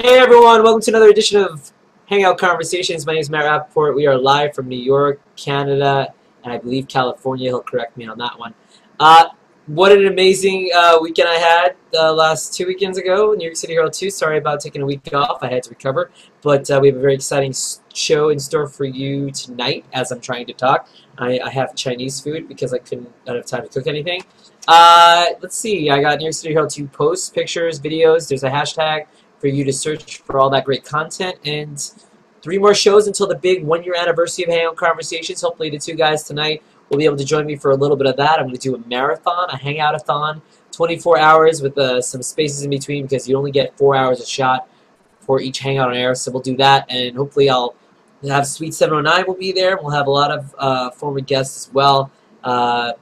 Hey everyone, welcome to another edition of Hangout Conversations. My name is Matt Rappaport. We are live from New York, Canada, and I believe California. He'll correct me on that one. What an amazing weekend I had last 2 weekends ago, New York City Hero 2. Sorry about taking a week off. I had to recover. But we have a very exciting show in store for you tonight as I'm trying to talk. I have Chinese food because I don't have time to cook anything. Let's see. I got New York City Hero 2 posts, pictures, videos. There's a hashtag for you to search for all that great content, and 3 more shows until the big 1-year anniversary of Hangout Conversations. Hopefully the 2 guys tonight will be able to join me for a little bit of that. I'm going to do a marathon, a hangout-a-thon, 24 hours with some spaces in between because you only get 4 hours a shot for each Hangout on air, so we'll do that, and hopefully I'll have Sweet 709 will be there. We'll have a lot of former guests as well. That'll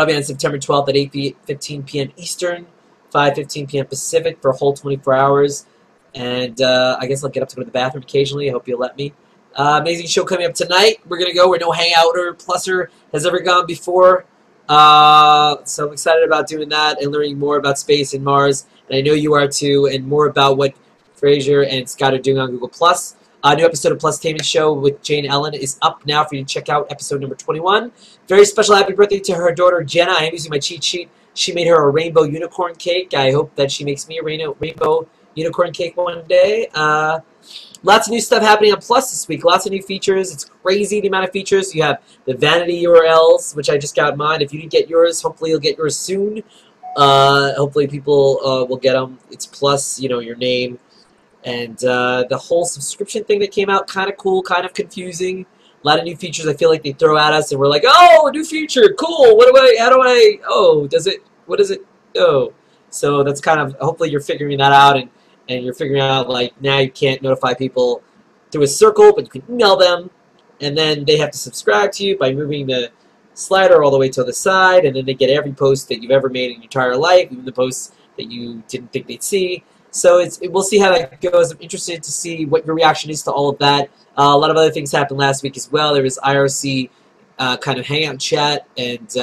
be on September 12th at 8:15 p.m. Eastern, 5:15 p.m. Pacific for a whole 24 hours. And I guess I'll get up to go to the bathroom occasionally. I hope you'll let me. Amazing show coming up tonight. We're going to go where no hangouter pluser has ever gone before. So I'm excited about doing that and learning more about space and Mars. And I know you are too, and more about what Fraser and Scott are doing on Google+. A new episode of Plustainment Show with Jane Ellen is up now for you to check out, episode number 21. Very special happy birthday to her daughter, Jenna. I am using my cheat sheet. She made her a rainbow unicorn cake. I hope that she makes me a rainbow unicorn cake one day. Lots of new stuff happening on Plus this week. Lots of new features. It's crazy the amount of features. You have the vanity URLs, which I just got mine. If you didn't get yours, hopefully you'll get yours soon. Hopefully people will get them. It's plus, your name. And the whole subscription thing that came out, kind of cool, kind of confusing. A lot of new features I feel like they throw at us, and we're like, oh, a new feature, cool. What is it? Oh. So that's kind of, hopefully you're figuring that out, and you're figuring out, like, now you can't notify people through a circle, but you can email them, and then they have to subscribe to you by moving the slider all the way to the side, and then they get every post that you've ever made in your entire life, even the posts that you didn't think they'd see. So we'll see how that goes. I'm interested to see what your reaction is to all of that. A lot of other things happened last week as well. There was IRC kind of Hangout chat, and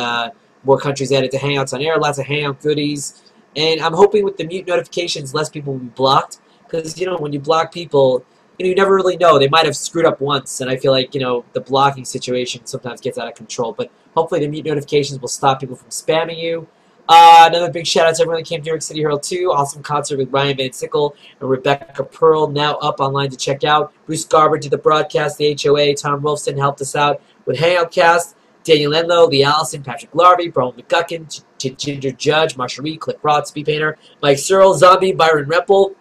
more countries added to Hangouts on Air. Lots of Hangout goodies. And I'm hoping with the mute notifications, less people will be blocked. Because, when you block people, you never really know. They might have screwed up once, and I feel like, the blocking situation sometimes gets out of control. But hopefully the mute notifications will stop people from spamming you. Another big shout out to everyone that came to New York City Hero 2. Awesome concert with Ryan Van Sickle and Rebecca Pearl, now up online to check out. Bruce Garber did the broadcast, the HOA. Tom Wolfson helped us out with Hangout Cast. Daniel Enlow, Lee Allison, Patrick Larvey, Brian McGuckin, Ginger Judge, Marsha Reed, Cliff Roth, Speed Painter, Mike Searle, Zombie, Byron Reppel,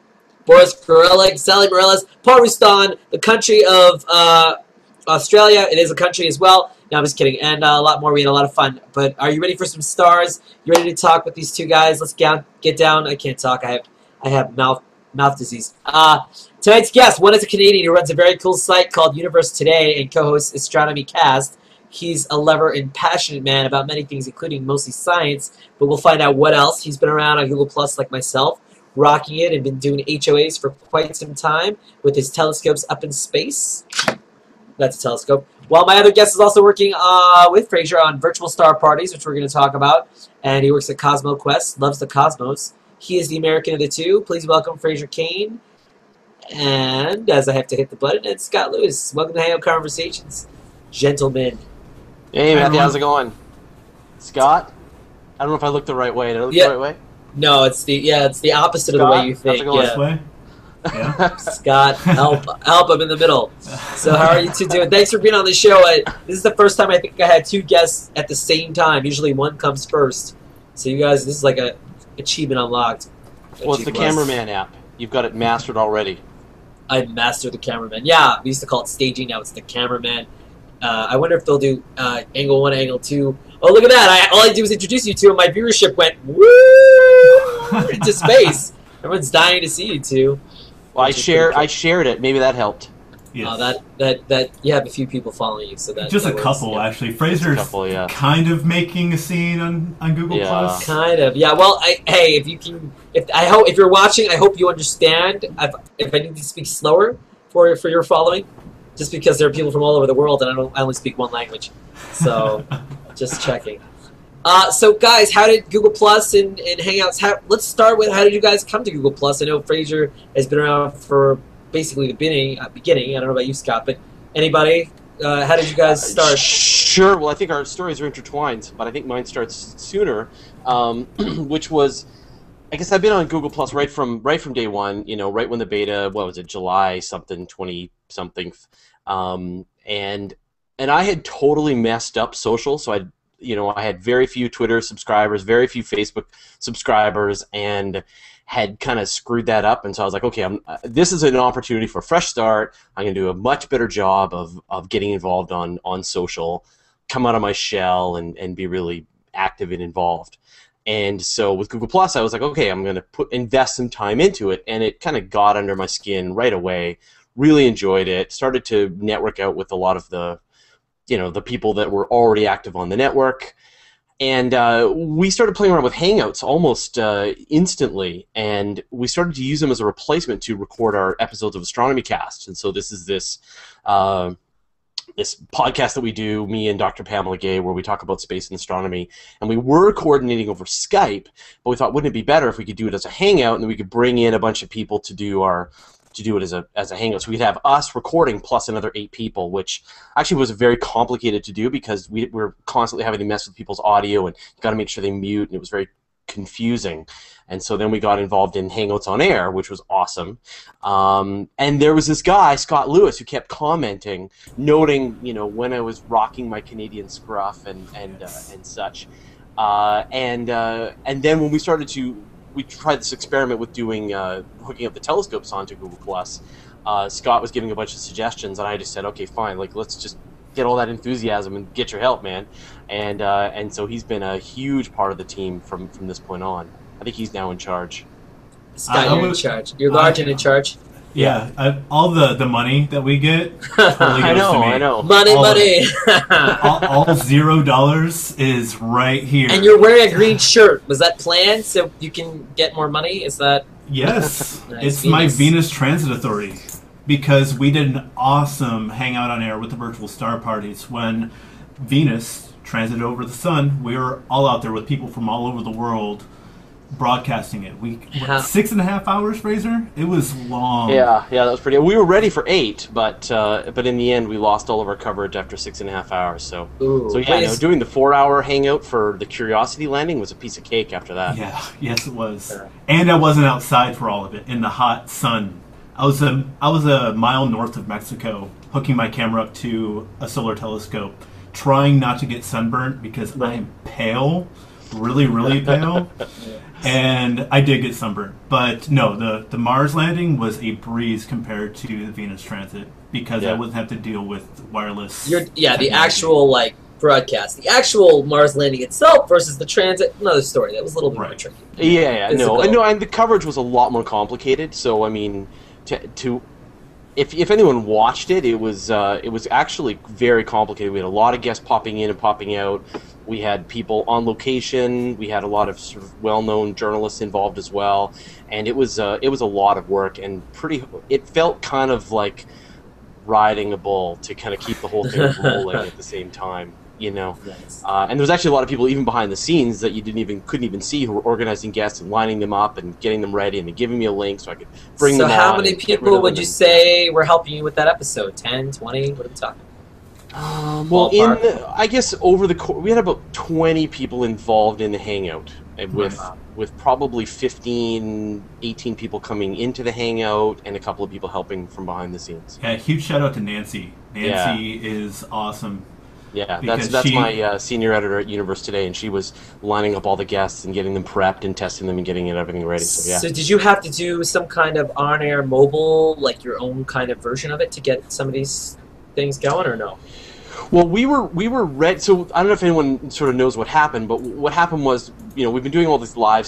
Boris Gorelick, Sally Morales, Paul Rustan, the country of Australia. It is a country as well. No, I'm just kidding. And a lot more. We had a lot of fun. But are you ready for some stars? You ready to talk with these 2 guys? Let's get down. I can't talk. I have mouth disease. Tonight's guest, one is a Canadian who runs a very cool site called Universe Today and co-hosts Astronomy Cast. He's a lover and passionate man about many things, including mostly science. But we'll find out what else. He's been around on Google Plus like myself, rocking it, and been doing HOAs for quite some time with his telescopes up in space. That's a telescope. While my other guest is also working with Fraser on virtual star parties, which we're going to talk about. And he works at Cosmo Quest, loves the cosmos. He is the American of the 2. Please welcome Fraser Cain. And, as I have to hit the button, it's Scott Lewis. Welcome to Hangout Conversations, gentlemen. Hey, Matthew, how's it going? Scott? I don't know if I looked the right way. Did I look the right way? No, it's the opposite Scott, of the way you think. How's it going? This way? Yeah. Scott, help! I'm in the middle. So how are you 2 doing? Thanks for being on the show. This is the first time I think I had 2 guests at the same time. Usually one comes first. So you guys, this is like a achievement unlocked. Well, it's the cameraman app. You've got it mastered already. I mastered the cameraman. Yeah, we used to call it staging. Now it's the cameraman. I wonder if they'll do angle 1, angle 2. Oh, look at that! All I did was introduce you 2, and my viewership went woo into space. Everyone's dying to see you 2. Well, I shared it. Maybe that helped. Yes. That you have a few people following you, so that just that a couple works, actually. Fraser's kind of making a scene on Google Plus. Kind of, yeah. Well, if you're watching, I hope you understand. If I need to speak slower for your following, just because there are people from all over the world, and I only speak one language, so just checking. So guys, how did Google Plus and Hangouts? Let's start with how did you guys come to Google Plus? I know Fraser has been around for basically the beginning. I don't know about you, Scott, but anybody? How did you guys start? Sure. Well, I think our stories are intertwined, but I think mine starts sooner, which was, I guess I've been on Google Plus right from day one. You know, right when the beta, what was it, July something, 20 something, and I had totally messed up social, so I had very few Twitter subscribers, very few Facebook subscribers, and had kind of screwed that up. And so I was like, okay, this is an opportunity for a fresh start. I'm going to do a much better job of getting involved on social, come out of my shell, and be really active and involved. And so with Google Plus, I was like, okay, I'm going to invest some time into it, and it kind of got under my skin right away. Really enjoyed it. Started to network out with a lot of the people that were already active on the network. And we started playing around with Hangouts almost instantly, and we started to use them as a replacement to record our episodes of Astronomy Cast. And so this is this podcast that we do, me and Dr. Pamela Gay, where we talk about space and astronomy. And we were coordinating over Skype, but we thought, wouldn't it be better if we could do it as a Hangout, and then we could bring in a bunch of people to do it as a Hangout. So we'd have us recording plus another 8 people, which actually was very complicated to do because we're constantly having to mess with people's audio, and you got to make sure they mute, and it was very confusing. And so then we got involved in Hangouts on Air, which was awesome. And there was this guy, Scott Lewis, who kept commenting, noting, when I was rocking my Canadian scruff and such. And then when we tried this experiment with doing hooking up the telescopes onto Google Plus. Scott was giving a bunch of suggestions, and I just said, okay, fine, let's just get all that enthusiasm and get your help, man. And so he's been a huge part of the team from this point on. I think he's now in charge. Scott, you're in charge. You're large and in charge. Yeah, all the money that we get totally goes to me. I know. Money. all $0 is right here. And you're wearing a green shirt. Was that planned so you can get more money? Is that? Yes, Nice. it's my Venus Transit Authority, because we did an awesome Hangout on Air with the virtual star parties when Venus transited over the sun. We were all out there with people from all over the world broadcasting it. 6.5 hours, Fraser? It was long. Yeah, that was pretty. We were ready for 8, but in the end we lost all of our coverage after 6.5 hours. So doing the 4-hour Hangout for the Curiosity landing was a piece of cake after that. Yeah, yes it was. And I wasn't outside for all of it in the hot sun. I was a mile north of Mexico, hooking my camera up to a solar telescope, trying not to get sunburnt because I am pale, really, really pale. And I did get sunburned. But no, the Mars landing was a breeze compared to the Venus transit because I wouldn't have to deal with wireless. The actual broadcast. The actual Mars landing itself versus the transit, another story. That was a little bit more tricky. And the coverage was a lot more complicated. So I mean, if anyone watched it, it was actually very complicated. We had a lot of guests popping in and popping out. We had people on location. We had a lot of sort of well-known journalists involved as well, and it was a lot of work and it felt kind of like riding a bull to kind of keep the whole thing rolling at the same time, Nice. And there was actually a lot of people even behind the scenes that you couldn't even see, who were organizing guests and lining them up and getting them ready and then giving me a link so I could bring them on. So how many people would you say were helping you with that episode? 10, 20? What are we talking? I guess over the course, we had about 20 people involved in the Hangout, with probably 15, 18 people coming into the Hangout and a couple of people helping from behind the scenes. Yeah, huge shout out to Nancy. Nancy is awesome. Yeah, that's my senior editor at Universe Today, and she was lining up all the guests and getting them prepped and testing them and getting everything ready. So did you have to do some kind of on-air mobile, like your own kind of version of it to get some of these things going, or no? Well, we were ready. So I don't know if anyone sort of knows what happened, but what happened was, we've been doing all these live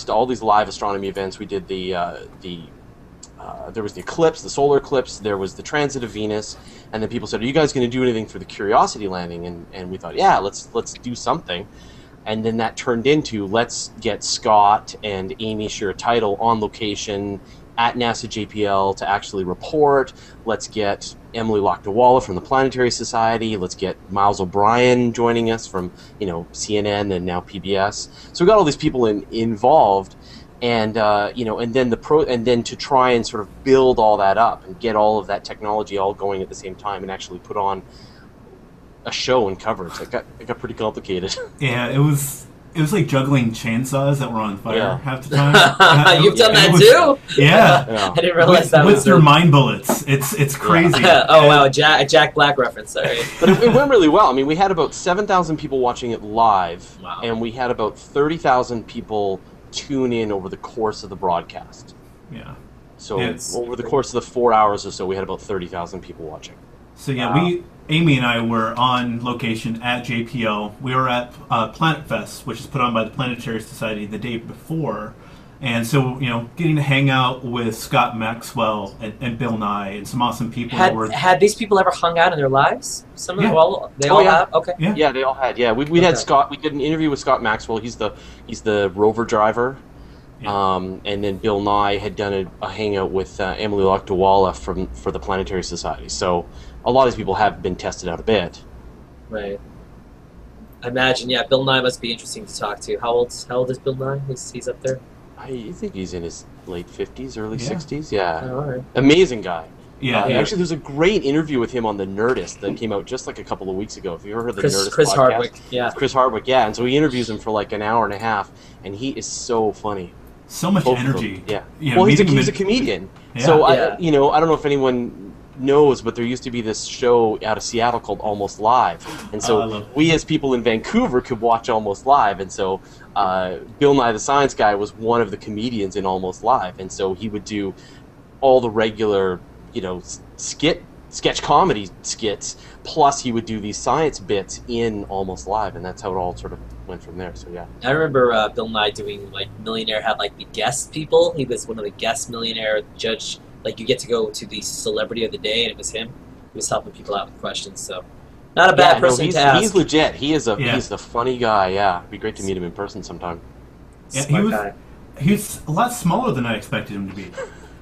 astronomy events. We did there was the eclipse, the solar eclipse. There was the transit of Venus, and then people said, "Are you guys going to do anything for the Curiosity landing?" And we thought, "Yeah, let's do something." And then that turned into, let's get Scott and Amy Shira Title on location at NASA JPL to actually report. Let's get Emily Lakdawalla from the Planetary Society. Let's get Miles O'Brien joining us from, you know, CNN and now PBS. So we got all these people involved, and you know, and then to try and sort of build all that up and get all of that technology all going at the same time and actually put on a show and cover it. It got pretty complicated. Yeah, it was like juggling chainsaws that were on fire half the time. You've done that too? Yeah. I didn't realize that with their mine bullets. It's crazy. Oh wow, a Jack Black reference. Sorry. But it went really well. I mean, we had about 7,000 people watching it live, wow. And we had about 30,000 people tune in over the course of the broadcast. Yeah. So over the course of the 4 hours or so, we had about 30,000 people watching. So yeah, Amy and I were on location at JPL. We were at Planet Fest, which is put on by the Planetary Society the day before. And so, you know, getting to hang out with Scott Maxwell and Bill Nye and some awesome people. Had these people ever hung out in their lives? Some of them, they all have? Okay. Yeah, they all had. Yeah, we had Scott. We did an interview with Scott Maxwell. He's the rover driver. Yeah. And then Bill Nye had done a hangout with Emily Lakdawalla for the Planetary Society. So a lot of these people have been tested out a bit. Right. I imagine, Bill Nye must be interesting to talk to. How old is Bill Nye? He's up there? I think he's in his late 50s, early 60s. Yeah. Oh, all right. Amazing guy. Yeah. Actually, there's a great interview with him on The Nerdist that came out just like a couple of weeks ago. Have you ever heard the Nerdist Chris podcast? Hardwick, yeah. Chris Hardwick, yeah. And so he interviews him for like an hour and a half, and he is so funny. So much energy. Yeah. You know, well, he's a comedian. Yeah. So, I don't know if anyone knows, but there used to be this show out of Seattle called Almost Live. And so we as people in Vancouver could watch Almost Live. And so Bill Nye the Science Guy was one of the comedians in Almost Live. And so he would do all the regular, you know, sketch comedy skits, plus he would do these science bits in Almost Live, and that's how it all sort of went from there. So yeah, I remember Bill Nye doing like Millionaire, had like the guest people. He was one of the guest Millionaire judge. Like you get to go to the celebrity of the day, and it was him. He was helping people out with questions. So not a bad person to ask. He's legit. He's a funny guy. Yeah, it'd be great to meet him in person sometime. Yeah, he's a lot smaller than I expected him to be.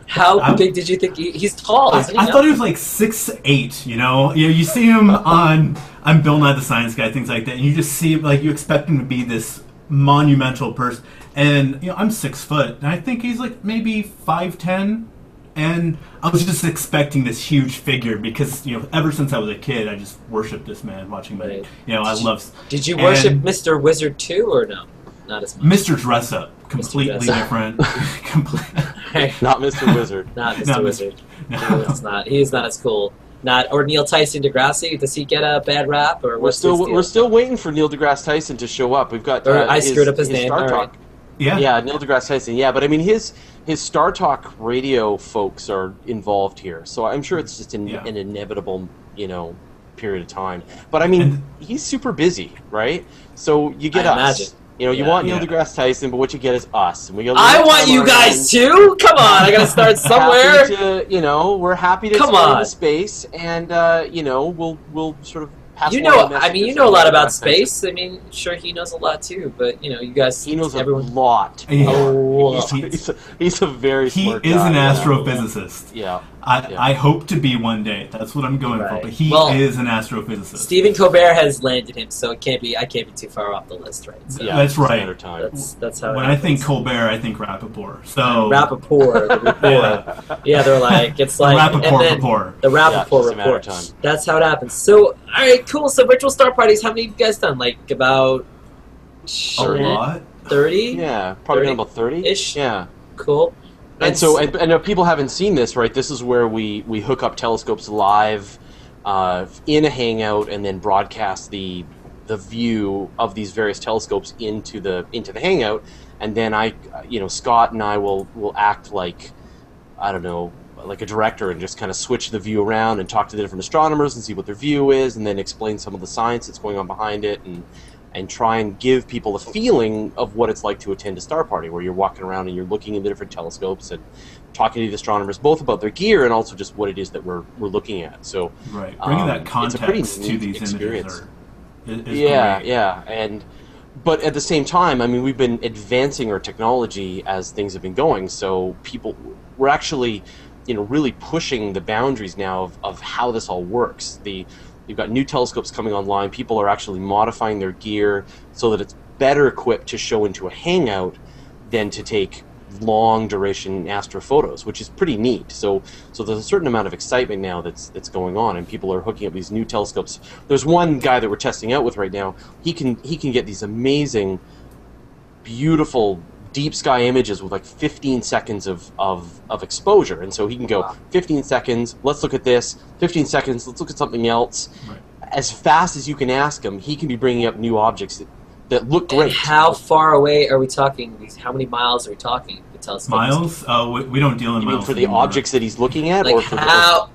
How big did you think he's tall? Isn't he? I thought he was like 6'8". You see him on Bill Nye the Science Guy, things like that, and you just see like you expect him to be this monumental person. And I'm 6 foot, and I think he's like maybe 5'10". And I was just expecting this huge figure because ever since I was a kid, I just worshipped this man. Watching him, I love. Did you worship Mr. Wizard too, or no? Not as much. Mr. Dress Up, completely different. Not Mr. Wizard. Not Mr. Wizard. No, it's not. He is not as cool. Or Neil Tyson deGrasse. Does he get a bad rap? Or we're still waiting for Neil deGrasse Tyson to show up. We've got. I screwed up his name. Star Talk. Yeah. Yeah, Neil deGrasse Tyson. Yeah, but I mean his Star Talk radio folks are involved here, so I'm sure it's just an inevitable period of time. But I mean he's super busy, right? So you get us. Imagine. You want Neil deGrasse Tyson, but what you get is us. And I want you guys too. Come on, I gotta start somewhere. We're happy to explore the space, and we'll sort of. You know a lot about space. I mean, sure, he knows a lot too. But you guys, he knows a lot. He's a very smart guy. He is an astrophysicist. Yeah. I hope to be one day. That's what I'm going for. But he is an astrophysicist. Stephen Colbert has landed him, so I can't be too far off the list, right? So that's right. That's how. When I think Colbert, I think Rappaport. So Rappaport, the report. Yeah, they're like it's like Rappaport report. The Rappaport report. That's how it happens. So all right, cool. So virtual star parties. How many have you guys done? Like about a lot. 30? Yeah, probably about 30-ish. Yeah. Cool. And so, and if people haven't seen this, right? This is where we hook up telescopes live in a hangout, and then broadcast the view of these various telescopes into the hangout, and then Scott and I will act like, I don't know, like a director, and just kind of switch the view around and talk to the different astronomers and see what their view is, and then explain some of the science that's going on behind it, and try and give people a feeling of what it's like to attend a star party, where you're walking around and you're looking into different telescopes and talking to the astronomers both about their gear and also just what it is that we're looking at. So right, bringing that context to these experience. Images is great. Yeah, but at the same time, I mean, we've been advancing our technology as things have been going. So we're actually, really pushing the boundaries now of how this all works. You've got new telescopes coming online. People are actually modifying their gear so that it's better equipped to show into a hangout than to take long duration astrophotos, which is pretty neat. So there's a certain amount of excitement now that's going on, and people are hooking up these new telescopes. There's one guy that we're testing out with right now. He can get these amazing, beautiful deep sky images with like 15 seconds of exposure, and so he can go 15 seconds, let's look at this, 15 seconds, let's look at something else. Right. As fast as you can ask him, he can be bringing up new objects that look great. And how far away are we talking? How many miles are we talking? The telescope. Miles? We don't deal in you miles. Mean for the objects that he's looking at, like or for how?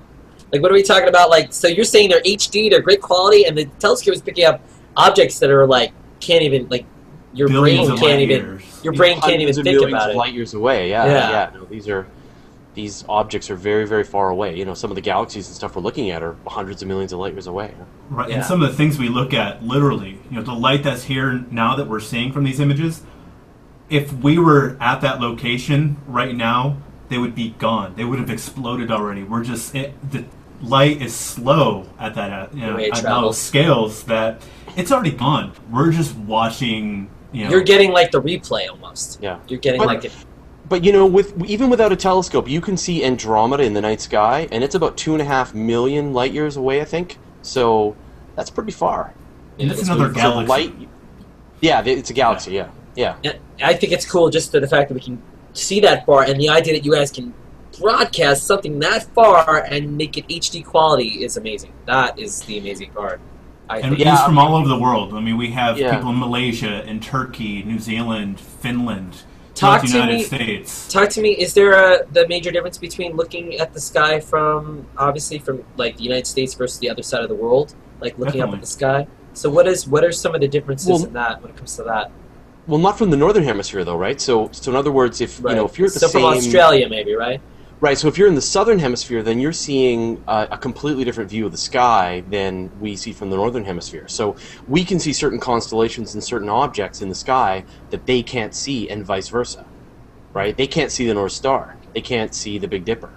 Like, what are we talking about? Like, so you're saying they're HD, they're great quality, and the telescope is picking up objects that are like can't even like your billions brain can't even your brain can't even think about it. Light years away. Yeah. No, these objects are very, very far away. Some of the galaxies and stuff we're looking at are hundreds of millions of light years away. Right, and some of the things we look at, literally, the light that's here now that we're seeing from these images, if we were at that location right now, they would be gone. They would have exploded already. The light is slow at that, at those scales that it's already gone. We're just watching. You're getting like the replay almost. Yeah, you're getting like it. But even without a telescope, you can see Andromeda in the night sky, and it's about 2.5 million light years away, I think. So that's pretty far. And it's another galaxy. It's a galaxy. Yeah. And I think it's cool just the fact that we can see that far, and the idea that you guys can broadcast something that far and make it HD quality is amazing. That is the amazing part. And it's from all over the world. I mean, we have people in Malaysia, in Turkey, New Zealand, Finland. Talk United States. Talk to me. Is there the major difference between looking at the sky from like the United States versus the other side of the world, like looking up at the sky? So what are some of the differences in that when it comes to that? Well, not from the northern hemisphere though, right? So in other words, if you're at the same, from Australia, maybe, right? Right. So if you're in the southern hemisphere, then you're seeing a completely different view of the sky than we see from the northern hemisphere. So we can see certain constellations and certain objects in the sky that they can't see, and vice versa. Right? They can't see the North Star. They can't see the Big Dipper.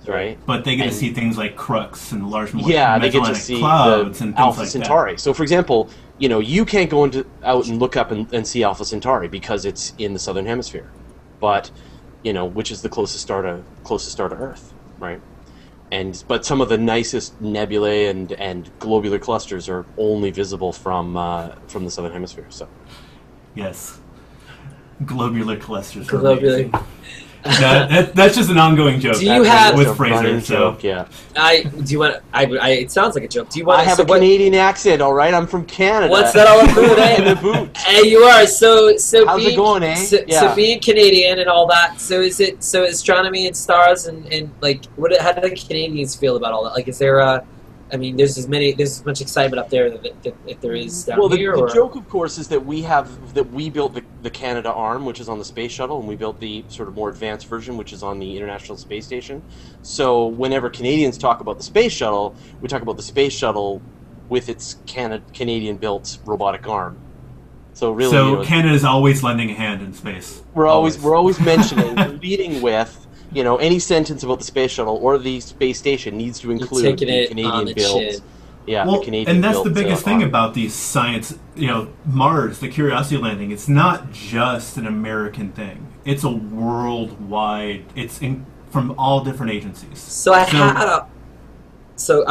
Right? But they get to see things like Crux and large they get to see clouds the and things Alpha like Centauri. That. So for example, you can't go out and look up and see Alpha Centauri because it's in the southern hemisphere. But which is the closest star to Earth, right? But some of the nicest nebulae and globular clusters are only visible from the southern hemisphere. So, yes, globular clusters. Globular. That's just an ongoing joke. Do you have with Fraser? Joke, yeah. Do you want? It sounds like a joke. Do you want? I have a Canadian accent. All right, I'm from Canada. What's that all about? In the boot. Hey, you are so. How's it going, eh? So being Canadian and all that. So is it astronomy and stars and like how do the Canadians feel about all that? Like, is there there's as much excitement up there that if there is down here. The joke, of course, is that we built the Canada arm, which is on the space shuttle, and we built the sort of more advanced version, which is on the International Space Station. So whenever Canadians talk about the space shuttle, we talk about the space shuttle with its Canadian-built robotic arm. So really, Canada's always lending a hand in space. We're always mentioning, leading with. Any sentence about the space shuttle or the space station needs to include the Canadian-built. Yeah, the Canadian-built. And that's the biggest thing about these science. Mars, the Curiosity landing. It's not just an American thing. It's a worldwide. It's from all different agencies. So I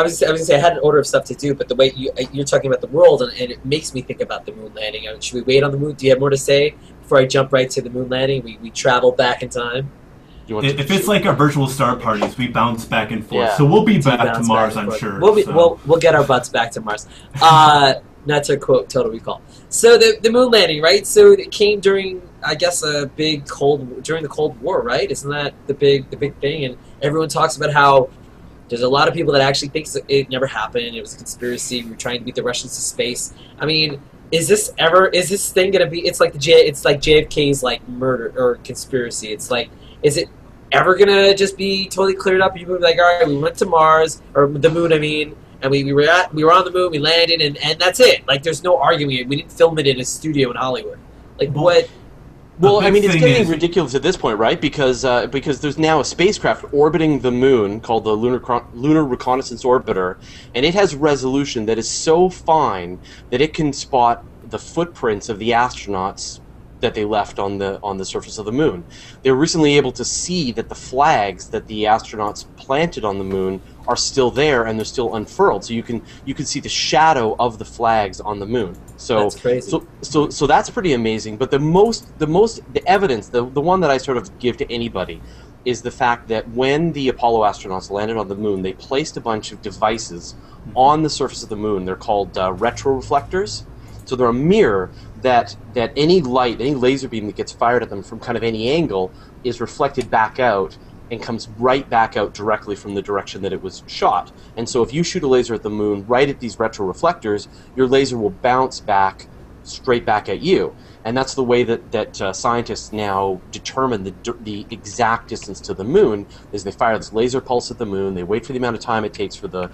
was gonna say I had an order of stuff to do, but the way you're talking about the world, and it makes me think about the moon landing. Should we wait on the moon? Do you have more to say before I jump right to the moon landing? We travel back in time. If it's like our virtual star parties, we bounce back and forth. Yeah. So we'll be back to Mars, I'm sure. We'll get our butts back to Mars. Not to quote Total Recall. So the moon landing, right? So it came during, I guess, during the Cold War, right? Isn't that the big thing? And everyone talks about how there's a lot of people that actually think it never happened. It was a conspiracy. We were trying to beat the Russians to space. I mean, is this thing gonna be? It's like JFK's like murder or conspiracy. It's like. Is it ever gonna just be totally cleared up? People be like, all right, we went to Mars or the moon, and we were on the moon, we landed, and that's it. Like, there's no arguing it. We didn't film it in a studio in Hollywood. Like, what? Well, I big mean, it's thing getting is- ridiculous at this point, right? Because there's now a spacecraft orbiting the moon called the Lunar Reconnaissance Orbiter, and it has resolution that is so fine that it can spot the footprints of the astronauts that they left on the surface of the moon. They were recently able to see that the flags that the astronauts planted on the moon are still there and they're still unfurled. So you can see the shadow of the flags on the moon. So That's crazy. So that's pretty amazing. But the evidence, the one that I sort of give to anybody, is the fact that when the Apollo astronauts landed on the moon, they placed a bunch of devices on the surface of the moon. They're called retroreflectors. So they're a mirror that any light, any laser beam that gets fired at them from kind of any angle is reflected back out and comes right back out directly from the direction that it was shot. And so if you shoot a laser at the moon right at these retroreflectors, your laser will bounce back straight back at you. And that's the way that scientists now determine the exact distance to the moon, is they fire this laser pulse at the moon, they wait for the amount of time it takes for the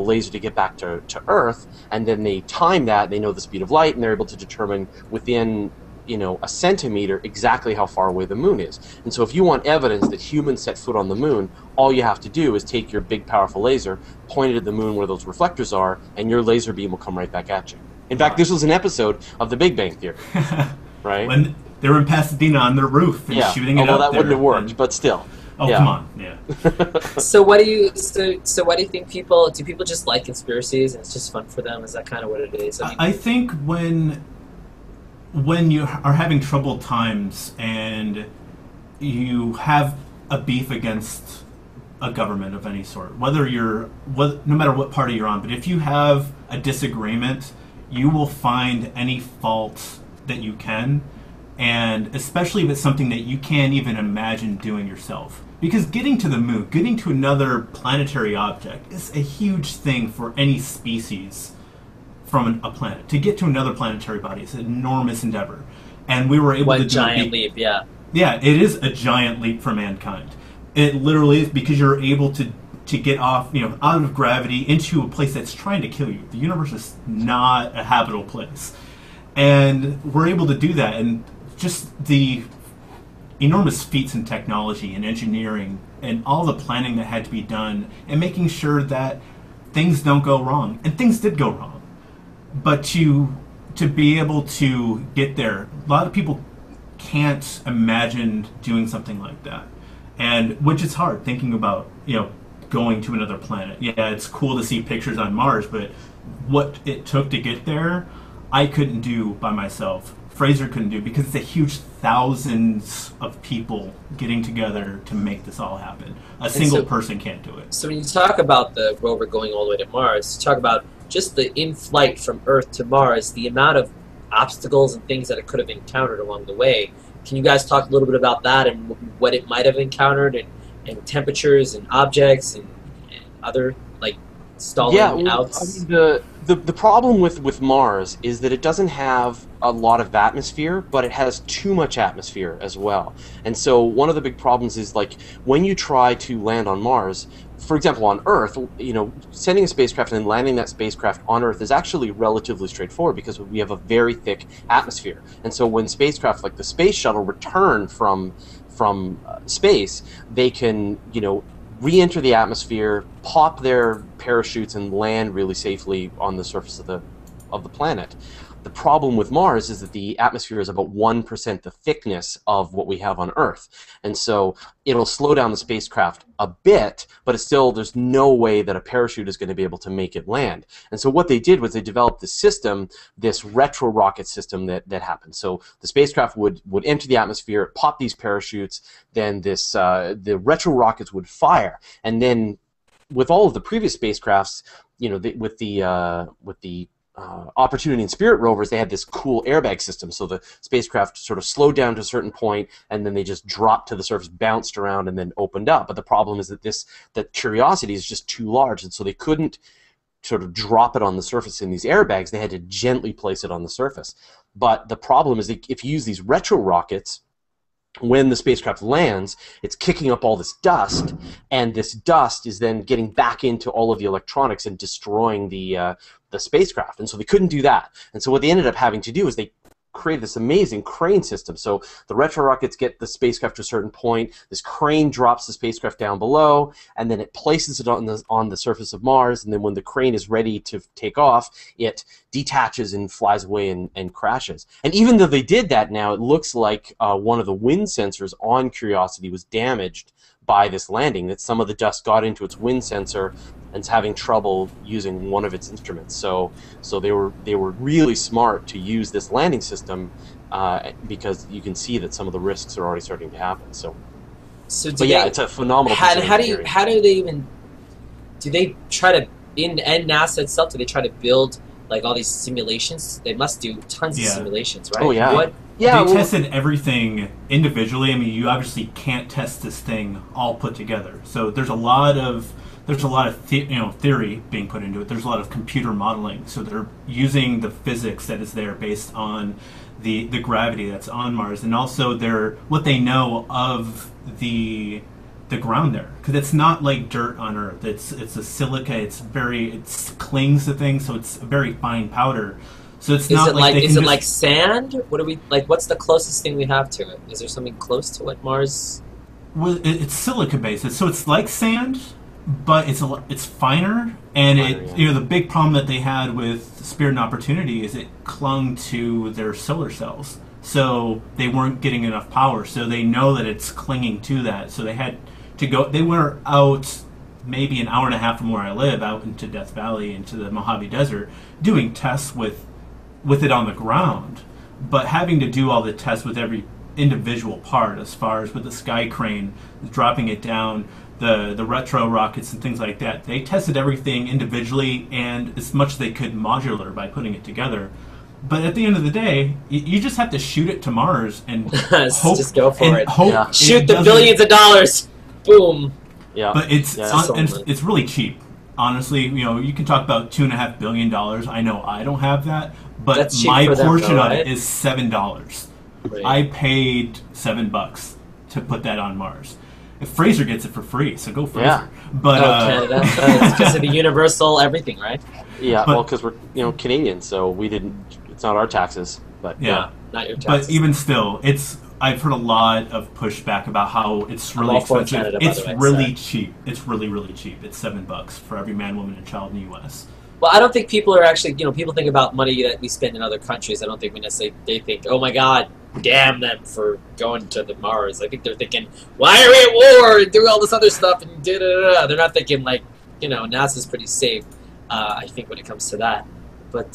laser to get back to Earth, and then they time that, they know the speed of light, and they're able to determine within a centimeter exactly how far away the moon is. And so if you want evidence that humans set foot on the moon, all you have to do is take your big powerful laser, point it at the moon where those reflectors are, and your laser beam will come right back at you. In fact, this was an episode of The Big Bang Theory, right? When they were in Pasadena on their roof and shooting it although out that wouldn't there, have worked, and- but still. Oh, Yeah. come on. Yeah. So what do you think people just like conspiracies and it's just fun for them? Is that kind of what it is? I mean, I think when you are having troubled times and you have a beef against a government of any sort, no matter what party you're on, but if you have a disagreement, you will find any fault that you can, and especially if it's something that you can't even imagine doing yourself. Because getting to the moon, getting to another planetary object, is a huge thing for any species from a planet. To get to another planetary body is an enormous endeavor. And we were able to do one giant leap, yeah. Yeah, it is a giant leap for mankind. It literally is, because you're able to get off, out of gravity into a place that's trying to kill you. The universe is not a habitable place. And we're able to do that, and just the enormous feats in technology and engineering and all the planning that had to be done and making sure that things don't go wrong. And things did go wrong. But to be able to get there, a lot of people can't imagine doing something like that. And which is hard, thinking about, going to another planet. Yeah, it's cool to see pictures on Mars, but what it took to get there, I couldn't do by myself. Fraser couldn't do, because it's a huge thousands of people getting together to make this all happen. A single person can't do it. So when you talk about the rover going all the way to Mars, you talk about just the in-flight from Earth to Mars, the amount of obstacles and things that it could have encountered along the way. Can you guys talk a little bit about that and what it might have encountered, and temperatures and objects and other, like, stalling outs? I mean, the problem with Mars is that it doesn't have a lot of atmosphere, but it has too much atmosphere as well. And so one of the big problems is, like, when you try to land on Mars, for example, on Earth, sending a spacecraft and then landing that spacecraft on Earth is actually relatively straightforward because we have a very thick atmosphere. And so when spacecraft like the Space Shuttle return from space, they can, re-enter the atmosphere, pop their parachutes, and land really safely on the surface of the planet. The problem with Mars is that the atmosphere is about 1% the thickness of what we have on Earth. And so it'll slow down the spacecraft a bit, but there's no way that a parachute is going to be able to make it land. And so what they did was they developed this system, this retro rocket system that happened. So the spacecraft would enter the atmosphere, pop these parachutes, then the retro rockets would fire. And then with all of the previous spacecrafts, with the Opportunity and Spirit rovers, they had this cool airbag system, so the spacecraft sort of slowed down to a certain point, and then they just dropped to the surface, bounced around, and then opened up. But the problem is that Curiosity is just too large, and so they couldn't sort of drop it on the surface in these airbags. They had to gently place it on the surface. But the problem is that if you use these retro rockets, when the spacecraft lands, it's kicking up all this dust, and this dust is then getting back into all of the electronics and destroying the spacecraft. And so they couldn't do that. And so what they ended up having to do is they created this amazing crane system. So the retro rockets get the spacecraft to a certain point, this crane drops the spacecraft down below, and then it places it on the surface of Mars, and then when the crane is ready to take off, it detaches and flies away and crashes. And even though they did that now, it looks like one of the wind sensors on Curiosity was damaged by this landing, that some of the dust got into its wind sensor and it's having trouble using one of its instruments. So they were really smart to use this landing system because you can see that some of the risks are already starting to happen. But yeah, it's a phenomenal. How do they even do they try to and NASA itself? Do they try to build like all these simulations? They must do tons of simulations, right? Oh yeah. They tested everything individually. I mean, you obviously can't test this thing all put together. So there's a lot of theory being put into it. There's a lot of computer modeling. So they're using the physics that is there based on the gravity that's on Mars, and also what they know of the ground there, because it's not like dirt on Earth. It's a silica. It clings to things, so it's a very fine powder. So it's not like is it like sand? What are we like? What's the closest thing we have to it? Is there something close to what Mars? Well, it's silica based, so it's like sand, but it's finer. And the big problem that they had with Spirit and Opportunity is it clung to their solar cells, so they weren't getting enough power. So they know that it's clinging to that. So they had to go. They were out maybe an hour and a half from where I live, out into Death Valley, into the Mojave Desert, doing tests with it on the ground, but having to do all the tests with every individual part, as far as with the sky crane, dropping it down, the retro rockets and things like that. They tested everything individually and as much as they could modular by putting it together. But at the end of the day, you just have to shoot it to Mars and hope. Just go for it. Hope shoot the billions of dollars. Boom. Yeah. But it's really cheap. Honestly, you can talk about $2.5 billion. I know I don't have that, but my portion of it is $7. Right. I paid $7 to put that on Mars. If Fraser gets it for free, so go Fraser. Yeah. But Canada. It's because of the universal everything, right? Yeah. Well, because we're Canadians, so we didn't. It's not our taxes, but not your taxes. But even still, I've heard a lot of pushback about how it's really expensive. Canada, it's really cheap. It's really, really cheap. It's $7 for every man, woman, and child in the U.S. Well, I don't think people are actually, people think about money that we spend in other countries. I don't think they think, oh my God, damn them for going to the Mars. I think they're thinking, why are we at war and doing all this other stuff and da-da-da-da. They're not thinking like, NASA's pretty safe, I think, when it comes to that. But,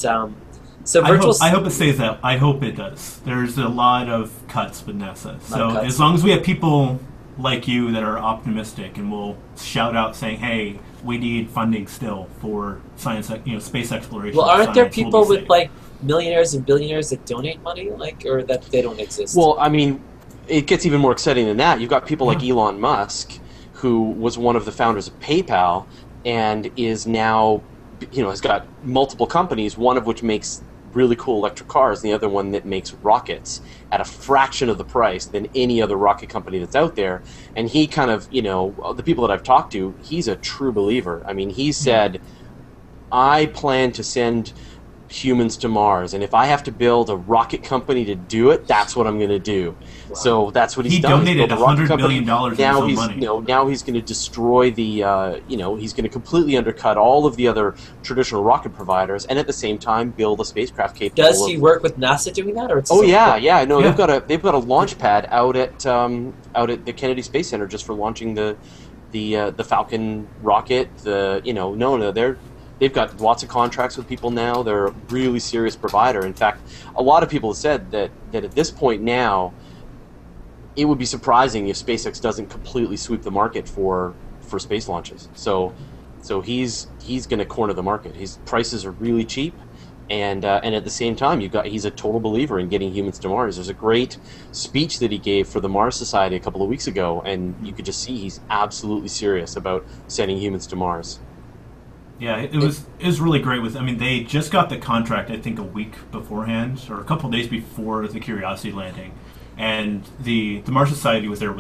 so virtual... I hope it stays that. I hope it does. There's a lot of cuts with NASA. So as long as we have people like you that are optimistic and will shout out saying, hey, we need funding still for science, space exploration. Well, aren't there people with like millionaires and billionaires that donate money, or that they don't exist? Well, I mean, it gets even more exciting than that. You've got people like Elon Musk, who was one of the founders of PayPal, and is now, has got multiple companies, one of which makes really cool electric cars, and the other one that makes rockets at a fraction of the price than any other rocket company that's out there. And he kind of, the people that I've talked to, he's a true believer. I mean, he said, I plan to send humans to Mars, and if I have to build a rocket company to do it, that's what I'm going to do. Wow. So that's what he's done. He donated $100 million now of his own money. Now he's going to destroy the, he's going to completely undercut all of the other traditional rocket providers, and at the same time build a spacecraft capable. Does he work with NASA doing that, or it's? Oh yeah. They've got a launch pad out at the Kennedy Space Center just for launching the Falcon rocket. They've got lots of contracts with people now. They're a really serious provider. In fact, a lot of people have said that at this point now, it would be surprising if SpaceX doesn't completely sweep the market for space launches. So he's going to corner the market. His prices are really cheap, and at the same time, he's a total believer in getting humans to Mars. There's a great speech that he gave for the Mars Society a couple of weeks ago, and you could just see he's absolutely serious about sending humans to Mars. Yeah, it was really great. They just got the contract, I think, a week beforehand, or a couple of days before the Curiosity landing, and the Mars Society was there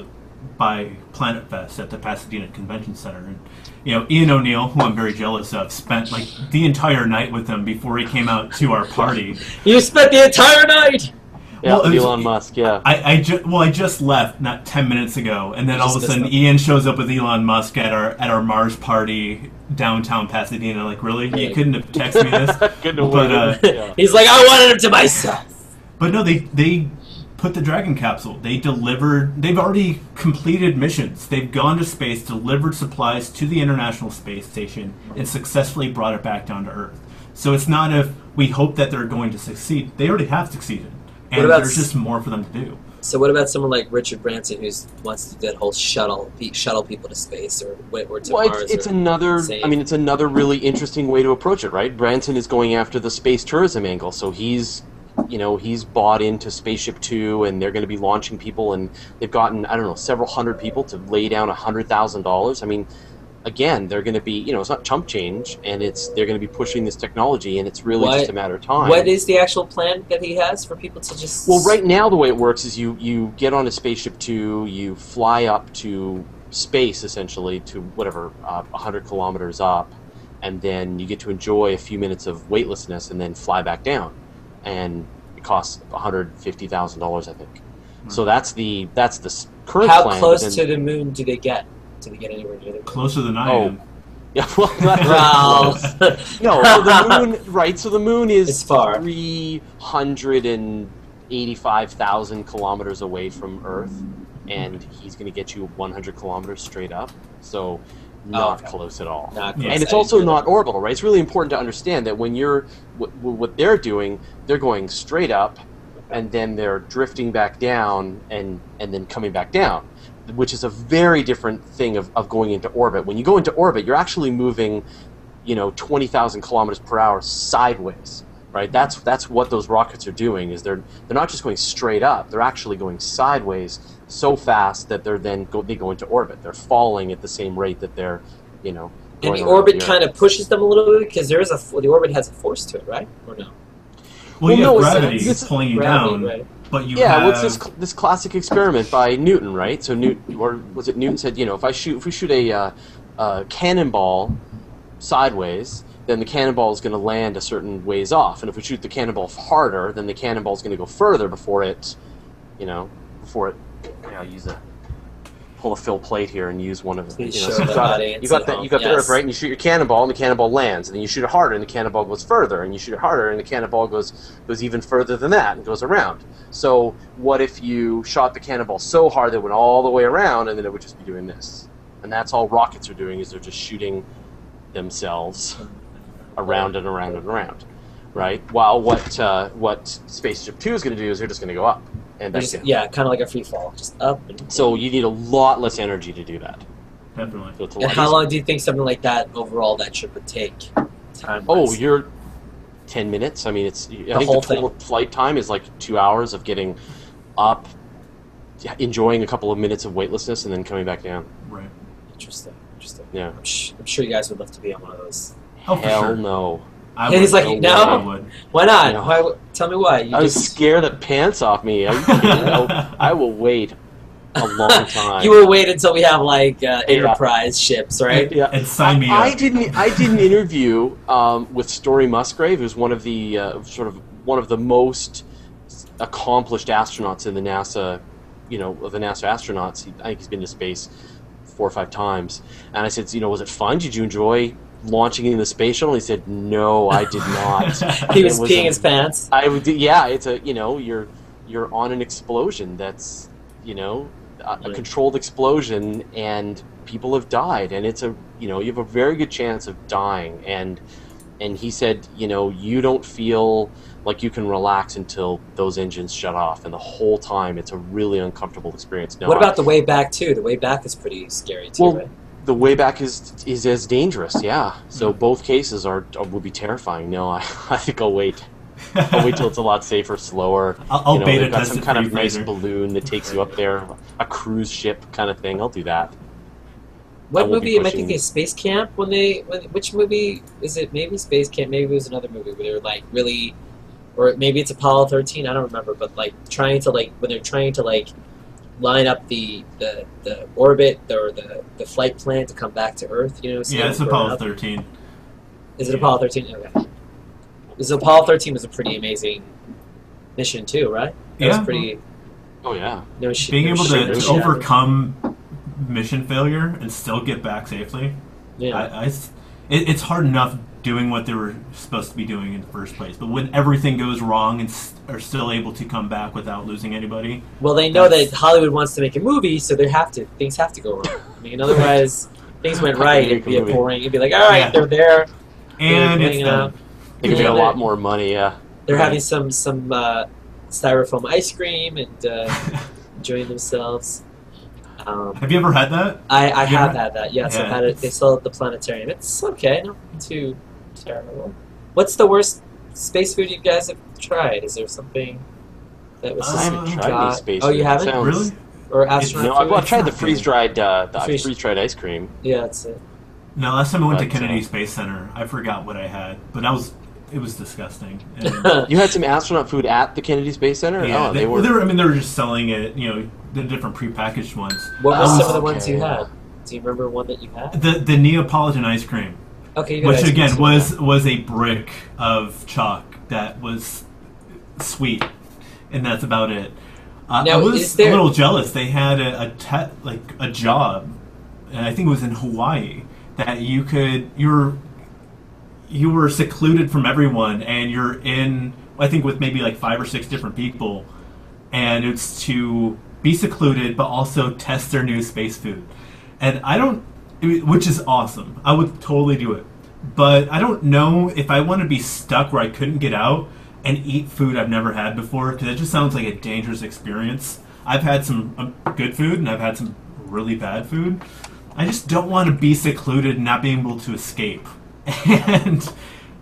by Planet Fest at the Pasadena Convention Center, and Ian O'Neill, who I'm very jealous of, spent like the entire night with them before he came out to our party. You spent the entire night. Yeah, Well, Elon Musk. Yeah. I just left not 10 minutes ago, and then all of a sudden Ian shows up with Elon Musk at our Mars party downtown Pasadena. Like, really? You couldn't have texted me this? Yeah. He's like, I wanted him to myself. But no, they put the Dragon capsule. They've already completed missions. They've gone to space, delivered supplies to the International Space Station, and successfully brought it back down to Earth. So it's not if we hope that they're going to succeed. They already have succeeded. And there's just more for them to do. So what about someone like Richard Branson, who wants to do that whole shuttle people to space or to Mars? It's another really interesting way to approach it, right? Branson is going after the space tourism angle, so he's bought into Spaceship Two, and they're going to be launching people, and they've gotten several hundred people to lay down $100,000. I mean, again, they're going to be, it's not chump change, and they're going to be pushing this technology, and it's really just a matter of time. What is the actual plan that he has for people to just... Well, right now the way it works is you get on a Spaceship Two, you fly up to space, essentially, to whatever, 100 kilometers up, and then you get to enjoy a few minutes of weightlessness and then fly back down. And it costs $150,000, I think. So that's the current plan. How close to the moon do they get? Do they get anywhere near the moon? Closer than I am. Yeah, well, not very close. No, so the moon, right? So the moon is far. 385,000 kilometers away from Earth, and he's going to get you 100 kilometers straight up. So not close at all. Not close. And it's also not orbital, right? It's really important to understand that when what they're doing, they're going straight up, and then they're drifting back down, and then coming back down, which is a very different thing of going into orbit. When you go into orbit, you're actually moving, 20,000 kilometers per hour sideways, right? That's what those rockets are doing. Is they're not just going straight up; they're actually going sideways so fast that they go into orbit. They're falling at the same rate that they're, And the orbit kind of pushes them a little bit because the orbit has a force to it, right? Or no? Well, you have gravity pulling you down. Right. But you have... well, it's this classic experiment by Newton, right? So Newton said, if we shoot a cannonball sideways, then the cannonball is going to land a certain ways off, and if we shoot the cannonball harder, then the cannonball is going to go further before it. I'll pull a fill plate here and use one of them. So you got the Earth, right? And you shoot your cannonball, and the cannonball lands, and then you shoot it harder, and the cannonball goes further, and you shoot it harder, and the cannonball goes even further than that and goes around. So what if you shot the cannonball so hard that it went all the way around, and then it would just be doing this? And that's all rockets are doing, is they're just shooting themselves around and around and around, right? While what Spaceship Two is going to do is they're just going to go up. And kind of like a free fall, just up. So you need a lot less energy to do that. Definitely. So and how long do you think something like that overall that trip would take? Time. You're 10 minutes. I mean, I think the total flight time is like 2 hours of getting up, enjoying a couple of minutes of weightlessness, and then coming back down. Right. Interesting. Yeah. I'm sure you guys would love to be on one of those. Hell no. He's like, no? Why not? No. Why? Tell me why. I was scared the pants off me. I will wait a long time. You will wait until we have Enterprise ships, right? Yeah. And sign me up. I did an interview with Story Musgrave, who's one of the most accomplished astronauts in the NASA, of the NASA astronauts. I think he's been to space 4 or 5 times. And I said, was it fun? Did you enjoy launching into the space shuttle? He said, "No, I did not." He was peeing his pants. It's you're on an explosion that's a controlled explosion, and people have died, and it's you have a very good chance of dying. And he said, you don't feel like you can relax until those engines shut off, and the whole time it's a really uncomfortable experience. What about the way back too? The way back is pretty scary too, right? The way back is as dangerous, yeah. So both cases would be terrifying. No, I think I'll wait. I'll wait till it's a lot safer, slower. I'll beta they've got test some it kind for of you, nice Fraser. balloon that takes you up there, a cruise ship kind of thing. I'll do that. What movie am I thinking? Space Camp? Which movie is it? Maybe Space Camp. Maybe it was another movie where they were really, or maybe it's Apollo 13. I don't remember, but when they're trying to line up the orbit or the flight plan to come back to Earth, it's Apollo 13. Is it Apollo 13? Okay. Because Apollo 13 was a pretty amazing mission too, right? That Yeah. was pretty. Oh yeah. No shit. Being no able shit, no to shit. overcome mission failure and still get back safely. Yeah. It's hard enough doing what they were supposed to be doing in the first place, but when everything goes wrong and are still able to come back without losing anybody. Well, they know that Hollywood wants to make a movie, so things have to go wrong. I mean, otherwise, things went right, it'd be boring. It'd be like, all right, Yeah. they're there, And they're it's hanging done. out. They could Yeah, get a they're- lot more money. Yeah. They're Right. having some styrofoam ice cream and enjoying themselves. Have you ever had that? I You have ever- had that. Yes, Yeah, I've had it. They sell it at the planetarium. It's okay, not too terrible. What's the worst space food you guys have tried? Is there something that was I just haven't tried any space Oh, you food. haven't? Sounds- Really? Or astronaut No, food? I've tried the not freeze dried ice cream. Yeah, that's it. No, last time I went to But, Kennedy Space Center, I forgot what I had, but it was disgusting. And, You had some astronaut food at the Kennedy Space Center? yeah, Oh, they were. were. I mean, they were just selling it. The different prepackaged ones. What were Oh, some of the ones you okay. had? Do you remember one that you had? The Neapolitan ice cream, Okay, you got which ice cream again too. was a brick of chalk that was sweet, and that's about it. Now, I was is there- a little jealous. They had a job, and I think it was in Hawaii, that you were secluded from everyone, and you're in, I think, with maybe like 5 or 6 different people, and it's to be secluded but also test their new space food. And which is awesome. I would totally do it. But I don't know if I want to be stuck where I couldn't get out and eat food I've never had before, because it just sounds like a dangerous experience. I've had some good food, and I've had some really bad food. I just don't want to be secluded and not being able to escape and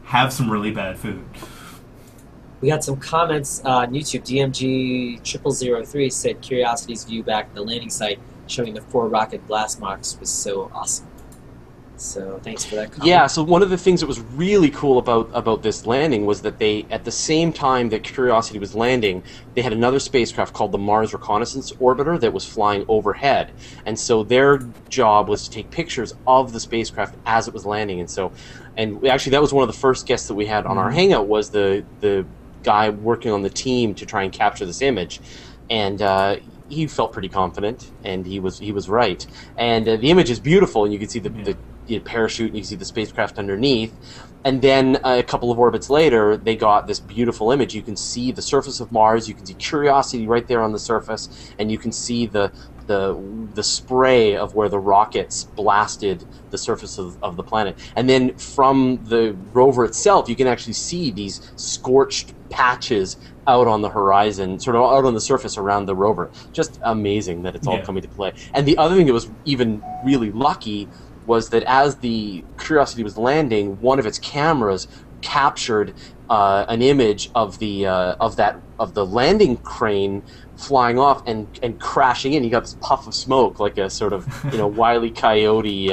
have some really bad food. We got some comments on YouTube. DMG0003 said Curiosity's view back at the landing site showing the 4 rocket blast marks was so awesome. So thanks for that comment. Yeah, so one of the things that was really cool about this landing was that they, at the same time that Curiosity was landing, they had another spacecraft called the Mars Reconnaissance Orbiter that was flying overhead. And so their job was to take pictures of the spacecraft as it was landing. And actually that was one of the first guests that we had on our Hangout, was the guy working on the team to try and capture this image. And he felt pretty confident, and he was right. And the image is beautiful, and you can see the parachute, and you can see the spacecraft underneath. And then a couple of orbits later, they got this beautiful image. You can see the surface of Mars, you can see Curiosity right there on the surface, and you can see the spray of where the rockets blasted the surface of the planet. And then from the rover itself, you can actually see these scorched patches out on the horizon, sort of out on the surface around the rover. Just amazing that it's all coming to play. And the other thing that was even really lucky was that as the Curiosity was landing, one of its cameras captured an image of the landing crane flying off and crashing in. You got this puff of smoke, like a sort of Wile E. Coyote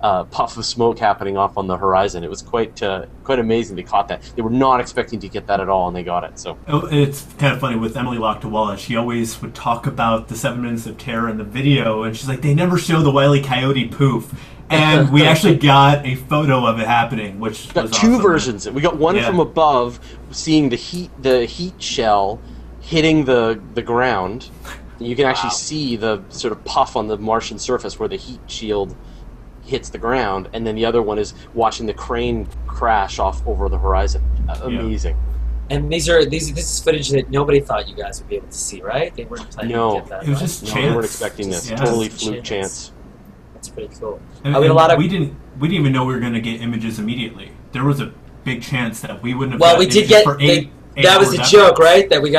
puff of smoke happening off on the horizon. It was quite amazing they caught that. They were not expecting to get that at all, and they got it. So It's kind of funny with Emily Locke-Dewala. She always would talk about the 7 Minutes of Terror in the video, and she's like, they never show the Wile E. Coyote poof. And we actually got a photo of it happening, which got was two awesome. versions. We got one from above, seeing the heat shell hitting the ground. You can actually see the sort of puff on the Martian surface where the heat shield hits the ground, and then the other one is watching the crane crash off over the horizon. Amazing. And this is footage that nobody thought you guys would be able to see, right? They weren't planning to get that. It was right? just No, chance. they weren't expecting this. Just Totally chance. fluke chance. That's pretty cool. And, we had a lot of. we didn't even know we were going to get images immediately. There was a big chance that we wouldn't have. Well, gotten we did images get. for eight That was hours the after. joke, right? That we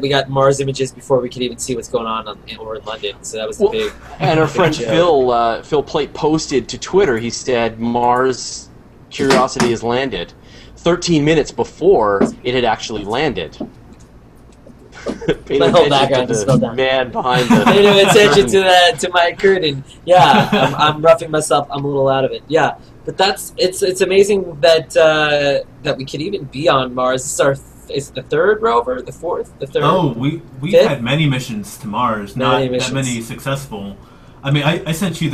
got Mars images before we could even see what's going on over in London. So that was the big. And our friend joke. Phil Plate posted to Twitter. He said Mars Curiosity has landed 13 minutes before it had actually landed. Pay My whole attention background to is the spelled down. man behind the. Pay no attention to my curtain. Yeah, I'm roughing myself. I'm a little out of it. Yeah, but it's amazing that that we could even be on Mars. Is it the 3rd rover, the 4th, the 3rd? Oh, we've Fifth? had many missions to Mars, not that many successful. I mean, I sent you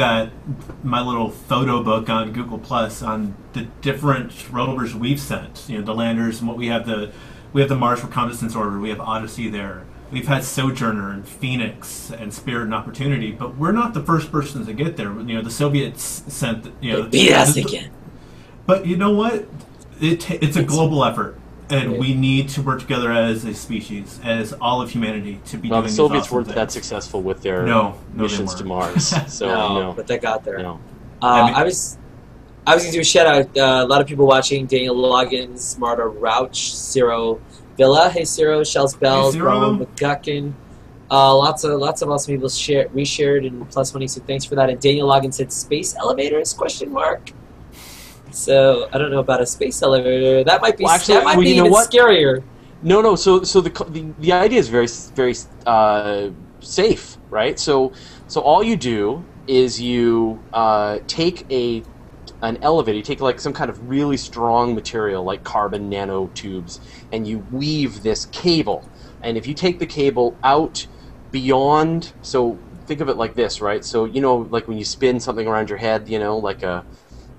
my little photo book on Google Plus on the different rovers we've sent. The landers and what we have the We have the Mars Reconnaissance Orbiter. We have Odyssey there. We've had Sojourner and Phoenix and Spirit and Opportunity, but we're not the first persons to get there. You know, the Soviets sent. You know, beat us again. But you know what? It's a global effort, and we need to work together as a species, as all of humanity, to be doing the these Soviets awesome weren't things. that successful with their missions to Mars. So no, but they got there. No. I was going to do a shout out. A lot of people watching: Daniel Loggins, Marta Rauch, Ciro Villa, hey Ciro, Shells Bells, Brian McGuckin. Lots of awesome people reshared and +20. So thanks for that. And Daniel Loggins said space elevators ? So I don't know about a space elevator. That might be even scarier. No. So the idea is very safe, right? So all you do is you take an elevator. You take like some kind of really strong material, like carbon nanotubes, and you weave this cable. And if you take the cable out beyond, so think of it like this, right? So you know, like when you spin something around your head, you know, like a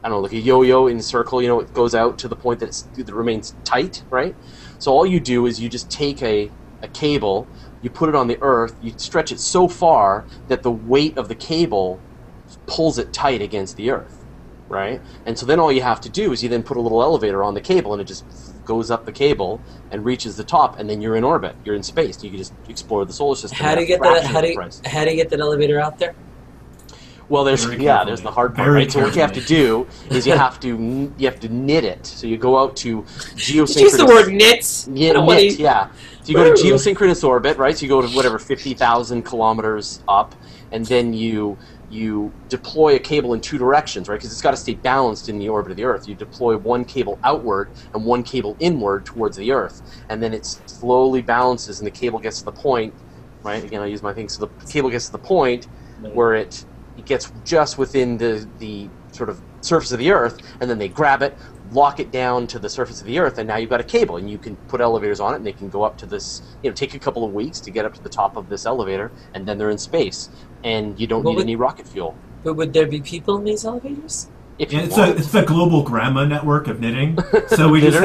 yo-yo in a circle, you know, it goes out to the point that it remains tight, right? So all you do is you just take a cable, you put it on the Earth, you stretch it so far that the weight of the cable pulls it tight against the Earth, right? And so then all you have to do is you then put a little elevator on the cable, and it just goes up the cable and reaches the top, and then you're in orbit, you're in space. You can just explore the solar system. How do you get that elevator out there? Well, there's the hard part, right? So what you have to do is you have to knit it. So you go out to geosynchronous. Did you use the word knit? Knit, yeah. So you go to geosynchronous orbit, right? So you go to whatever 50,000 kilometers up, and then you deploy a cable in two directions, right? Because it's got to stay balanced in the orbit of the Earth. You deploy one cable outward and one cable inward towards the Earth, and then it slowly balances, and the cable gets to the point, right? Again, I use my thing. So the cable gets to the point where it gets just within the sort of surface of the Earth, and then they grab it, lock it down to the surface of the Earth, and now you've got a cable, and you can put elevators on it, and they can go up to this, you know, take a couple of weeks to get up to the top of this elevator, and then they're in space, and you don't need any rocket fuel. But would there be people in these elevators? It's a global grandma network of knitting. So we just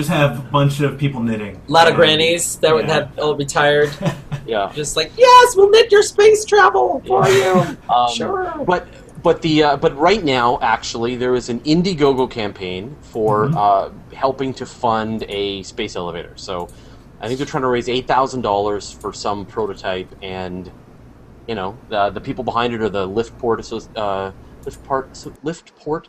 have a bunch of people knitting. A lot of grannies that would have all retired. Yeah, just like, yes, we'll knit your space travel for you. Sure. But right now, actually, there is an Indiegogo campaign for helping to fund a space elevator. So I think they're trying to raise $8,000 for some prototype, and you know, the people behind it are the Liftport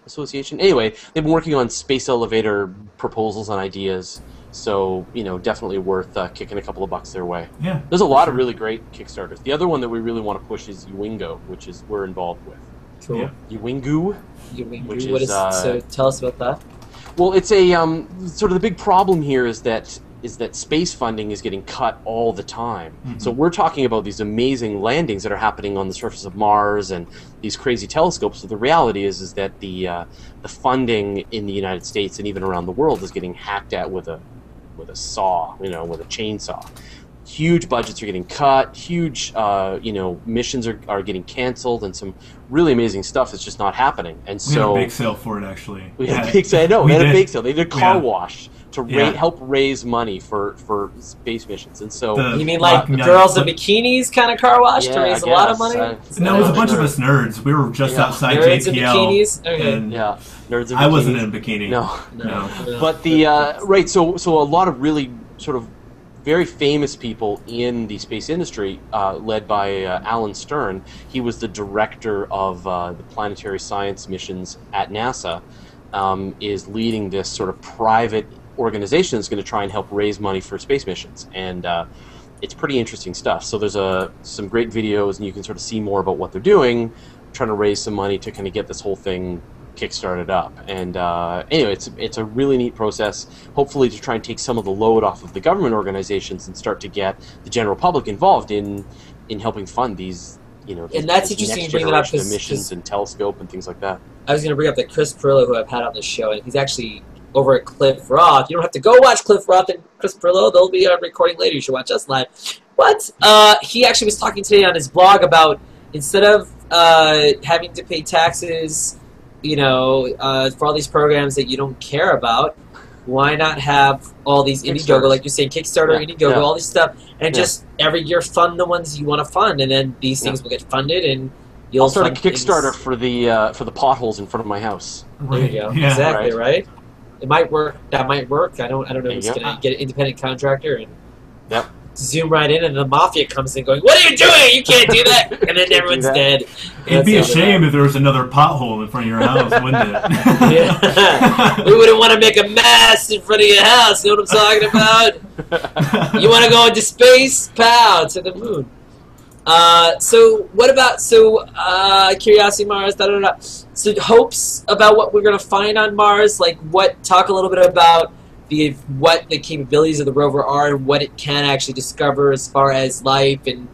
Association. Anyway, they've been working on space elevator proposals and ideas. So, you know, definitely worth kicking a couple of bucks their way. Yeah. There's a lot of really great Kickstarters. The other one that we really want to push is Uwingo, which is we're involved with. Cool. Yeah. Uwingo. Which so tell us about that. Well, it's a sort of the big problem here is that space funding is getting cut all the time. Mm-hmm. So we're talking about these amazing landings that are happening on the surface of Mars and these crazy telescopes. So the reality is that the funding in the United States and even around the world is getting hacked at with a saw, you know, with a chainsaw. Huge budgets are getting cut. Huge, missions are getting canceled, and some really amazing stuff is just not happeing. And we had a bake sale for it, actually. We had a bake sale. I know, we had a bake sale. They did a car wash to help raise money for space missions. And so you mean like girls in bikinis kind of car wash to raise a lot of money? No, it was a bunch of us nerds. We were just outside nerds JPL. In bikinis? Okay. And nerds in bikinis. I wasn't in a bikini. No. But the right, so a lot of really sort of very famous people in the space industry, led by Alan Stern. He was the director of the planetary science missions at NASA, is leading this sort of private organization that's going to try and help raise money for space missions. And it's pretty interesting stuff. So there's some great videos, and you can sort of see more about what they're doing, trying to raise some money to kind of get this whole thing kickstarted up. And anyway, it's a really neat process, hopefully to try and take some of the load off of the government organizations and start to get the general public involved in helping fund these, you know, and that's interesting you bring that up, missions and telescope and things like that. I was going to bring up that Chris Perillo, who I've had on the show, and he's actually over at Cliff Roth. You don't have to go watch Cliff Roth and Chris Perillo. They'll be recording later. You should watch us live. But he actually was talking today on his blog about, instead of having to pay taxes, you know, for all these programs that you don't care about, why not have all these Indiegogo, like you're saying, Kickstarter, Indiegogo, all this stuff, and just every year fund the ones you want to fund, and then these things will get funded, and I'll start a Kickstarter for the potholes in front of my house. There you go. Yeah. Exactly, right? It might work. That might work. I don't know who's going to get an independent contractor and zoom right in, and the mafia comes in going, "What are you doing? You can't do that!" And then everyone's dead. It'd be a shame if there was another pothole in front of your house, wouldn't it? We wouldn't want to make a mess in front of your house. You know what I'm talking about? You want to go into space? Pow, to the moon. So what about Curiosity Mars? So hopes about what we're gonna find on Mars. Like talk a little bit about what the capabilities of the rover are and what it can actually discover as far as life and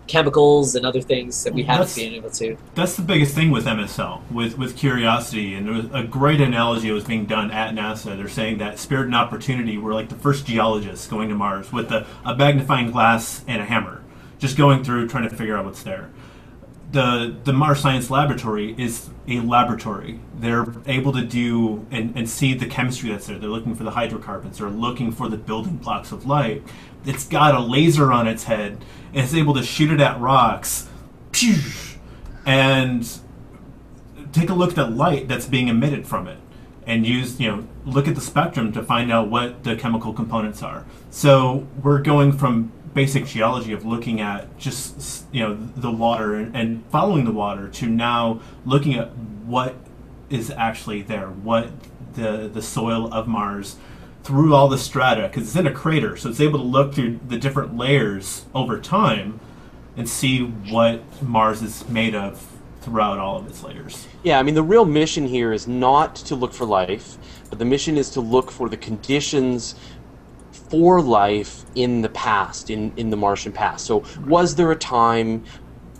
chemicals and other things that we haven't been able to. That's the biggest thing with MSL, with Curiosity, and there was a great analogy that was being done at NASA. They're saying that Spirit and Opportunity were like the first geologists going to Mars with a magnifying glass and a hammer, just going through trying to figure out what's there. The Mars Science Laboratory is a laboratory. They're able to do and see the chemistry that's there. They're looking for the hydrocarbons. They're looking for the building blocks of light. It's got a laser on its head, and it's able to shoot it at rocks, and take a look at the light that's being emitted from it, and look at the spectrum to find out what the chemical components are. So we're going from basic geology of looking at just the water and following the water to now looking at what is actually there, what the soil of Mars through all the strata, because it's in a crater, so it's able to look through the different layers over time and see what Mars is made of throughout all of its layers. Yeah, I mean, the real mission here is not to look for life, but the mission is to look for the conditions for life in the past, in the Martian past. So was there a time,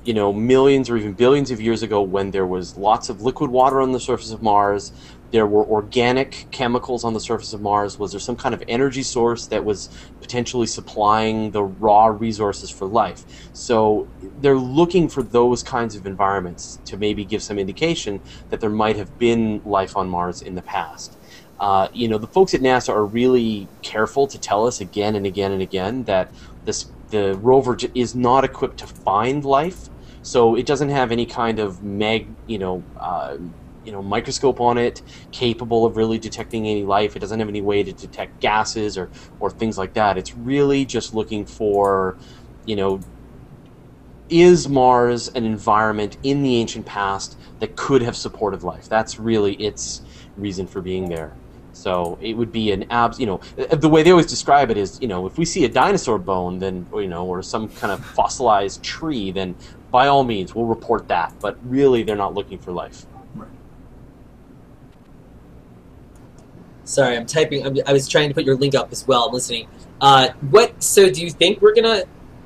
millions or even billions of years ago when there was lots of liquid water on the surface of Mars? There were organic chemicals on the surface of Mars. Was there some kind of energy source that was potentially supplying the raw resources for life? So they're looking for those kinds of environments to maybe give some indication that there might have been life on Mars in the past. The folks at NASA are really careful to tell us again and again and again that the rover is not equipped to find life, so it doesn't have any kind of microscope on it capable of really detecting any life. It doesn't have any way to detect gases or things like that. It's really just looking for, is Mars an environment in the ancient past that could have supported life? That's really its reason for being there. So it would be the way they always describe it is, if we see a dinosaur bone, then, or some kind of fossilized tree, then by all means we'll report that. But really, they're not looking for life. Right. Sorry, I'm typing. I was trying to put your link up as well. I'm listening. So do you think we're gonna?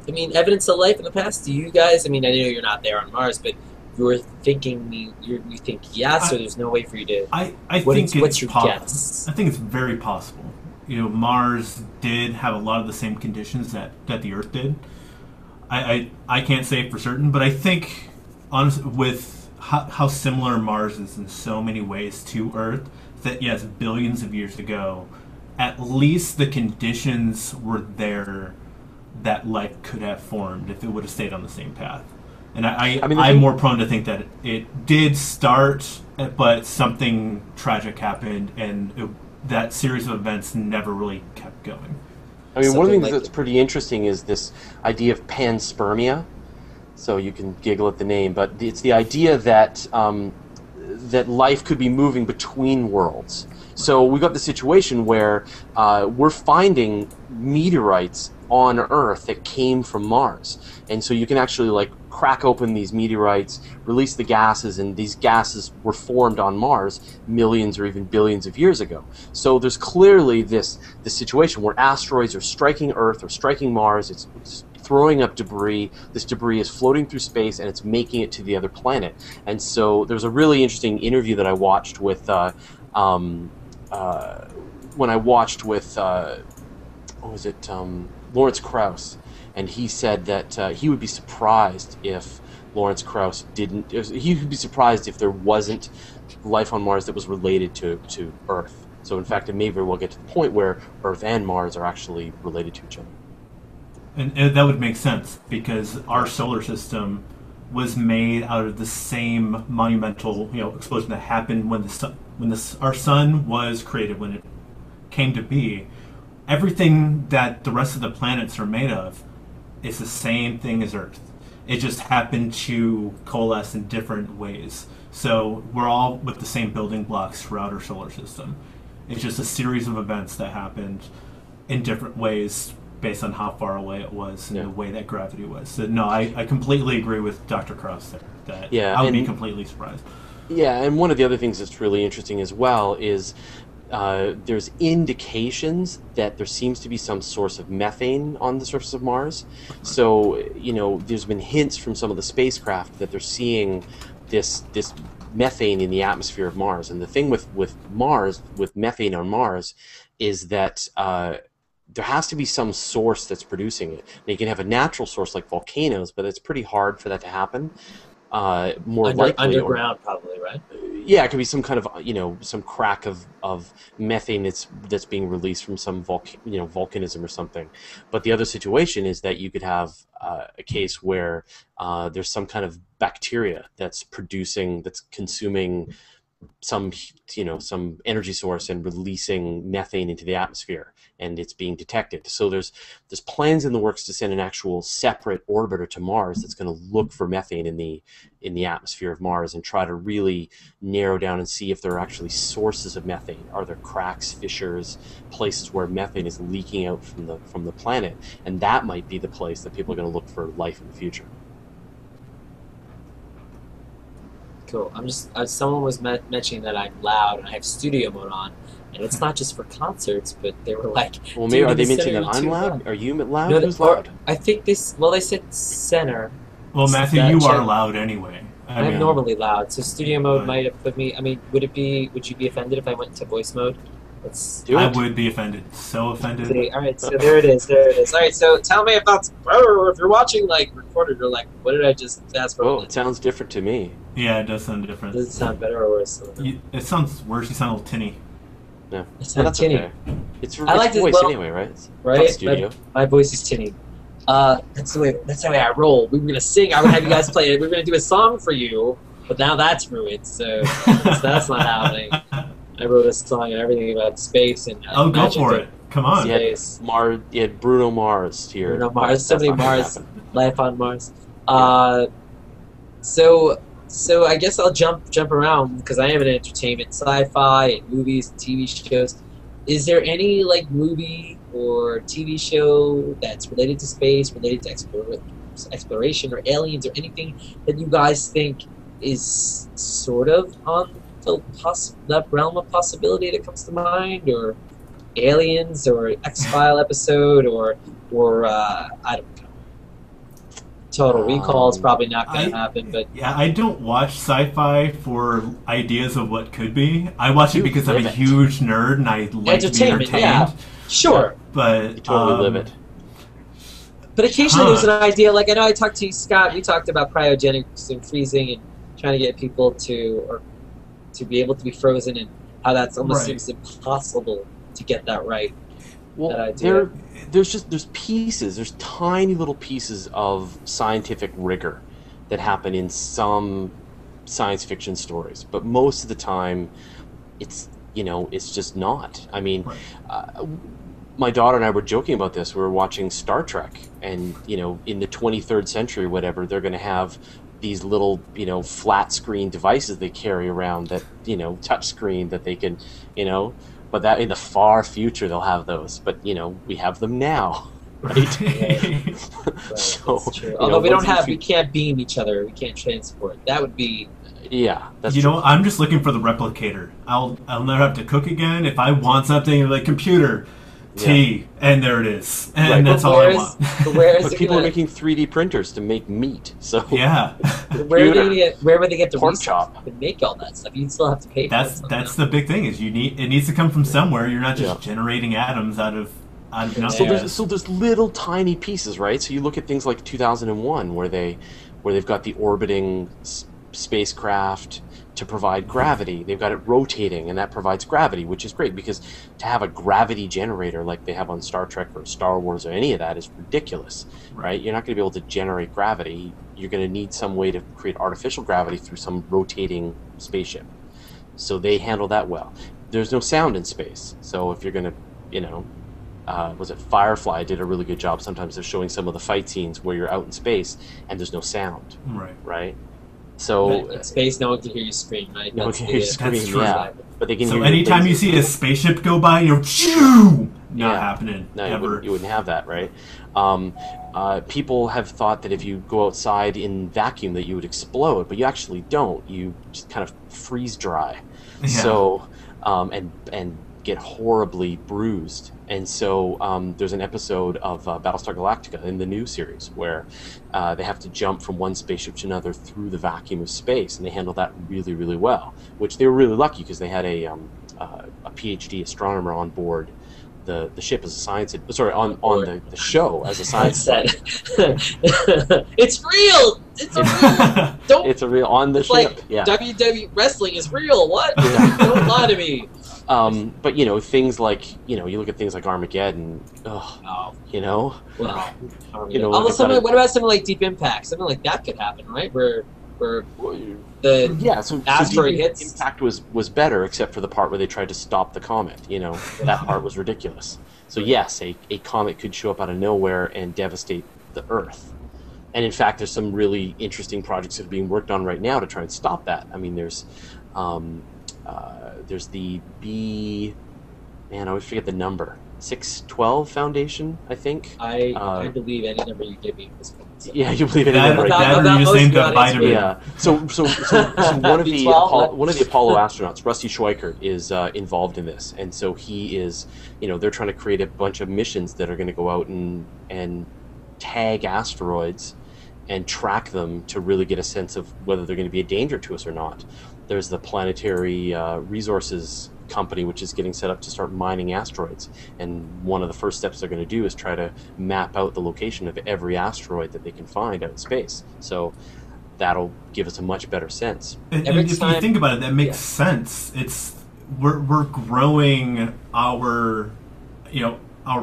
Evidence of life in the past? Do you guys? I know you're not there on Mars, but you're thinking you think yes, or there's no way for you to. What's your guess? I think it's very possible. Mars did have a lot of the same conditions that the Earth did. I can't say for certain, but I think, honestly, with how similar Mars is in so many ways to Earth, that yes, billions of years ago, at least the conditions were there that life could have formed if it would have stayed on the same path. And I'm more prone to think that it did start, but something tragic happened, and that series of events never really kept going. One of the things that's pretty interesting is this idea of panspermia. So you can giggle at the name, but it's the idea that that life could be moving between worlds. So we got the situation where we're finding meteorites on Earth that came from Mars, and so you can actually crack open these meteorites, release the gases, and these gases were formed on Mars millions or even billions of years ago. So there's clearly this situation where asteroids are striking Earth or striking Mars. It's throwing up debris. This debris is floating through space, and it's making it to the other planet. And so there's a really interesting interview that I watched with Lawrence Krauss, and he said that he would be surprised if Lawrence Krauss he would be surprised if there wasn't life on Mars that was related to Earth. So in fact, it may very well get to the point where Earth and Mars are actually related to each other. And that would make sense because our solar system was made out of the same monumental, explosion that happened when our sun was created, when it came to be. Everything that the rest of the planets are made of is the same thing as Earth. It just happened to coalesce in different ways. So we're all with the same building blocks throughout our solar system. It's just a series of events that happened in different ways based on how far away it was and the way that gravity was. So, no, I completely agree with Dr. Krauss there. That I would be completely surprised. Yeah, and one of the other things that's really interesting as well is there's indications that there seems to be some source of methane on the surface of Mars. So, there's been hints from some of the spacecraft that they're seeing this methane in the atmosphere of Mars. And the thing with Mars, with methane on Mars, is that there has to be some source that's producing it. Now, you can have a natural source like volcanoes, but it's pretty hard for that to happen. More likely underground, probably, right? Yeah, it could be some kind of some crack of methane that's being released from some volcanism or something. But the other situation is that you could have a case where there's some kind of bacteria that's consuming some energy source and releasing methane into the atmosphere, and it's being detected. So there's plans in the works to send an actual separate orbiter to Mars that's going to look for methane in the atmosphere of Mars and try to really narrow down and see if there are actually sources of methane. Are there cracks, fissures, places where methane is leaking out from the planet? And that might be the place that people are going to look for life in the future. Cool. Someone was mentioning that I'm loud and I have studio mode on, and it's not just for concerts, but they were like, well, maybe are they mentioning that I'm loud? Are you loud? No, who's loud? I think they said center. Well, Matthew, you are loud anyway. I'm normally loud, so studio mode might have put me. I mean, would you be offended if I went into voice mode? I would be offended. So offended. See, all right, so there it is. All right, so tell me about. If you're watching recorded, you're like, what did I just ask for? Oh, it sounds different to me. Yeah, it does sound different. Does it sound better or worse? It sounds worse. You sound a little tinny. No, that's tinny. Okay. It's like voice anyway, right? Right. Studio. My voice is tinny. That's the way I roll. We were gonna sing. I would have you guys play it. We were gonna do a song for you, but now that's ruined. So that's not happening. I wrote a song and everything about space and go for it. Come on. Space. You had Bruno Mars here. Bruno Mars. Somebody Mars. Life on Mars. So I guess I'll jump around because I am in entertainment, sci-fi, movies, TV shows. Is there any movie or TV show that's related to space, related to exploration or aliens or anything that you guys think is sort of on that realm of possibility that comes to mind, or aliens, or X-File episode, or I don't know. Total Recall is probably not going to happen, but yeah, I don't watch sci-fi for ideas of what could be. I watch it because I'm a huge nerd and I like to be entertained. Yeah, sure, but you totally live it. But occasionally there's an idea. I know I talked to you, Scott. We talked about cryogenics and freezing and trying to get people to be able to be frozen, and how that's almost seems impossible to get that right. Well, there's pieces, there's tiny little pieces of scientific rigor that happen in some science fiction stories, but most of the time, it's just not. I mean, my daughter and I were joking about this. We were watching Star Trek, and in the 23rd century, whatever, they're going to have these little, flat screen devices they carry around that, touch screen that they can, but that in the far future they'll have those. But, we have them now, right? Right. So, that's true. Although we can't beam each other, we can't transport. That would be... Yeah, that's true. I'm just looking for the replicator. I'll never have to cook again. If I want something, computer... and there it is, and that's all I want. But people are making 3D printers to make meat, so yeah. Where would they get the pork chop to make all that stuff? You'd still have to pay. That's the big thing is it needs to come from somewhere. You're not just generating atoms out of nothing. So there's little tiny pieces, right? So you look at things like 2001, where they've got the orbiting spacecraft to provide gravity. They've got it rotating, and that provides gravity, which is great, because to have a gravity generator like they have on Star Trek or Star Wars or any of that is ridiculous, right? You're not going to be able to generate gravity. You're going to need some way to create artificial gravity through some rotating spaceship. So they handle that well. There's no sound in space, so if you're going to, you know, was it Firefly did a really good job sometimes of showing some of the fight scenes where you're out in space and there's no sound, right? So in space, no one can hear you scream, right? No one can hear you scream, yeah. But they can. So anytime you see a spaceship go by, you're not happening. No, ever. You wouldn't have that, right? People have thought that if you go outside in vacuum that you would explode, but you actually don't. You just kind of freeze dry. Yeah. So and get horribly bruised. And so there's an episode of Battlestar Galactica in the new series where they have to jump from one spaceship to another through the vacuum of space, and they handle that really, really well. Which they were really lucky because they had a PhD astronomer on board the ship as a science on the show as a science set. It's real. It's a real on the ship. Like WWE wrestling is real. What? Don't lie to me. But you know, things like, you know, you look at things like Armageddon. You know, well, you know. What about something like Deep Impact? Something like that could happen, right? Where the asteroid hits. Impact was better, except for the part where they tried to stop the comet. You know, that part was ridiculous. So yes, a comet could show up out of nowhere and devastate the Earth. And in fact, there's some really interesting projects that are being worked on right now to try and stop that. I mean, there's the I always forget the number. 612 Foundation, I think. I believe any number you give me this point. So. Yeah, you believe any number. Yeah. So one of the Apollo astronauts, Rusty Schweickart, is involved in this, and so he is, you know, they're trying to create a bunch of missions that are going to go out and tag asteroids and track them to really get a sense of whether they're going to be a danger to us or not. There's the Planetary Resources Company, which is getting set up to start mining asteroids, and one of the first steps they're going to do is try to map out the location of every asteroid that they can find out in space. So that'll give us a much better sense. And if you think about it, that makes sense. We're growing our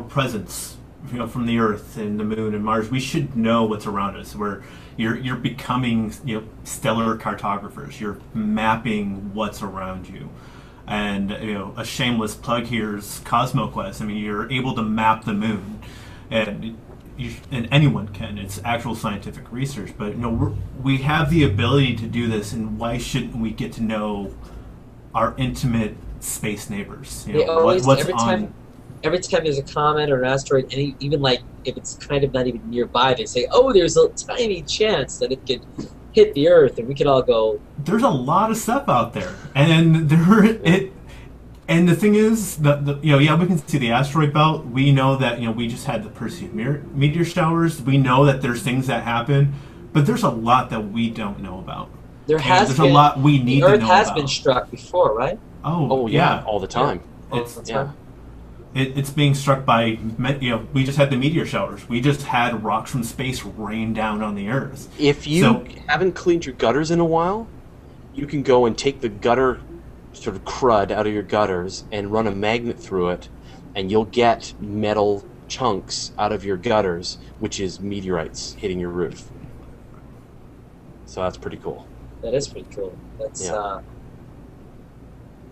presence, you know, from the Earth and the Moon and Mars. We should know what's around us. You're becoming, you know, stellar cartographers. You're mapping what's around you. And, you know, a shameless plug here is CosmoQuest. I mean, you're able to map the moon, and anyone can. It's actual scientific research. But, you know, we have the ability to do this, and why shouldn't we get to know our intimate space neighbors? You know, every time there's a comet or an asteroid, even like if it's kind of not even nearby, they say, "Oh, there's a tiny chance that it could hit the Earth," and we could all go. There's a lot of stuff out there, and and the thing is that we can see the asteroid belt. We know that, you know, we just had the Perseus meteor showers. We know that there's things that happen, but there's a lot that we don't know about. There's a lot we need to know about. The Earth has been struck before, right? Oh yeah, all the time. Yeah. It's being struck by, you know, we just had the meteor showers. We just had rocks from space rain down on the Earth. If you haven't cleaned your gutters in a while, you can go and take the gutter sort of crud out of your gutters and run a magnet through it, and you'll get metal chunks out of your gutters, which is meteorites hitting your roof. So that's pretty cool. That is pretty cool. That's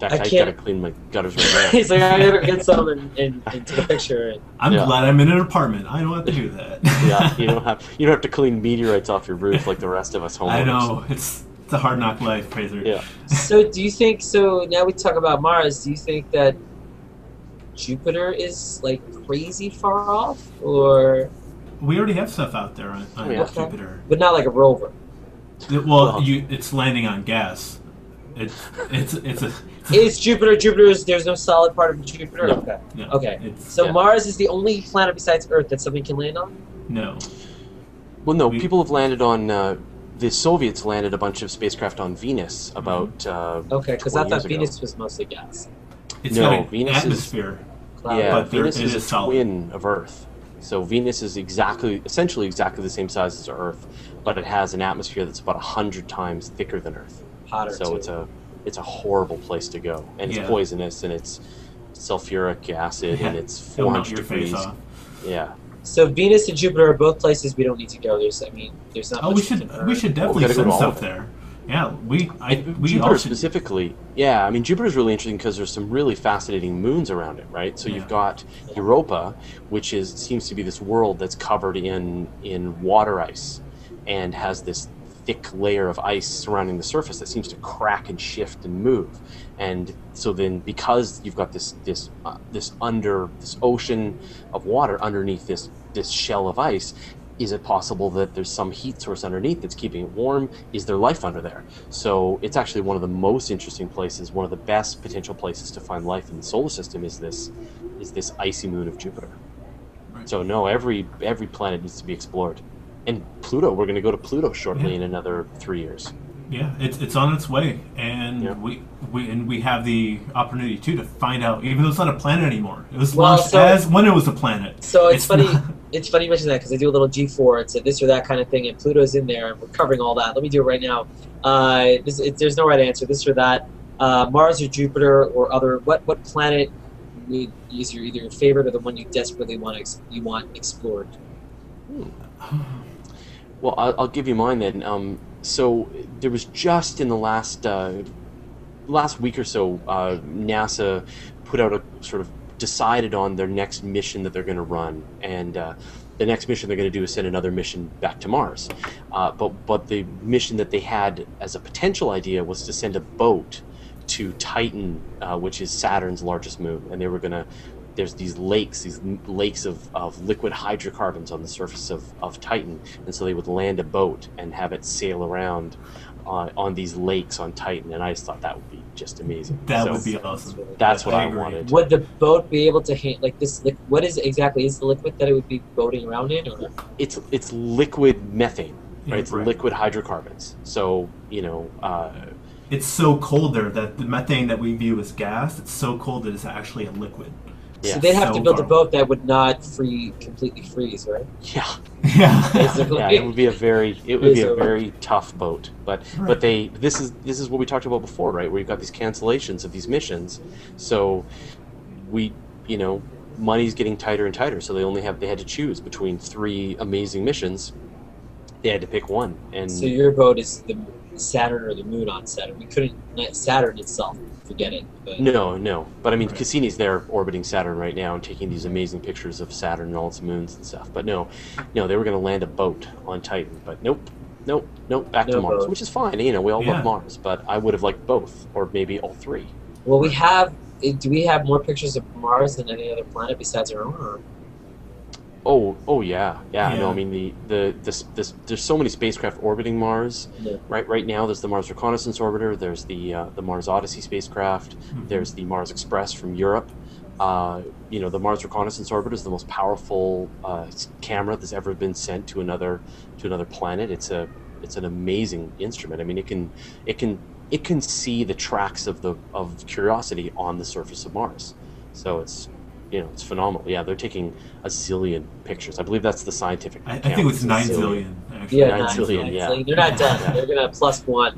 I gotta clean my gutters right now. He's like, I gotta get some and take a picture. I'm glad I'm in an apartment. I don't have to do that. Yeah, you don't have to clean meteorites off your roof like the rest of us homeowners. I know, it's a hard knock life, Fraser. Yeah. So do you think? So now we talk about Mars. Do you think that Jupiter is like crazy far off, or we already have stuff out there on Jupiter, but not like a rover? It's landing on gas. Is Jupiter? There's no solid part of Jupiter. No. Okay. So Mars is the only planet besides Earth that somebody can land on. No. Well, no. People have landed on. The Soviets landed a bunch of spacecraft on Venus about. Because I thought Venus was mostly gas. It's got an atmosphere. But Venus is a twin of Earth. So Venus is essentially exactly the same size as Earth, but it has an atmosphere that's about 100 times thicker than Earth. Hotter So too. it's a horrible place to go, and it's poisonous, and it's sulfuric acid, and it's It'll melt 400 your face degrees. off. Yeah. So Venus and Jupiter are both places we don't need to go. There's not Oh, much we can should earn. we should Oh, we definitely gotta go send to all stuff of it. there. Yeah, we all Jupiter should. specifically, yeah. I mean, Jupiter's really interesting because there's some really fascinating moons around it, right? So you've got Europa, which seems to be this world that's covered in water ice, and has this thick layer of ice surrounding the surface that seems to crack and shift and move. And so then, because you've got this ocean of water underneath this shell of ice, is it possible that there's some heat source underneath that's keeping it warm? Is there life under there? So it's actually one of the most interesting places, one of the best potential places to find life in the solar system is this icy moon of Jupiter. Right. So no, every planet needs to be explored. And Pluto, we're going to go to Pluto shortly in another 3 years. Yeah, it's on its way, and we have the opportunity too to find out. Even though it's not a planet anymore, it was launched as when it was a planet. So it's funny. It's funny you mention that because I do a little G4. It's a this or that kind of thing, and Pluto's in there, and we're covering all that. Let me do it right now. There's no right answer. This or that. Mars or Jupiter or other. What planet is either your favorite or the one you desperately want explored? Well, I'll give you mine then. So there was just in the last week or so, NASA put out a sort of decided on their next mission that they're going to run, and the next mission they're going to do is send another mission back to Mars. But the mission that they had as a potential idea was to send a boat to Titan, which is Saturn's largest moon, and they were going to. There's these lakes of liquid hydrocarbons on the surface of Titan, and so they would land a boat and have it sail around on these lakes on Titan, and I just thought that would be just amazing. That would be awesome. That's what I wanted. Would the boat be able to like this? What is exactly is the liquid that it would be boating around in? Or? It's liquid methane, right? It's right. Liquid hydrocarbons. So it's so cold there that the methane that we view as gas, it's so cold that it's actually a liquid. So they'd have to build a boat that would not completely freeze, right? Yeah. Basically. Yeah, it would be a very tough boat. But this is what we talked about before, right? Where you've got these cancellations of these missions. So money's getting tighter and tighter, so they had to choose between 3 amazing missions. They had to pick one. And so your boat is the Saturn or the moon on Saturn. We couldn't let Saturn itself. Forget it. But. No. But I mean, Cassini's there orbiting Saturn right now and taking these amazing pictures of Saturn and all its moons and stuff. But no, they were going to land a boat on Titan. But nope, back to Mars, which is fine. We all love Mars, but I would have liked both, or maybe all 3. Well, do we have more pictures of Mars than any other planet besides our own? Or? Oh yeah. No, I mean there's so many spacecraft orbiting Mars. Yeah. Right now there's the Mars Reconnaissance Orbiter. There's the Mars Odyssey spacecraft. Mm-hmm. There's the Mars Express from Europe. The Mars Reconnaissance Orbiter is the most powerful camera that's ever been sent to another planet. It's an amazing instrument. I mean, it can see the tracks of Curiosity on the surface of Mars. So it's phenomenal. Yeah, they're taking a zillion pictures. I believe that's the scientific count. I think it was 9 zillion. Actually. Yeah, 9 zillion. Yeah, they're not done. They're gonna +1.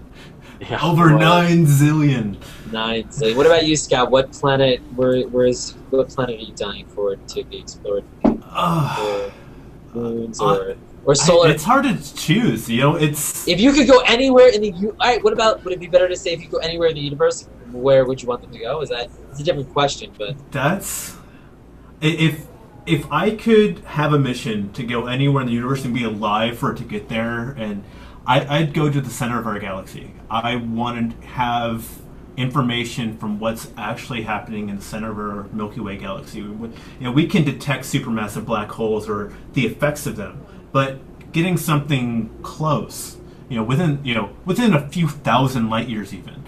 Yeah. Over 9 zillion. 9 zillion. What about you, Scott? What planet? What planet are you dying for to be explored? Or moons or solar? It's hard to choose. It's if you could go anywhere in the all right. What about? Would it be better to say if you go anywhere in the universe? Where would you want them to go? It's a different question, but that's. If I could have a mission to go anywhere in the universe and be alive for it to get there, and I'd go to the center of our galaxy. I want to have information from what's actually happening in the center of our Milky Way galaxy. We can detect supermassive black holes or the effects of them, but getting something close, within a few thousand light years, even,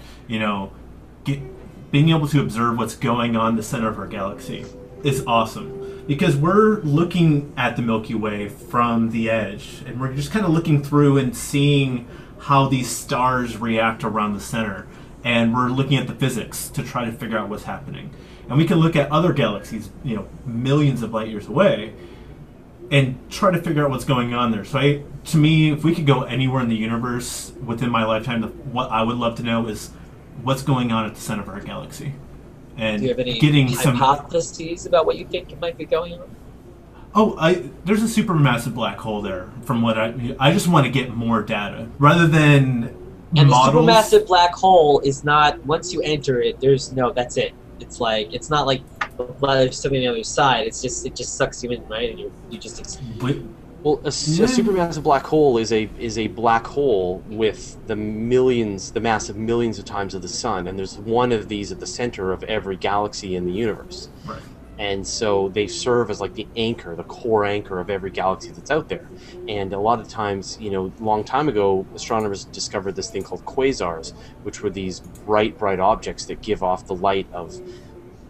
being able to observe what's going on in the center of our galaxy is awesome, because we're looking at the Milky Way from the edge, and we're just kind of looking through and seeing how these stars react around the center, and we're looking at the physics to try to figure out what's happening. And we can look at other galaxies, millions of light years away, and try to figure out what's going on there. So to me, if we could go anywhere in the universe within my lifetime, what I would love to know is what's going on at the center of our galaxy. And do you have any getting hypotheses about what you think might be going on? Oh, there's a supermassive black hole there. From what I just want to get more data rather than and models. The supermassive black hole is not, once you enter it, that's it. It's like, it's not like there's something on the other side. It just sucks you in, right? And you just. Well, a supermassive black hole is a black hole with the mass of millions of times of the sun, and there's one of these at the center of every galaxy in the universe. Right. And so they serve as like the anchor, the core anchor of every galaxy that's out there. And a lot of times, a long time ago, astronomers discovered this thing called quasars, which were these bright objects that give off the light of,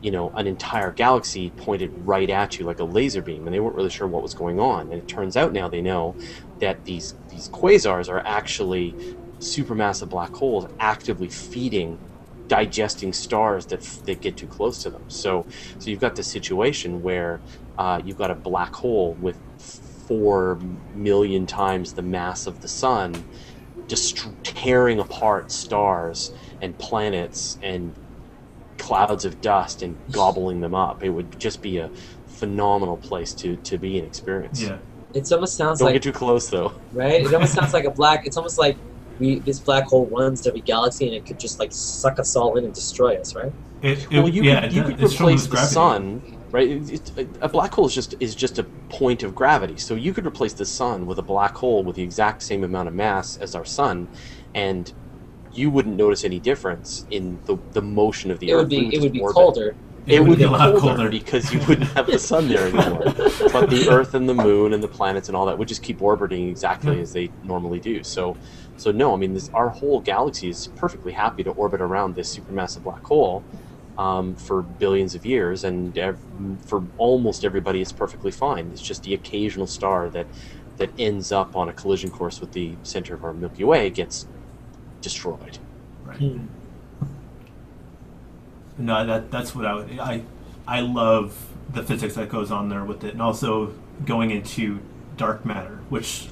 an entire galaxy pointed right at you like a laser beam, and they weren't really sure what was going on. And it turns out now they know that these quasars are actually supermassive black holes actively digesting stars that get too close to them. So you've got this situation where you've got a black hole with 4 million times the mass of the sun, just tearing apart stars and planets and clouds of dust and gobbling them up. It would just be a phenomenal place to be and experience. Yeah. It almost sounds Don't like... get too close, though. Right? It almost sounds like it's almost like this black hole runs every galaxy and it could just like suck us all in and destroy us, right? You could replace the sun, right? A black hole is just a point of gravity. So you could replace the sun with a black hole with the exact same amount of mass as our sun, and you wouldn't notice any difference in the motion of the Earth. It would be colder. It would be a lot colder because you wouldn't have the sun there anymore. But the Earth and the Moon and the planets and all that would just keep orbiting exactly as they normally do. So no, I mean, our whole galaxy is perfectly happy to orbit around this supermassive black hole for billions of years, and for almost everybody, it's perfectly fine. It's just the occasional star that ends up on a collision course with the center of our Milky Way gets destroyed. Right. No, that's what I love the physics that goes on there with it, and also going into dark matter, which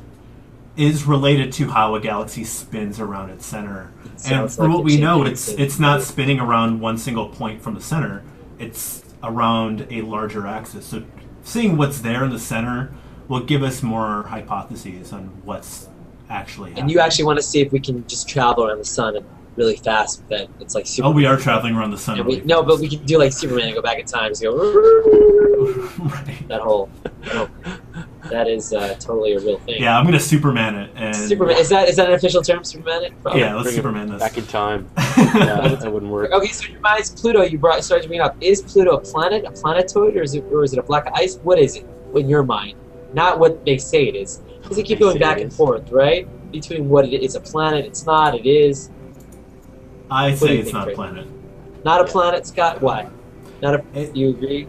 is related to how a galaxy spins around its center. And from what we know, it's not spinning around one single point from the center. It's around a larger axis. So seeing what's there in the center will give us more hypotheses on what's actually happening. And you actually want to see if we can just travel around the sun really fast. That it's like Superman. Oh, we are traveling around the sun. No, but we can do like Superman and go back in time and go. Right. That whole. That is totally a real thing. Yeah, I'm gonna Superman it. And Superman, is that an official term? Superman it? Probably. Yeah, let's Superman this. Back in time. Yeah, that wouldn't work. Okay, so your mind's Pluto. You started to bring up. Is Pluto a planet, a planetoid, or is it a black ice? What is it in your mind? Not what they say it is. Because they keep going back and forth, right? Between what it is, a planet, it's not, it is. I say it's not a planet. Not a planet, Scott. Why? You agree?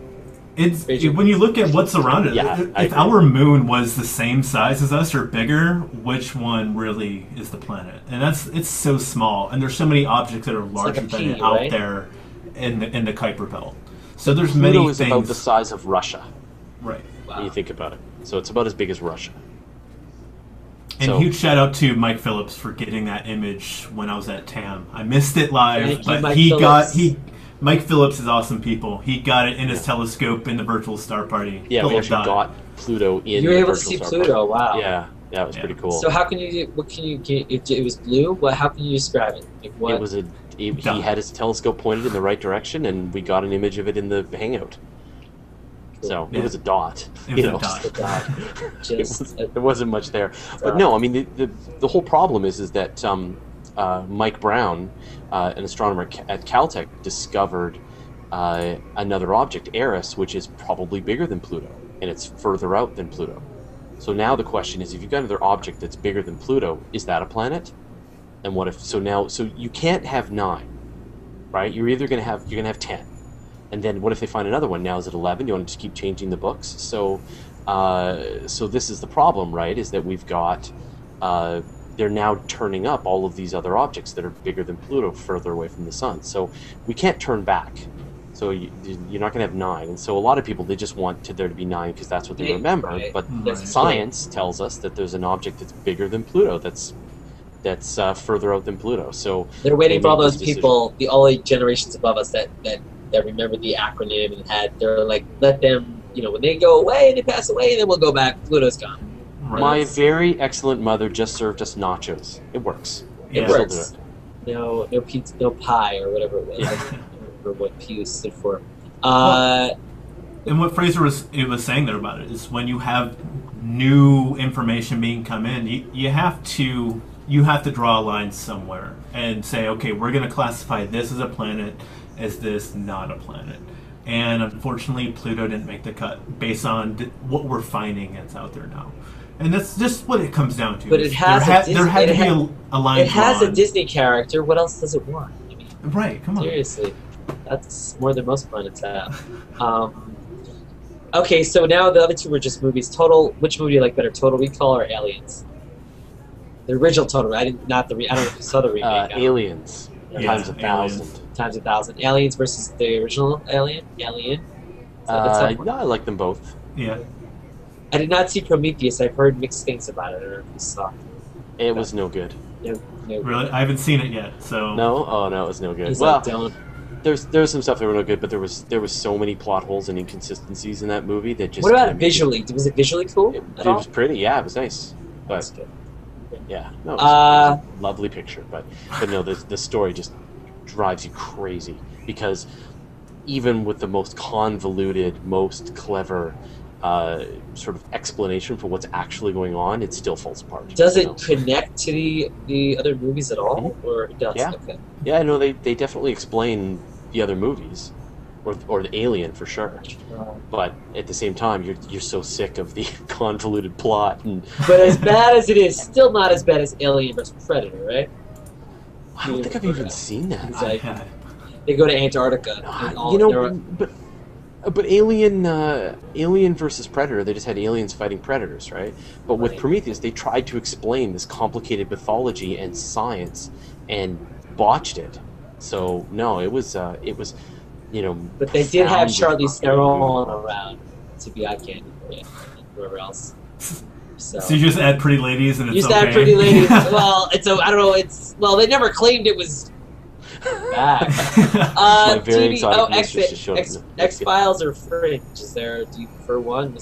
When you look at what's around it, yeah, if our moon was the same size as us or bigger, which one really is the planet? And it's so small, and there's so many objects that are larger than it out there in the Kuiper Belt. So there's Pluto many is things. about the size of Russia. Right. When you think about it. So it's about as big as Russia. And huge shout out to Mike Phillips for getting that image when I was at TAM. I missed it live, but Mike Phillips is awesome people. He got it in his telescope in the virtual star party. Yeah, we actually got Pluto in You were the able to virtual see star Pluto, party. wow. Yeah, it was pretty cool. So how can you, it was blue? How can you describe it? Like what? It was he had his telescope pointed in the right direction, and we got an image of it in the Hangout. Cool. So it was a dot. It was a dot. There wasn't much there. But no, I mean, the whole problem is that Mike Brown, an astronomer at Caltech, discovered another object, Eris, which is probably bigger than Pluto, and it's further out than Pluto. So now the question is, if you've got another object that's bigger than Pluto, is that a planet? And what if so you can't have 9, right? You're gonna have 10. And then what if they find another one? Now is it 11? You want to just keep changing the books? So this is the problem, right? Is that we've got they're now turning up all of these other objects that are bigger than Pluto further away from the sun. So we can't turn back. So you're not going to have 9. And so a lot of people, they just want there to be 9 because that's what they remember. Right. But Right. science tells us that there's an object that's bigger than Pluto, that's further out than Pluto. So they're waiting for all made those this people, all the generations above us that remember the acronym and they're like, let them, when they go away, they pass away, and then we'll go back. Pluto's gone. Right. My very excellent mother just served us nachos. It works. Yeah. It Still works. do it. No pizza, no pie, or whatever it was. I don't remember what P stood for. And what Fraser was saying there about it is when you have new information being come in, you have to draw a line somewhere and say, okay, we're going to classify this as a planet, as this not a planet. And unfortunately, Pluto didn't make the cut based on what we're finding that's out there now. And that's just what it comes down to. But it has there had to be a line. It has drawn. a Disney character. What else does it want? I mean, Right, come on. seriously, that's more than most planets have. Okay, so now the other two were just movies. Which movie do you like better, Total Recall or Aliens? The original Total. I don't know if you saw the remake. Aliens. Yeah, times 1,000. Aliens. Times 1,000. Aliens versus the original Alien. So that's Yeah, someone. I like them both. Yeah. I did not see Prometheus. I've heard mixed things about it. I don't know if you saw. It was no good. No. Really? I haven't seen it yet, so... No? Oh, no, it was no good. He's Well, like, don't. there's some stuff that were no good, but there was so many plot holes and inconsistencies in that movie that just... What about kinda visually? Was it visually cool It at all? was pretty, yeah, it was nice. That's But, good. yeah, no, it was a lovely picture. But no, the story just drives you crazy. Because even with the most convoluted, most clever sort of explanation for what's actually going on, it still falls apart. Does it connect to the other movies at all, or it does? Yeah. Okay. Yeah, no, they definitely explain the other movies, or the Alien for sure. But at the same time, you're so sick of the convoluted plot. But as bad as it is, still not as bad as Alien vs Predator, right? I don't think I've even seen that. It's like they go to Antarctica. And all, But Alien versus Predator, they just had aliens fighting predators, right? But with Right. Prometheus, they tried to explain this complicated mythology and science, and botched it. So no, it was. But they did have profoundly Charlize Theron around to be eye candy for you, and whoever else. So you just add pretty ladies and it's used okay. to have Pretty Ladies. Well, I don't know. They never claimed it was bad. My very TV, exotic mistress just showed up. X Files or Fringe? Do you prefer one?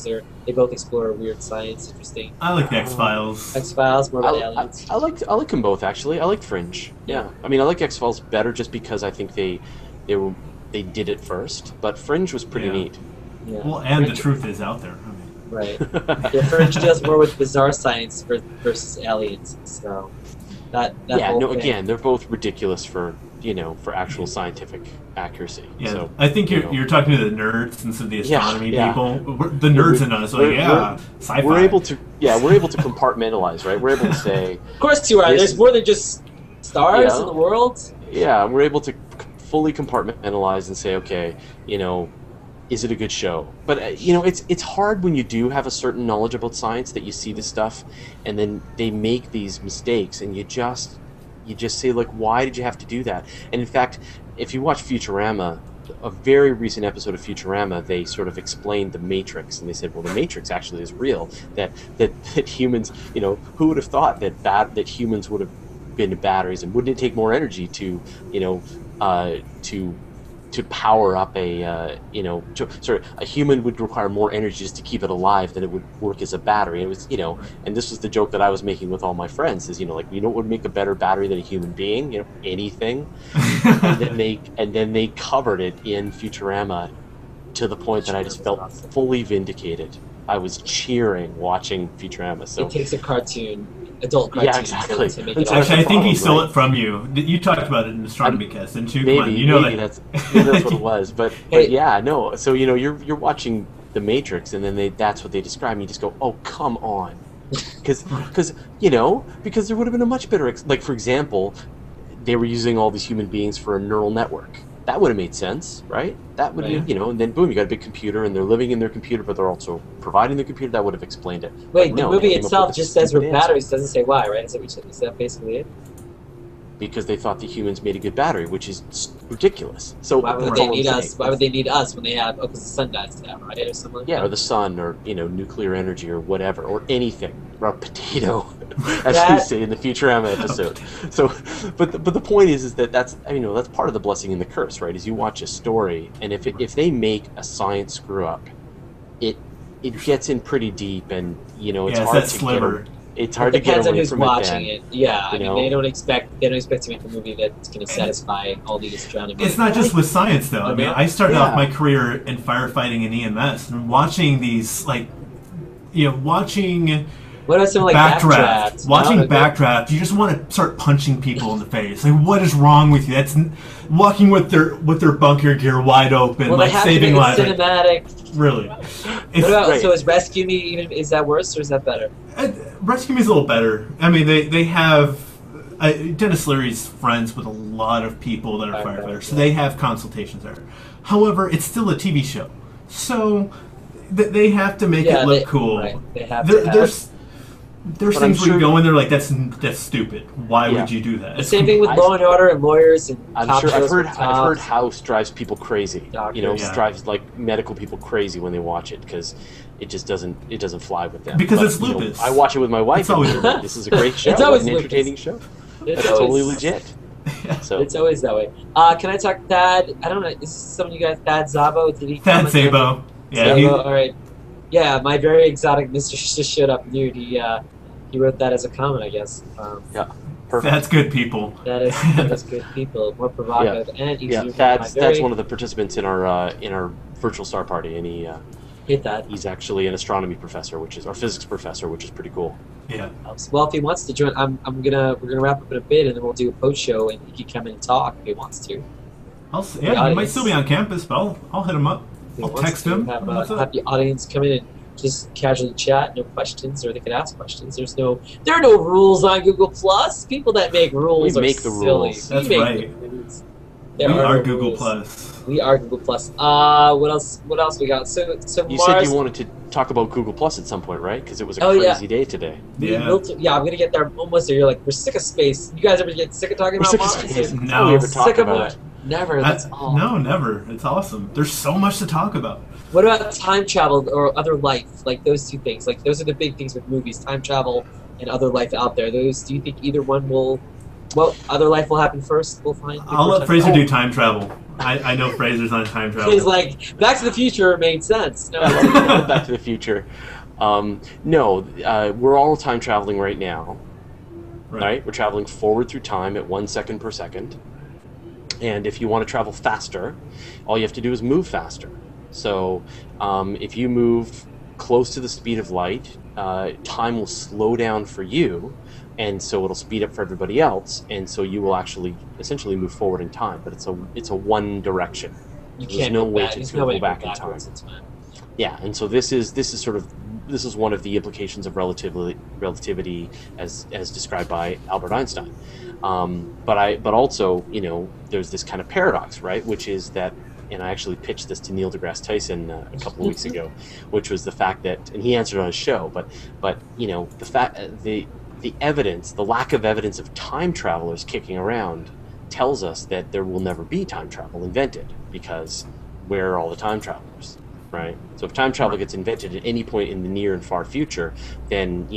They both explore weird science, interesting. I like the X-Files. X Files, more about aliens. I like them both actually. I liked Fringe. Yeah, I mean I like X Files better just because I think they did it first. But Fringe was pretty neat. Yeah. Well, and the truth is out there. I mean, Right. Yeah, Fringe deals more with bizarre science versus aliens. So that whole thing. Again, they're both ridiculous for actual scientific accuracy. yeah, So, I think you're talking to the nerds instead of the astronomy yeah. people. The nerds in us, sci-fi. we're able to compartmentalize, right? We're able to say, Of course you are. This- There's more than just stars Yeah. in the world. yeah, we're able to fully compartmentalize and say, okay, is it a good show? But it's hard when you do have a certain knowledge about science that you see this stuff, and then they make these mistakes, and you just say, like, why did you have to do that? And in fact, if you watch Futurama, a very recent episode of Futurama, they sort of explained the Matrix, and they said, well, the Matrix actually is real. That humans, who would have thought that humans would have been batteries, and wouldn't it take more energy to power up a human would require more energy just to keep it alive than it would work as a battery. It was and this was the joke that I was making with all my friends is what would make a better battery than a human being? Anything. and then they covered it in Futurama to the point that I just felt fully vindicated. I was cheering watching Futurama. So It takes a adult cartoon. Yeah, exactly. To make it Actually, Actually, I think he problem, stole right? it from you. You talked about it in Astronomy Cast, didn't you? Come on, maybe you know maybe that. that's what it was. But Hey. yeah, no. So you're watching The Matrix, and then that's what they describe. And you just go, oh, come on, because there would have been a much better like, for example, they were using all these human beings for a neural network. That would have made sense, right? That would Right. and then boom, you got a big computer, and they're living in their computer, but they're also providing the computer. That would have explained it. Wait, But the no, movie they came up itself with just this says we're stupid answer. batteries. Doesn't say why, right? Is that basically it? because they thought the humans made a good battery, which is ridiculous. So why would that's they all I'm need saying. us? Why would they need us when they have? Oh, because the sun dies down, right, or something like Yeah, that. or the sun, or nuclear energy, or whatever, or anything, or a potato, as That- we say in the Futurama episode. So, but the point is that that's that's part of the blessing and the curse, right? Is you watch a story, and if they make a science screw up, it gets in pretty deep, and it's it's hard that to sliver. it's hard to get Depends on away who's from watching it. it. Yeah, I you mean, know? they don't expect to make a movie that's going to satisfy all the astronomy. It's not just with science, though. I mean, I started off Yeah. my career in firefighting and EMS, and watching these, watching What about something like Backdraft? watching No, Backdraft, you just want to start punching people in the face. Like, what is wrong with you? That's walking with their bunker gear wide open, well, they have saving to lives. make it cinematic. Really, What about Right. so is Rescue Me even? Is that worse or is that better? Rescue Me is a little better. I mean, they have Dennis Leary's friends with a lot of people that are firefighters, so they have consultations there. However, it's still a TV show, so they have to make it look cool. Right. They have There- to. There's But things I'm where you sure- go in there like that's stupid. Why Yeah. would you do that? The same thing with Law and Order and lawyers and I'm cop sure shows with I've heard cops. House drives people crazy. Doctors. Yeah. Drives like medical people crazy when they watch it because it just doesn't fly with them. Because But, it's lupus. I watch it with my wife. It's always and lupus. this is a great show. It's always an lupus. entertaining show. It's That's totally always- legit. So It's always that way. Can I talk Thad? I don't know. Is some of you guys Thad Zabo? Did he Thad comment? Sabo. Yeah, Zabo, all right. Yeah, my very exotic Mister just showed up nude. He wrote that as a comment, I guess. yeah, perfect. that's good people. That is good people, more provocative and easier. Yeah, to Thad's very one of the participants in our virtual star party, and hate that. he's actually an astronomy professor, or physics professor, which is pretty cool. Yeah. Well, if he wants to join, we're gonna wrap up in a bit, and then we'll do a post show, and he can come in and talk if he wants to. He might still be on campus, but I'll hit him up. If he I'll wants text to him. Have, What's up? have the audience come in and just casually chat, no questions, or they can ask questions. There are no rules on Google Plus. People that make rules We are make the silly. rules. That's We make right. the rules. We There are no Google rules. Plus. We are Google Plus. What else? What else we got? So You Mars. said you wanted to talk about Google Plus at some point, right? Because it was a Oh, yeah. crazy day today. Yeah. I'm gonna get there almost there. You're like, we're sick of space. You guys ever get sick of talking We're about sick of Mars? space. No. That's all we ever talk Sick of about. it. Never. That's all. No, never. It's awesome. There's so much to talk about. What about time travel or other life? Like those two things. Like those are the big things with movies: time travel and other life out there. Those. Do you think either one will? Well, other life will happen first. We'll find. I'll let Fraser do time travel. I know Fraser's on time travel. He's like, Back to the Future made sense. No, Back to the Future. No, we're all time traveling right now. Right? We're traveling forward through time at 1 second per second. And if you want to travel faster, all you have to do is move faster. So if you move close to the speed of light, time will slow down for you, and so it'll speed up for everybody else, and so you will actually essentially move forward in time. But it's a one direction. you There's can't no go way back. to There's go no way to go back in time. backwards in time. Yeah, and so this is one of the implications of relativity as described by Albert Einstein. But also, there's this kind of paradox, right? Which is that, and I actually pitched this to Neil deGrasse Tyson a couple of weeks ago, which was the fact that, and he answered on his show, but the evidence, the lack of evidence of time travelers kicking around, tells us that there will never be time travel invented, because where are all the time travelers? Right. So if time travel gets invented at any point in the near and far future, then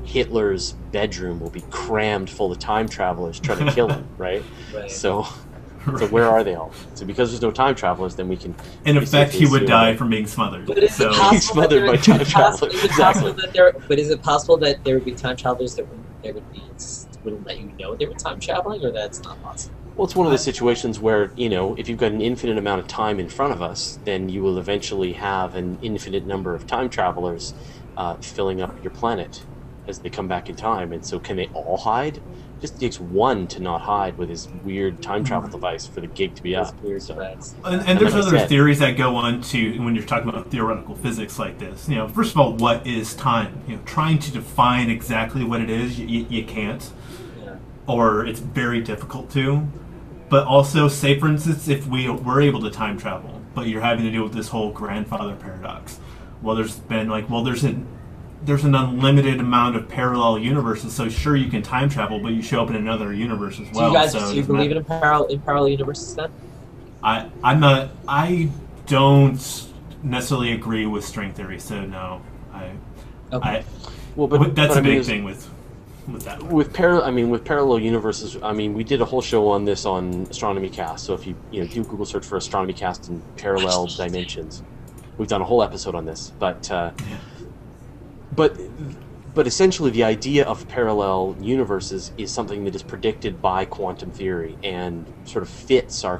Hitler's bedroom will be crammed full of time travelers trying to kill him. Right. Right. So where are they all? So because there's no time travelers, then we can. In we effect, safely he would assume die that- from being smothered. But is So it possible He's smothered by time travelers. But is it possible that there would be time travelers that wouldn't let you know they were time traveling, or that's not possible? Well, it's one of those situations where, if you've got an infinite amount of time in front of us, then you will eventually have an infinite number of time travelers filling up your planet as they come back in time. And so can they all hide? It just takes one to not hide with his weird time travel device for the gig to be up. Weird So, facts. And there's like I other said- theories that go on to when you're talking about theoretical physics like this. First of all, what is time? Trying to define exactly what it is, you can't, Yeah. or it's very difficult to. But also, say for instance, if we were able to time travel, but you're having to deal with this whole grandfather paradox. Well, there's been there's there's an unlimited amount of parallel universes. So sure, you can time travel, but you show up in another universe as well. Do you believe in parallel universes then? I don't necessarily agree with string theory, so no. That's a big thing with that. With parallel universes, we did a whole show on this on Astronomy Cast. So if you do Google search for Astronomy Cast and parallel dimensions, we've done a whole episode on this. But essentially, the idea of parallel universes is something that is predicted by quantum theory and sort of fits the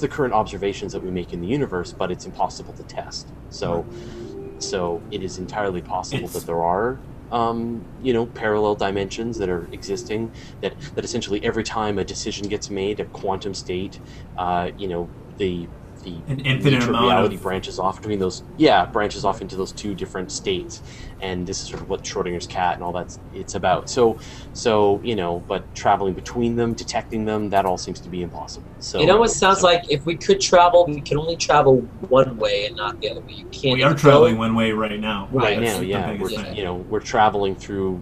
current observations that we make in the universe, but it's impossible to test. So it is entirely possible that there are parallel dimensions that are existing, that essentially every time a decision gets made, a quantum state, an infinite nature of amount reality of branches off between those, branches off into those two different states, and this is sort of what Schrodinger's cat and all it's about. So but traveling between them, detecting them, that all seems to be impossible. So it almost sounds like if we could travel, we can only travel one way and not the other way. You can't. We are traveling one way right now. Right now, we're traveling through.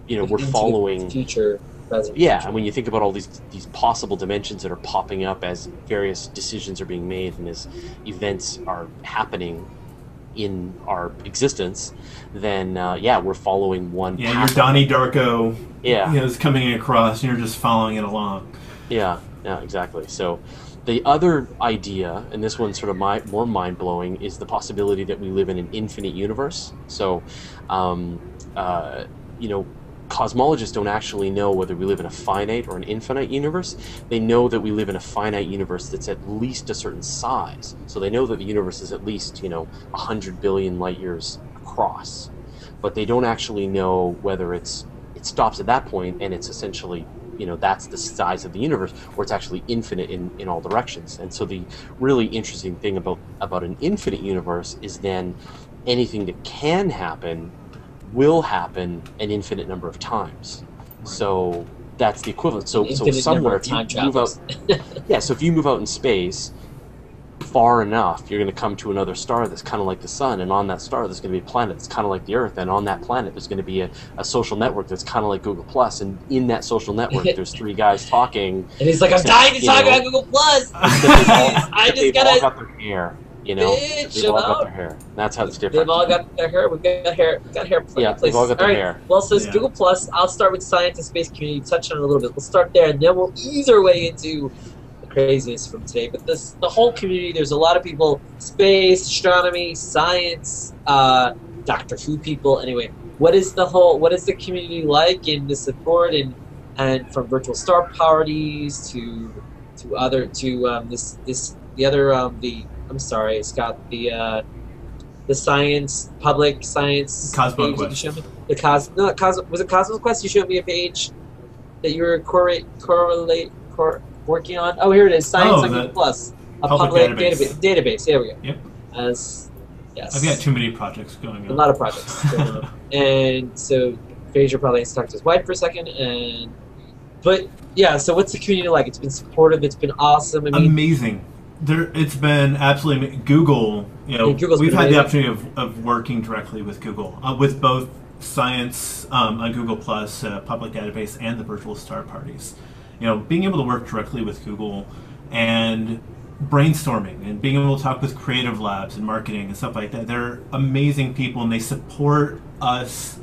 We're following future. Yeah, and when you think about all these possible dimensions that are popping up as various decisions are being made and as events are happening in our existence, then we're following one. Yeah, your Donnie Darko. Yeah, is coming across, and you're just following it along. Yeah, exactly. So, the other idea, and this one's sort of more mind blowing, is the possibility that we live in an infinite universe. So, cosmologists don't actually know whether we live in a finite or an infinite universe. They know that we live in a finite universe that's at least a certain size. So they know that the universe is at least, 100 billion light years across. But they don't actually know whether it stops at that point and it's essentially, that's the size of the universe, or it's actually infinite in all directions. And so the really interesting thing about an infinite universe is then anything that can happen will happen an infinite number of times. So that's the equivalent. So somewhere if you move out, so if you move out in space far enough, you're going to come to another star that's kind of like the sun, and on that star there's going to be a planet that's kind of like the Earth, and on that planet there's going to be a social network that's kind of like Google Plus, and in that social network there's three guys talking. And he's like, I'm dying to talk about Google Plus. They've all got their hair. They've all got their hair. That's how it's different. They've all got their hair. We've got hair. Yeah, they've all got their hair. Well, so Google Plus. I'll start with science and space community. Touch on it a little bit. We'll start there, and then we'll ease our way into the craziness from today. But the whole community. There's a lot of people. Space, astronomy, science, Doctor Who people. Anyway, what is the community like in the support and from virtual star parties to I'm sorry, Scott. The public science Cosmo page Quest. That you showed me. Was it Cosmo Quest? You showed me a page that you were working on. Oh, here it is. Science on Google Plus, a public database. There we go. Yep. Yes. I've got too many projects going on. A lot of projects going on. And so Fraser probably has to talk to his wife for a second. So what's the community like? It's been supportive. It's been awesome. Amazing. It's been absolutely Google. We've had the opportunity of working directly with Google, with both science on Google Plus, public database, and the virtual star parties. Being able to work directly with Google and brainstorming and being able to talk with creative labs and marketing and stuff like that. They're amazing people, and they support us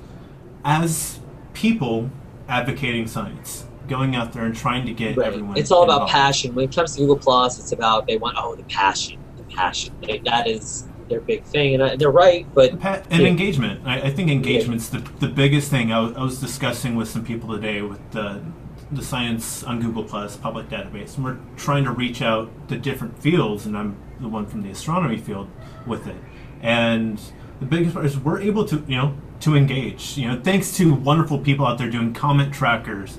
as people advocating science. Going out there and trying to get everyone. It's all involved. about passion. When it comes to Google Plus, it's about they want the passion. That is their big thing, and they're right. But engagement. I think engagement's the biggest thing. I was discussing with some people today with the science on Google Plus public database, and we're trying to reach out to different fields, and I'm the one from the astronomy field with it. And the biggest part is we're able to engage. Thanks to wonderful people out there doing comment trackers.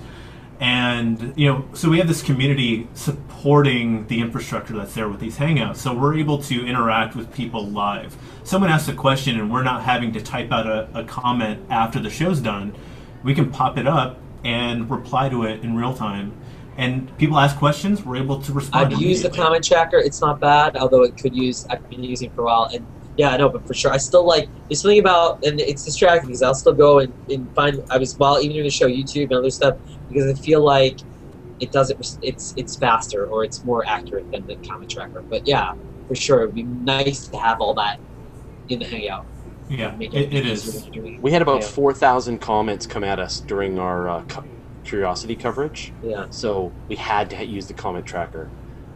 And so we have this community supporting the infrastructure that's there with these Hangouts. So we're able to interact with people live. Someone asks a question and we're not having to type out a comment after the show's done. We can pop it up and reply to it in real time. And people ask questions, we're able to respond. I've used the comment tracker. It's not bad, although I've been using it for a while. And Yeah, I know, but for sure, I still like. There's something about, and it's distracting because I'll still go and find. I was while even doing the show, YouTube and other stuff, because I feel like it does it. It's faster or it's more accurate than the comment tracker. But yeah, for sure, it'd be nice to have all that in the Hangout. Yeah, Make it easier is. when you're doing We had about Hangout. 4,000 comments come at us during our curiosity coverage. Yeah. So we had to use the comment tracker,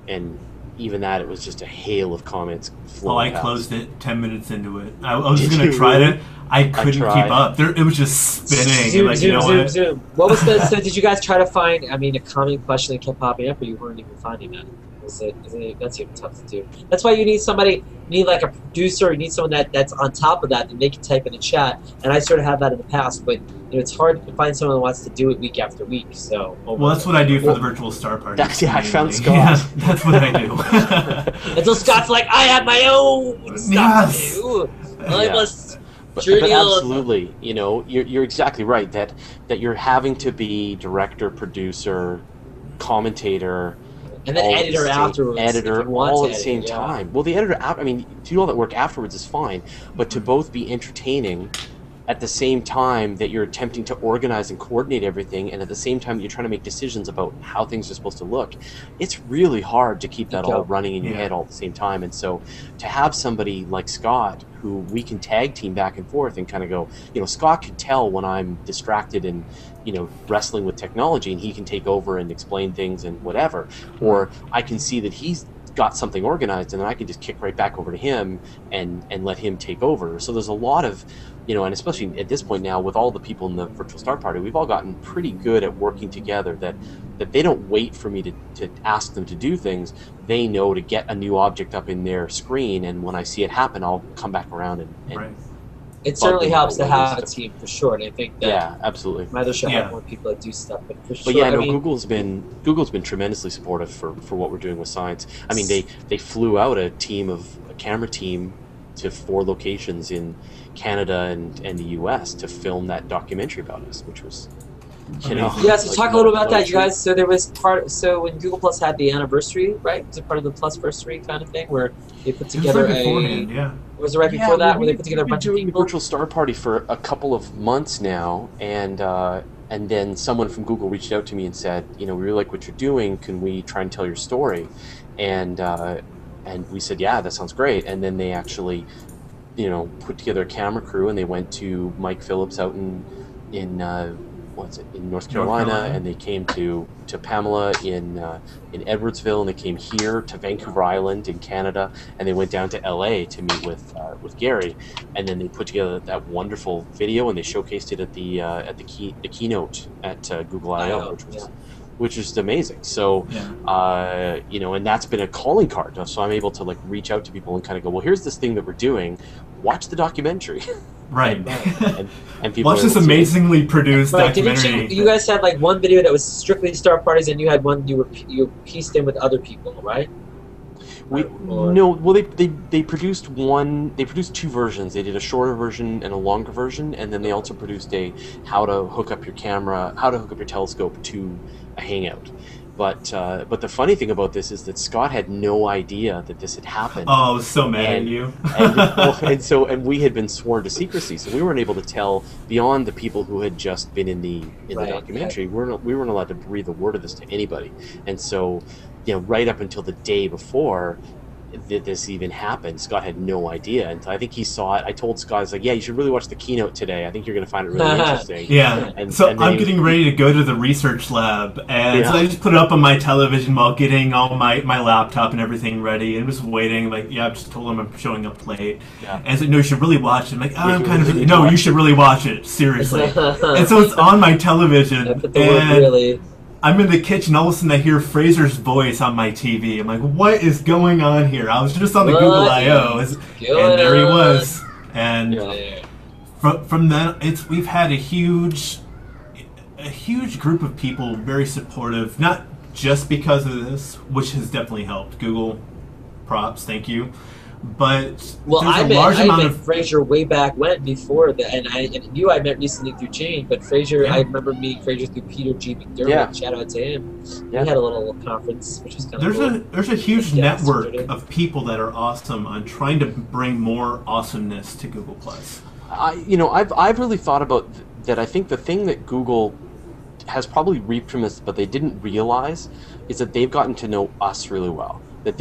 and even that, it was just a hail of comments Oh, flowing I past. closed it 10 minutes into it. I was Did going to you try really? it. I couldn't keep tried. up. It was just spinning. Zoom, and like, zoom, you know zoom, what? zoom. What was the? So did you guys try to find? I mean, a common question that kept popping up, or you weren't even finding that? That's even tough to do. That's why you need somebody. You need like a producer. You need someone that's on top of that, and they can type in the chat. And I sort of had that in the past, but it's hard to find someone that wants to do it week after week. So Well, that's what I do for the virtual star party. That's, yeah, I found Scott. Yeah, that's what I do. until Scott's like, I have my own stuff Yes. to do. I Yeah. must. But journey on. absolutely, you're exactly right that you're having to be director, producer, commentator, And then all at the editor same- afterwards. if editor you want all to at the edit, same yeah. time. Well, the editor, I mean, to do all that work afterwards is fine, but to both be entertaining at the same time that you're attempting to organize and coordinate everything, and at the same time that you're trying to make decisions about how things are supposed to look, it's really hard to keep that all running in your head all at the same time. And so to have somebody like Scott, who we can tag team back and forth and kind of go, Scott can tell when I'm distracted and, wrestling with technology, and he can take over and explain things and whatever. Or I can see that he's got something organized, and then I can just kick right back over to him and let him take over. So there's a lot of, and especially at this point now with all the people in the virtual star party, we've all gotten pretty good at working together, that they don't wait for me to ask them to do things. They know to get a new object up in their screen, and when I see it happen, I'll come back around and Right. It certainly them helps to out have a with team for sure, and I think that yeah, absolutely. my other show Yeah. have more people that do stuff, but for sure. But yeah, I no, mean, Google's been tremendously supportive for what we're doing with science. I mean, they flew out a camera team to 4 locations in Canada and the U.S. to film that documentary about us, which was, yeah, so like, talk a little about what that, you guys. So there was so when Google Plus had the anniversary, right? Was it part of the Plusversary kind of thing where they put It was together right beforehand, yeah. Was it right before that where they put together a bunch of We've been doing the people? virtual star party for a couple of months now, and then someone from Google reached out to me and said, we really like what you're doing. Can we try and tell your story? And we said, yeah, that sounds great. And then they actually, put together a camera crew, and they went to Mike Phillips out in North Carolina, and they came to Pamela in Edwardsville, and they came here to Vancouver Island in Canada, and they went down to LA to meet with Gary, and then they put together that wonderful video, and they showcased it at the keynote at Google I/O, which is amazing. So, and that's been a calling card. So I'm able to reach out to people and kind of go, well, here's this thing that we're doing. Watch the documentary. Right. and people Watch this amazingly produced Right, documentary. didn't you guys had one video that was strictly star parties, and you had one you pieced in with other people, right? They produced one. They produced 2 versions. They did a shorter version and a longer version, and then they also produced how to hook up your camera, how to hook up your telescope to a Hangout. But the funny thing about this is that Scott had no idea that this had happened. Oh, I was so mad at you. and we had been sworn to secrecy, so we weren't able to tell beyond the people who had just been in the documentary. Right. We weren't allowed to breathe a word of this to anybody, and so right up until the day before this even happened, Scott had no idea. And I think he saw it. I told Scott, I was like, yeah, you should really watch the keynote today. I think you're going to find it really interesting. Yeah. And I'm getting ready to go to the research lab, and so I just put it up on my television while getting all my laptop and everything ready, and was waiting. I just told him I'm showing up late. Yeah. And he's like, no, you should really watch it. I'm like, I'm kind of... No, you should really watch it. Seriously. And so it's on my television. And I'm in the kitchen, all of a sudden I hear Fraser's voice on my TV. I'm like, what is going on here? I was just on the Google I/O, and there he was. And from that, we've had a huge group of people very supportive, not just because of this, which has definitely helped. Google, props, thank you. But Well, there's I a met large amount of Fraser way back when before that, and I met recently through Change. But Fraser, Yeah. I remember meeting Fraser through Peter G. McDermott. Yeah. Shout out to him. Yeah. We had a little conference, which was kind of cool. there's a huge Yeah, network yesterday. of people that are awesome on trying to bring more awesomeness to Google Plus. I've really thought about that. I think the thing that Google has probably reaped from this, but they didn't realize, is that they've gotten to know us really well. That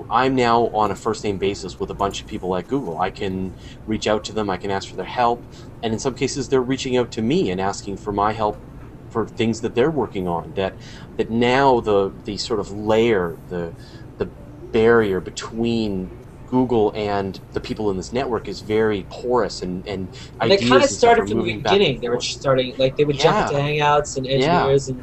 I'm now on a first name basis with a bunch of people at Google. I can reach out to them, I can ask for their help, and in some cases they're reaching out to me and asking for my help for things that they're working on. That now the sort of layer, the barrier between Google and the people in this network is very porous, and They ideas kind of and stuff started are from the moving back beginning. and They were forth. starting they would jump Yeah. into Hangouts and engineers, and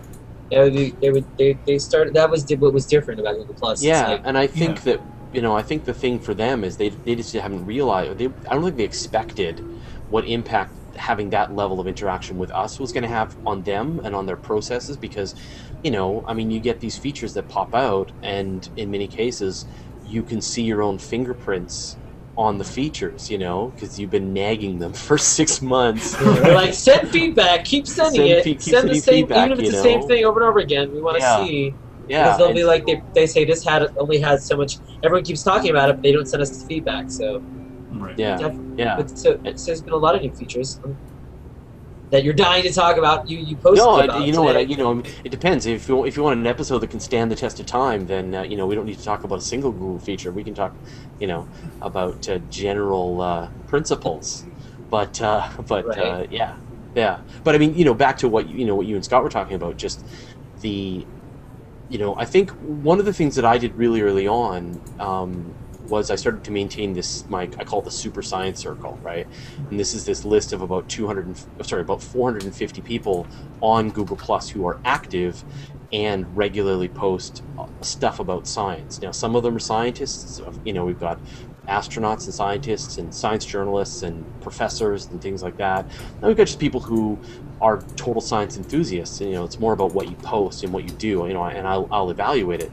they started. That was what was different about Google Plus. Yeah, and I think Yeah. that I think the thing for them is they just haven't realized. I don't think they expected what impact having that level of interaction with us was going to have on them and on their processes. Because, you get these features that pop out, and in many cases, you can see your own fingerprints on the features. Because you've been nagging them for 6 months. They're like, send feedback, keep sending it, keep send the sending same, feedback, even if it's the same thing over and over again. We want to Yeah. see. Yeah, Because they'll and- be like, they say this only has so much. Everyone keeps talking about it, but they don't send us the feedback. So Right. yeah, yeah. But so there's been a lot of new features that you're dying to talk about. You posted No, about you know what? today. It depends. If you want an episode that can stand the test of time, then we don't need to talk about a single Google feature. We can talk, about general principles. But Right. yeah. But I mean, back to what what you and Scott were talking about, just the, I think one of the things that I did really early on was I started to maintain I call it the Super Science Circle, right? And this is this list of about 450 people on Google Plus who are active and regularly post stuff about science. Now, some of them are scientists. We've got astronauts and scientists and science journalists and professors and things like that. Then we've got just people who are total science enthusiasts. And, it's more about what you post and what you do. And I'll evaluate it.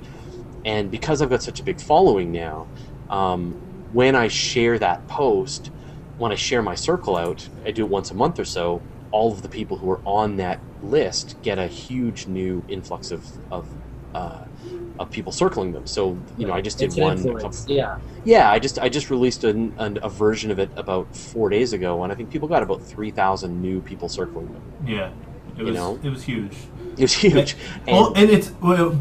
And because I've got such a big following now, when I share that post, when I share my circle out, I do it once a month or so. All of the people who are on that list get a huge new influx of people circling them. So I just did It's an one. influence. Yeah. Yeah, I just released a version of it about 4 days ago, and I think people got about 3,000 new people circling them. Yeah. It was huge. It was huge. And it's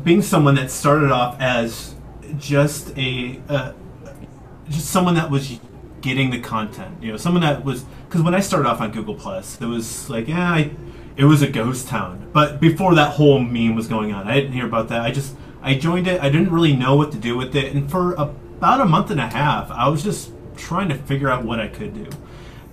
being someone that started off as just just someone that was getting the content. Someone that was, because when I started off on Google Plus, it was like, it was a ghost town. But before that whole meme was going on, I didn't hear about that. I joined it. I didn't really know what to do with it, and for about a month and a half, I was just trying to figure out what I could do.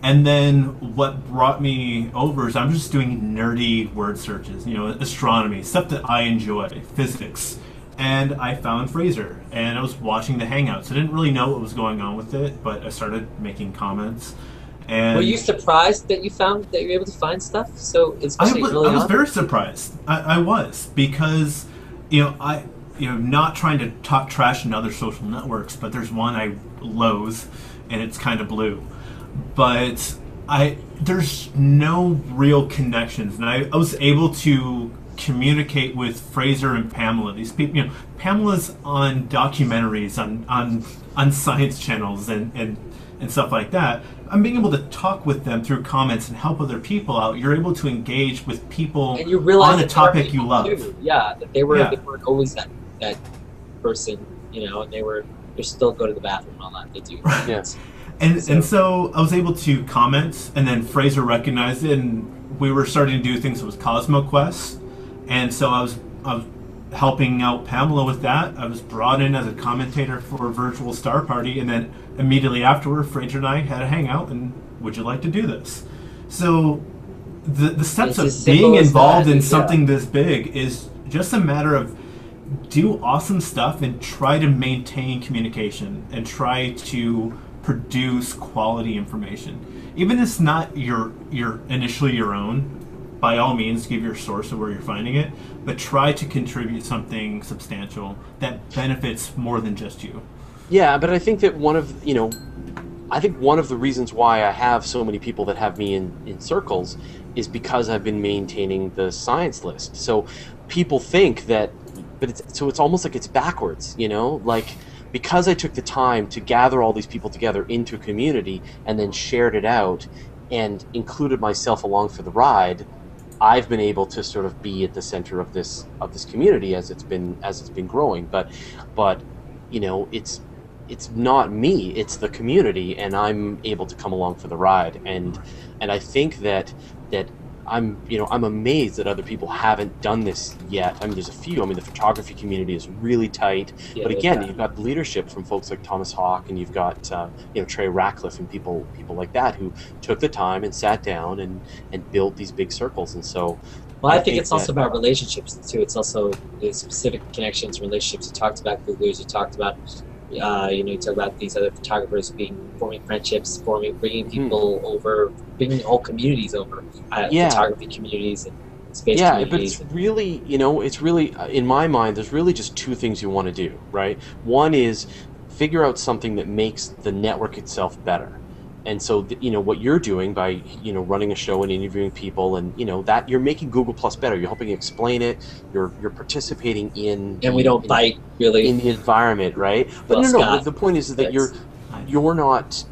And then what brought me over is I'm just doing nerdy word searches, astronomy, stuff that I enjoy, physics. And I found Fraser, and I was watching the Hangouts. I didn't really know what was going on with it, but I started making comments. And Were you surprised that you were able to find stuff? So especially early on. I was very surprised. I was, because not trying to talk trash in other social networks, but there's one I loathe, and it's kind of blue. But there's no real connections, and I was able to communicate with Fraser and Pamela. These people, Pamela's on documentaries on science channels and stuff like that. I'm being able to talk with them through comments and help other people out. You're able to engage with people and you realize on a topic you love. Too. Yeah, that they weren't always that person, and they still go to the bathroom and all that. They do. Yes. And so I was able to comment, and then Fraser recognized it, and we were starting to do things with Cosmo Quest. And so I was helping out Pamela with that. I was brought in as a commentator for a virtual Star Party, and then immediately afterward, Fraser and I had a hangout, and would you like to do this? So the steps of being involved in something this big is just a matter of do awesome stuff and try to maintain communication and try to produce quality information. Even if it's not your initially your own, by all means give your source of where you're finding it, but try to contribute something substantial that benefits more than just you. Yeah, but I think that one of the reasons why I have so many people that have me in circles is because I've been maintaining the science list. So people think that, but it's almost like it's backwards, like, because I took the time to gather all these people together into a community and then shared it out and included myself along for the ride, I've been able to sort of be at the center of this community as it's been growing. But it's not me, it's the community, and I'm able to come along for the ride. And I think that I'm amazed that other people haven't done this yet. I mean, there's a few. I mean, the photography community is really tight. Yeah, but again, you've got leadership from folks like Thomas Hawke, and you've got Trey Ratcliffe and people like that who took the time and sat down and built these big circles. And so, well, I think it's also about relationships too. It's also the specific connections, relationships. You talked about Googlers. You talked about you talk about these other photographers forming friendships, bringing people over, bringing whole communities over, photography communities and space communities. Yeah, but it's really, in my mind, there's really just two things you want to do, right? One is figure out something that makes the network itself better. And so, what you're doing by, running a show and interviewing people, and that you're making Google Plus better. You're helping explain it. You're participating in, and we don't bite really in the environment, right? But well, no. The point is that you're not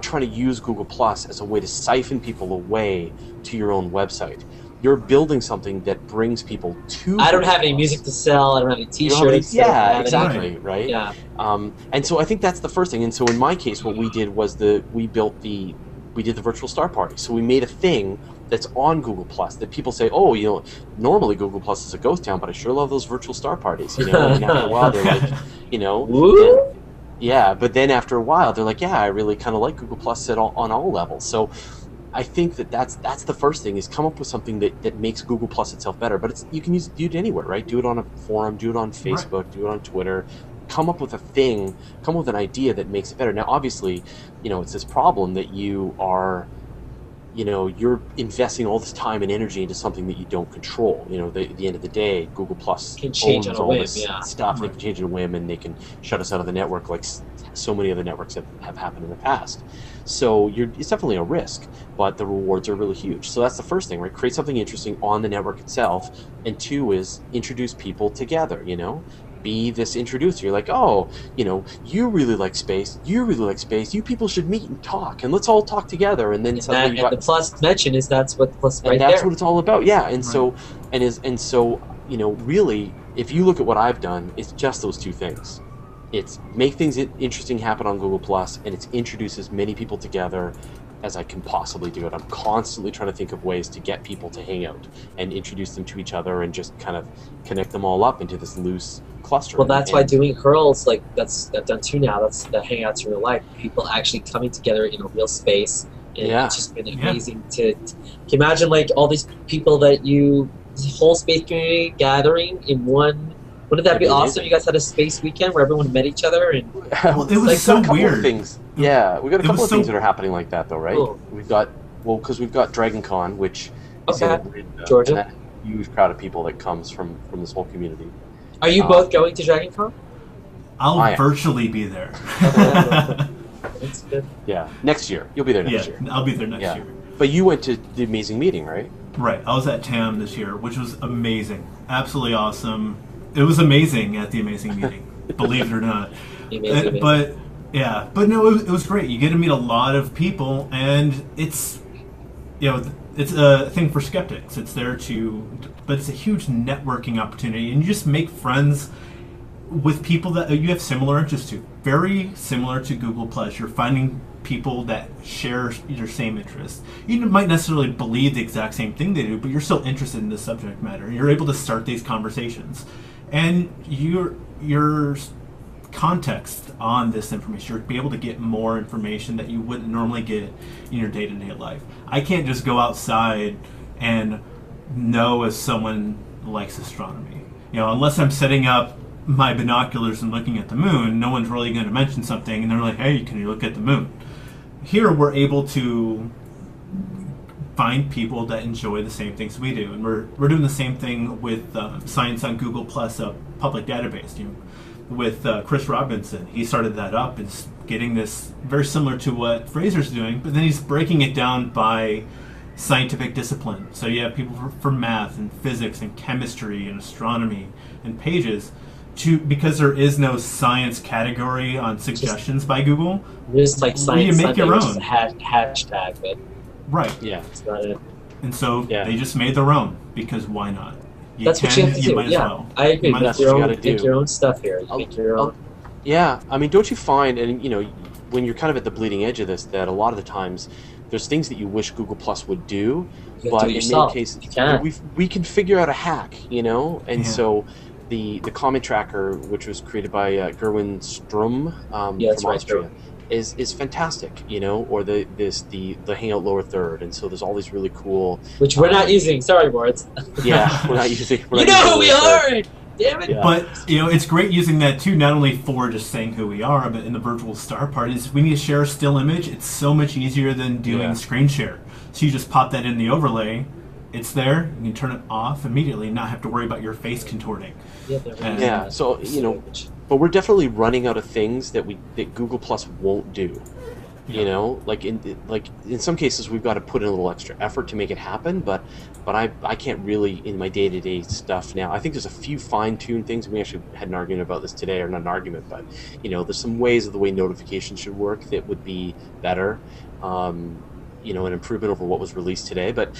trying to use Google Plus as a way to siphon people away to your own website. You're building something that brings people to. I don't have any music to sell. I don't have any T-shirts. Yeah, exactly, right? Yeah. And so I think that's the first thing. And so in my case, what we did was we did the virtual star party. So we made a thing that's on Google Plus that people say, oh, normally Google Plus is a ghost town, but I sure love those virtual star parties. And after a while, they're like, yeah. But then after a while, they're like, yeah, I really kind of like Google Plus on all levels. So I think that's the first thing, is come up with something that makes Google Plus itself better. But you can do it anywhere, right? Do it on a forum, do it on Facebook, right. Do it on Twitter. Come up with a thing, come up with an idea that makes it better. Now, obviously, it's this problem that you are, you're investing all this time and energy into something that you don't control. At the end of the day, Google Plus can change owns on a all whim, this stuff. Right. They can change on a whim, and they can shut us out of the network like so many other networks have happened in the past. So it's definitely a risk, but the rewards are really huge. So that's the first thing, right? Create something interesting on the network itself. And two is introduce people together, Be this introducer. You're like, oh, you really like space. You really like space. You people should meet and talk, and let's all talk together. And then suddenly the plus mention is that's what the plus right there. And that's there. what it's all about. Yeah. And right. so really, if you look at what I've done, it's just those two things. It's make things interesting happen on Google Plus, and it's introduce as many people together as I can possibly do it. I'm constantly trying to think of ways to get people to hang out and introduce them to each other and just kind of connect them all up into this loose cluster. Well, that's why doing curls, like I've done two now. That's the Hangouts in real life. People actually coming together in a real space. And it's just been amazing to imagine, like, all these people this whole space community gathering in one. Wouldn't that be awesome? You guys had a space weekend where everyone met each other, and well, it was so weird. Things. Yeah, we got a couple of things that are happening like that, though, right? Cool. We've got Dragon Con, which is in Georgia, and a huge crowd of people that comes from this whole community. Are you both going to Dragon Con? I'll virtually be there. That's good. Yeah, next year you'll be there next year. I'll be there next year. But you went to the amazing meeting, right? Right. I was at TAM this year, which was amazing, absolutely awesome. It was amazing at the amazing meeting, believe it or not. Amazing. But no, it was great. You get to meet a lot of people, and it's a thing for skeptics. It's there but it's a huge networking opportunity, and you just make friends with people that you have similar interests to. Very similar to Google Plus. You're finding people that share your same interests. You might necessarily believe the exact same thing they do, but you're still interested in the subject matter. You're able to start these conversations. And your context on this information, you'll be able to get more information that you wouldn't normally get in your day-to-day life. I can't just go outside and know if someone likes astronomy. Unless I'm setting up my binoculars and looking at the moon, no one's really going to mention something, and they're like, hey, can you look at the moon? Here we're able to find people that enjoy the same things we do. And we're doing the same thing with Science on Google Plus, a public database. With Chris Robinson, he started that up. It's getting this very similar to what Fraser's doing, but then he's breaking it down by scientific discipline. So you have people for math and physics and chemistry and astronomy and pages. Because there is no science category on suggestions by Google, just like Science you make your own hashtag, but right. Yeah, that's not it. And so they just made their own, because why not? That's what you have to do. Might as well. I agree. That's what you got to do. Make your own stuff here. Make your own. Yeah, I mean, don't you find, and when you're kind of at the bleeding edge of this, that a lot of the times there's things that you wish Google Plus would do, but in many cases we can figure out a hack, and so. The comment tracker, which was created by Gerwin Strum from Austria, is fantastic, or the Hangout lower third, and so there's all these really cool. Which we're not using. Sorry, boards. Yeah, we're not using. You know who we are. Damn it. Yeah. But it's great using that too, not only for just saying who we are, but in the virtual star part is we need to share a still image. It's so much easier than doing screen share. So you just pop that in the overlay. It's there. You can turn it off immediately and not have to worry about your face contorting. Yeah. So but we're definitely running out of things that Google Plus won't do. Like in some cases we've got to put in a little extra effort to make it happen. But I can't really in my day-to-day stuff now. I think there's a few fine-tuned things. We actually had an argument about this today, or not an argument, but there's some ways of the way notifications should work that would be better. An improvement over what was released today. But,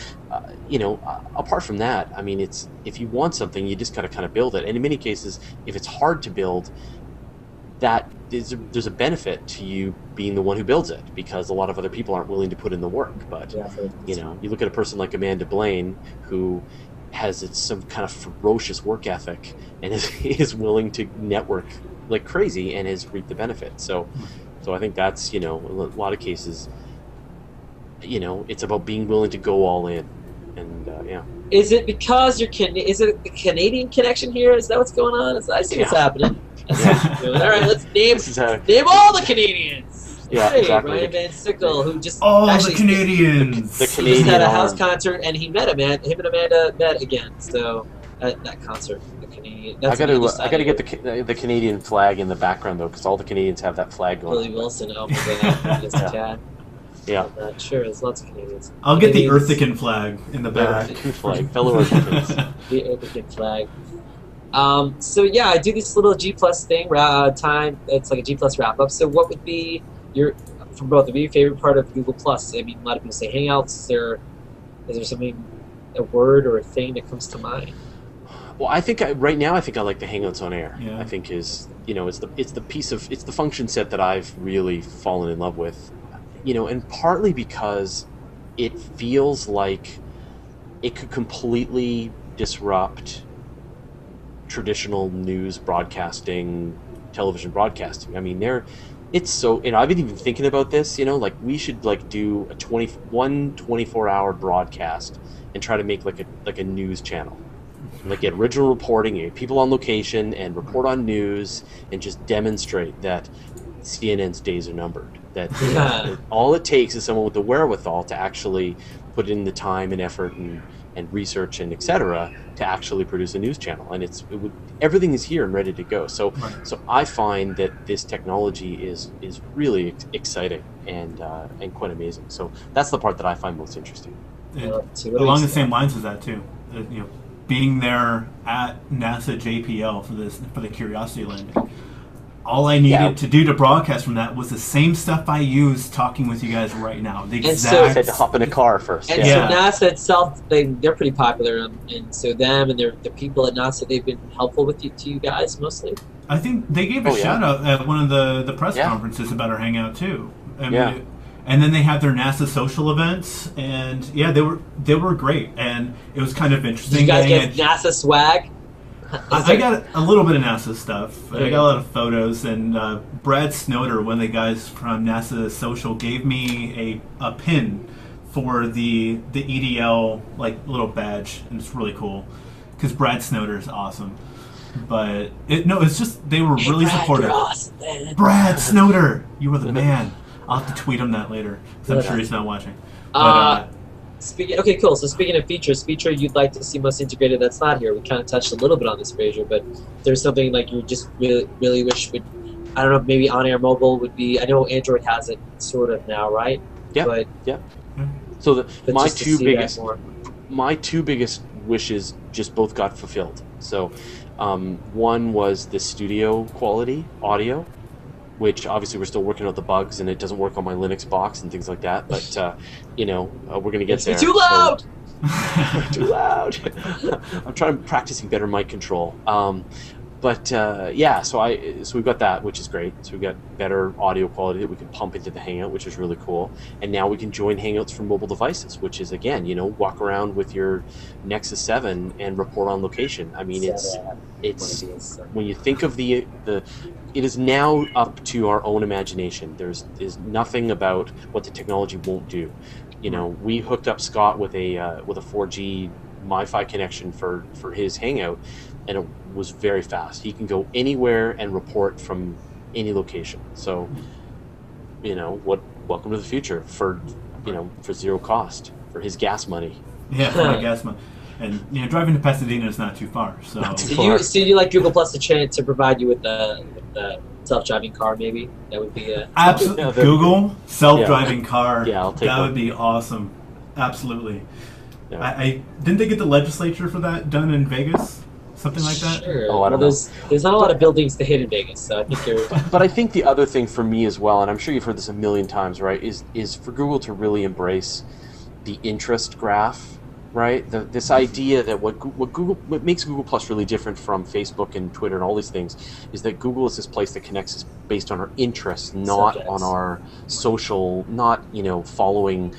apart from that, I mean, if you want something, you just got to kind of build it. And in many cases, if it's hard to build, there's a benefit to you being the one who builds it, because a lot of other people aren't willing to put in the work. But, you look at a person like Amanda Blaine, who has some kind of ferocious work ethic and is willing to network like crazy and has reaped the benefit. So I think that's, in a lot of cases, it's about being willing to go all in, and Is it because is it a Canadian connection here? Is that what's going on? I see what's happening. All right, let's name all the Canadians. Yeah, exactly. Ryan Van Sickle, who just the Canadians. The Canadian just had a house concert, and he met Amanda. Him and Amanda met again. So at that concert, the Canadian. I gotta get the Canadian flag in the background though, because all the Canadians have that flag going. Billy Wilson, oh my God, just a cat. Yeah. I'm not sure. There's lots of Canadians. I'll get the Earthican flag in the back. Earthican flag, fellow Earthicans. The Earthican flag. So yeah, I do this little G Plus thing. Time. It's like a G Plus wrap up. So what would be from both of you, favorite part of Google Plus? I mean, a lot of people say Hangouts. Is there something, a word or a thing that comes to mind? Well, I think right now I like the Hangouts on Air. Yeah. I think it's the function set that I've really fallen in love with. And partly because it feels like it could completely disrupt traditional news broadcasting, television broadcasting. I mean, it's so, I've been even thinking about this, like we should do a 24-hour broadcast and try to make like a news channel. Like get original reporting, people on location and report on news and just demonstrate that CNN's days are numbered. That all it takes is someone with the wherewithal to actually put in the time and effort and research and etc. to actually produce a news channel, and everything is here and ready to go. So I find that this technology is really exciting and quite amazing. So that's the part that I find most interesting. Along the same lines as that too, being there at NASA JPL for the Curiosity landing. All I needed to do to broadcast from that was the same stuff I use talking with you guys right now. The exact. Had to hop in a car first. And so NASA itself, they're pretty popular, and so them and the people at NASA, they've been helpful to you guys mostly. I think they gave a shout out at one of the press conferences about our Hangout too. And then they had their NASA social events, and they were great, and it was kind of interesting. Did you guys get NASA swag? I got a little bit of NASA stuff. I got a lot of photos, and Brad Snowder, one of the guys from NASA Social, gave me a pin for the EDL little badge, and it's really cool because Brad Snowder is awesome. But it's just they were really supportive. Awesome, man. Brad Snowder, you were the man. I'll have to tweet him that later because I'm sure he's not watching. But Okay, cool. So speaking of feature you'd like to see most integrated that's not here. We kind of touched a little bit on this, Fraser, but there's something like you just really wish would, I don't know, maybe on-air mobile would be, I know Android has it sort of now, right? Yeah, but, yeah. So my two biggest wishes just both got fulfilled. So one was the studio quality audio, which obviously we're still working out the bugs and it doesn't work on my Linux box and things like that. But we're going to get there. It's too loud. Too loud. I'm practicing better mic control. So we've got that, which is great. So we've got better audio quality that we can pump into the Hangout, which is really cool. And now we can join Hangouts from mobile devices, which is, again, walk around with your Nexus 7 and report on location. I mean, it's when you think of the it is now up to our own imagination. There's nothing about what the technology won't do. We hooked up Scott with a 4G MiFi connection for his Hangout, and it was very fast. He can go anywhere and report from any location. So, welcome to the future for zero cost for his gas money. Yeah, for my gas money. And driving to Pasadena is not too far. So you like Google Plus a chance to provide you with the self-driving car? Maybe that would be absolutely Google self-driving car. Yeah, I'll take that. One. Would be awesome. Absolutely. Yeah. I didn't they get the legislature for that done in Vegas? Something like that? Sure. Oh, I don't know. There's not a lot of buildings to hit in Vegas, so I think you're... But I think the other thing for me as well, and I'm sure you've heard this a million times, right, is for Google to really embrace the interest graph, right? This idea that what makes Google Plus really different from Facebook and Twitter and all these things is that Google is this place that connects us based on our interests, not Subjects. on our social, not following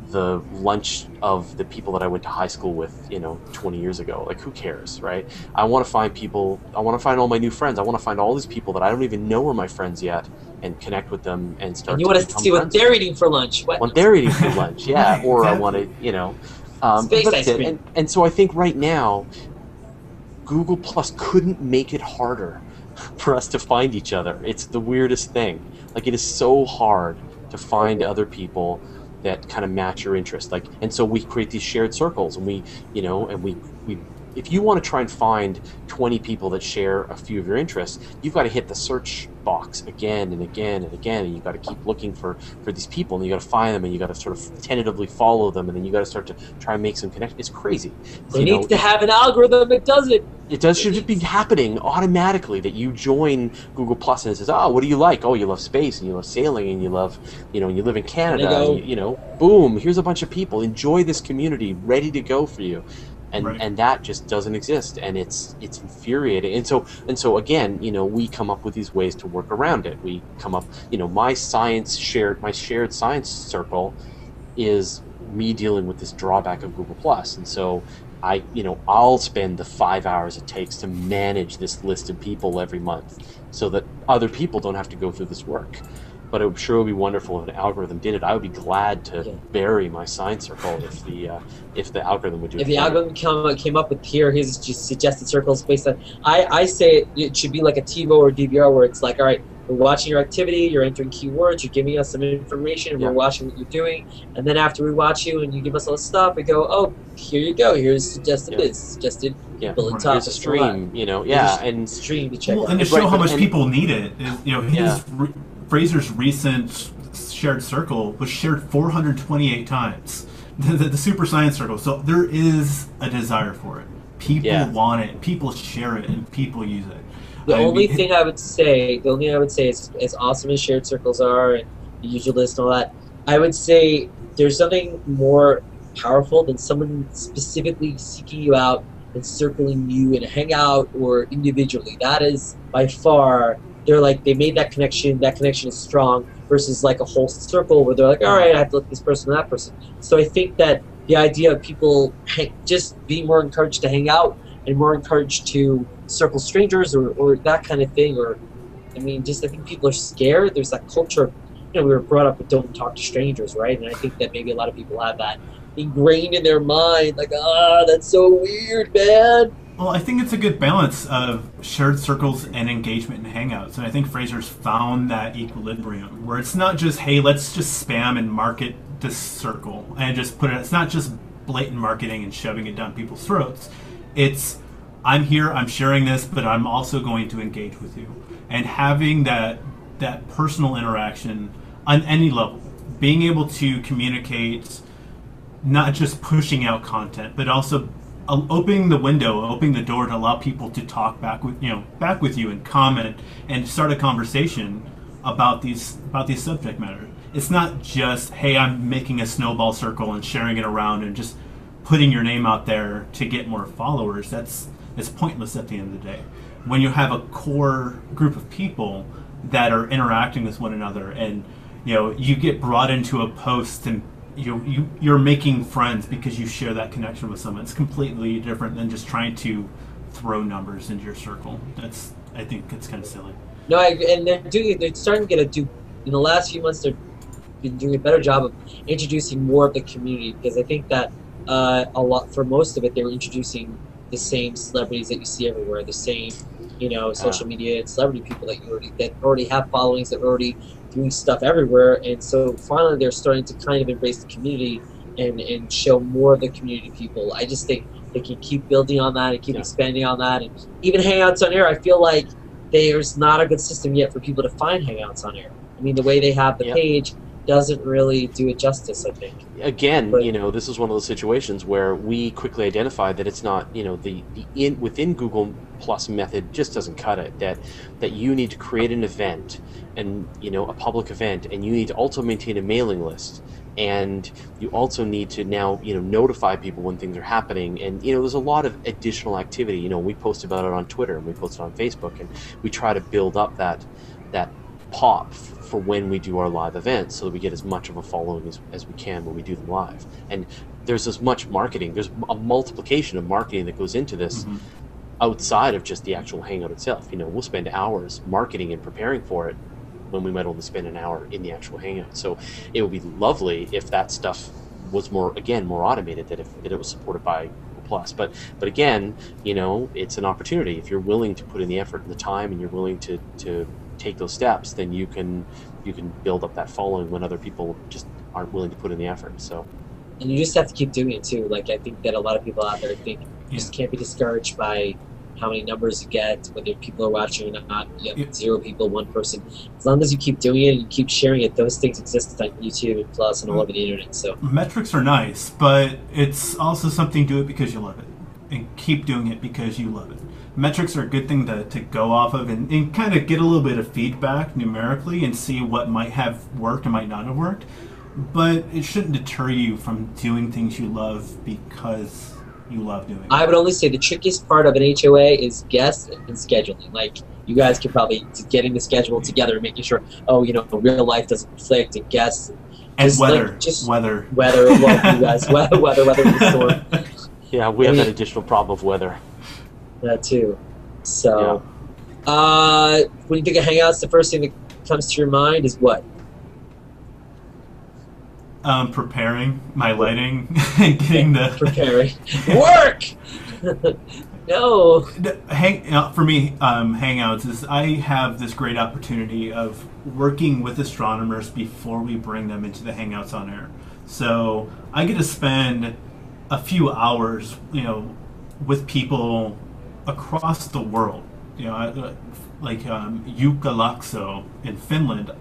the lunch of the people that I went to high school with, 20 years ago. Like, who cares, right? I want to find people. I want to find all my new friends. I want to find all these people that I don't even know are my friends yet, and connect with them and start. And you want to see what they're eating for lunch? What they're eating for lunch, yeah. Or I want to, Space ice cream. And so I think right now, Google Plus couldn't make it harder for us to find each other. It's the weirdest thing. Like, it is so hard to find other people that kind of match your interest. And so we create these shared circles, and we if you want to try and find 20 people that share a few of your interests, you've got to hit the search box again and again and again, and you've got to keep looking for these people, and you got to find them, and you got to sort of tentatively follow them, and then you got to start to try and make some connections. It's crazy. They need to have an algorithm that does it. It should just be happening automatically, that you join Google Plus and it says, oh, what do you like? Oh, you love space, and you love sailing, and you love, and you live in Canada, and boom, here's a bunch of people. Enjoy this community, ready to go for you. And that just doesn't exist, and it's infuriating. And so again, we come up with these ways to work around it. We come up, my shared science circle is me dealing with this drawback of Google Plus, and so I'll spend the 5 hours it takes to manage this list of people every month, so that other people don't have to go through this work. But it sure would be wonderful if an algorithm did it. I would be glad to bury my science circle if the algorithm would do it. If the algorithm came up with his just suggested circles based on, I say it should be like a TiVo or DVR, where it's like, all right, we're watching your activity, you're entering keywords, you're giving us some information, and we're watching what you're doing, and then after we watch you and you give us all the stuff, we go, oh, here you go, here's suggested this, suggested bullet top. Here's a stream, and stream to check. Well, and to show how much people need it, Fraser's recent shared circle was shared 428 times. The Super Science Circle. So there is a desire for it. People want it. People share it, and people use it. The only thing I would say is, as awesome as shared circles are, and the user list and all that, I would say there's something more powerful than someone specifically seeking you out and circling you in a hangout or individually. That is by far. They made that connection is strong, versus like a whole circle where they're like, all right, I have to look this person and that person. So I think that the idea of people just being more encouraged to hang out and more encouraged to circle strangers or that kind of thing, I think people are scared. There's that culture, we were brought up with don't talk to strangers, right? And I think that maybe a lot of people have that ingrained in their mind, like, that's so weird, man. Well, I think it's a good balance of shared circles and engagement in Hangouts, and I think Fraser's found that equilibrium where it's not just, hey, let's just spam and market this circle and just put it. It's not just blatant marketing and shoving it down people's throats. It's, I'm here, I'm sharing this, but I'm also going to engage with you, and having that personal interaction on any level, being able to communicate, not just pushing out content, but also opening the window, opening the door to allow people to talk back with you and comment and start a conversation about these subject matters. It's not just, hey, I'm making a snowball circle and sharing it around and just putting your name out there to get more followers. It's pointless at the end of the day. When you have a core group of people that are interacting with one another, and you get brought into a post and you're making friends because you share that connection with someone. It's completely different than just trying to throw numbers into your circle. I think it's kind of silly. No, and they're starting to do in the last few months. They've been doing a better job of introducing more of the community, because I think that a lot, for most of it, they were introducing the same celebrities that you see everywhere, the same social media and celebrity people that already have followings, that are already doing stuff everywhere. And so finally they're starting to kind of embrace the community and show more of the community people. I just think they can keep building on that and keep expanding on that. And even Hangouts on Air, I feel like there's not a good system yet for people to find Hangouts on Air. I mean, the way they have the page doesn't really do it justice, I think. Again, this is one of those situations where we quickly identified that it's not, within Google Plus method just doesn't cut it. That you need to create an event, and a public event, and you need to also maintain a mailing list, and you also need to now notify people when things are happening, and there's a lot of additional activity. We post about it on Twitter, and we post it on Facebook, and we try to build up that pop for when we do our live events, so that we get as much of a following as we can when we do them live. And there's as much marketing, there's a multiplication of marketing that goes into this outside of just the actual Hangout itself. We'll spend hours marketing and preparing for it when we might only spend an hour in the actual Hangout. So it would be lovely if that stuff was more automated, that it was supported by Google Plus. But again, it's an opportunity. If you're willing to put in the effort and the time, and you're willing to take those steps, then you can build up that following when other people just aren't willing to put in the effort. So, and you just have to keep doing it too. Like, I think that a lot of people out there think you just can't be discouraged by how many numbers you get, whether people are watching or not. You have 0 people, 1 person. As long as you keep doing it and you keep sharing it, those things exist on YouTube and Plus and all over the internet. So metrics are nice, but it's also something, do it because you love it, and keep doing it because you love it. Metrics are a good thing to go off of and kind of get a little bit of feedback numerically and see what might have worked and might not have worked. But it shouldn't deter you from doing things you love because you love doing it. I would only say the trickiest part of an HOA is guests and scheduling. Like, you guys can probably getting the schedule together and making sure, real life doesn't conflict, and guests. And weather. Weather. Well, you guys, weather in the storm. Yeah, we have that additional problem of weather. That too. So, when you think of Hangouts, the first thing that comes to your mind is what? Preparing my lighting and getting the preparing work. No. For me, Hangouts is, I have this great opportunity of working with astronomers before we bring them into the Hangouts on Air. So I get to spend a few hours, with people across the world, like Jukka Laakso in Finland,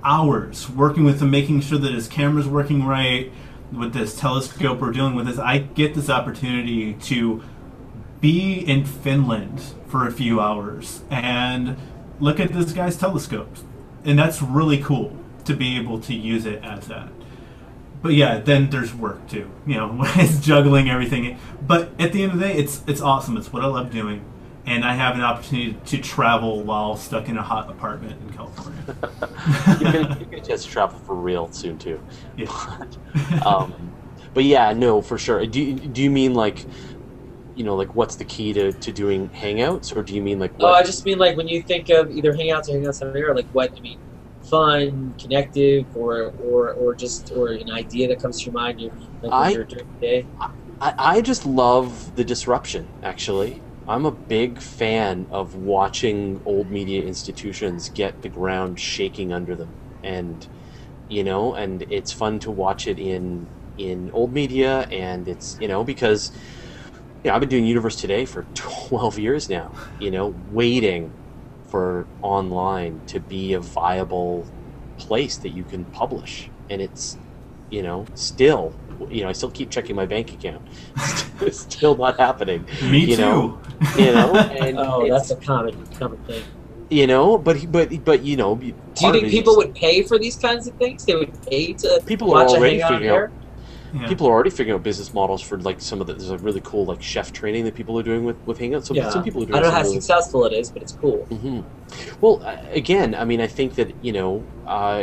hours working with him, making sure that his camera's working right, with this telescope we're dealing with this. I get this opportunity to be in Finland for a few hours and look at this guy's telescopes, and that's really cool to be able to use it as that. But yeah, then there's work too. It's juggling everything. But at the end of the day, it's awesome. It's what I love doing, and I have an opportunity to travel while stuck in a hot apartment in California. You get a chance to travel for real soon too. Yeah. But yeah, no, for sure. Do you mean like what's the key to doing Hangouts, or do you mean like? What? Oh, I just mean like when you think of either Hangouts or Hangouts on Air, like what I mean. Fun, connective, or an idea that comes to your mind during the day? I just love the disruption, actually. I'm a big fan of watching old media institutions get the ground shaking under them. And you know, and it's fun to watch it in old media, and it's, you know, because, you know, I've been doing Universe Today for 12 years now, you know, waiting for online to be a viable place that you can publish, and it's, you know, still, you know, I still keep checking my bank account. It's still not happening. Me you too. Know? You know, and Oh, that's a common thing. you know, but you know, Do you think people would pay for these kinds of things? They would pay to people watch are a already Hangout figuring Air? out. Yeah. People are already figuring out business models for like some of the. There's a really cool like chef training that people are doing with Hangout. So Yeah. some people are doing. I don't know how some really, successful it is, but it's cool. Mm-hmm. Well, again, I mean, I think that, you know,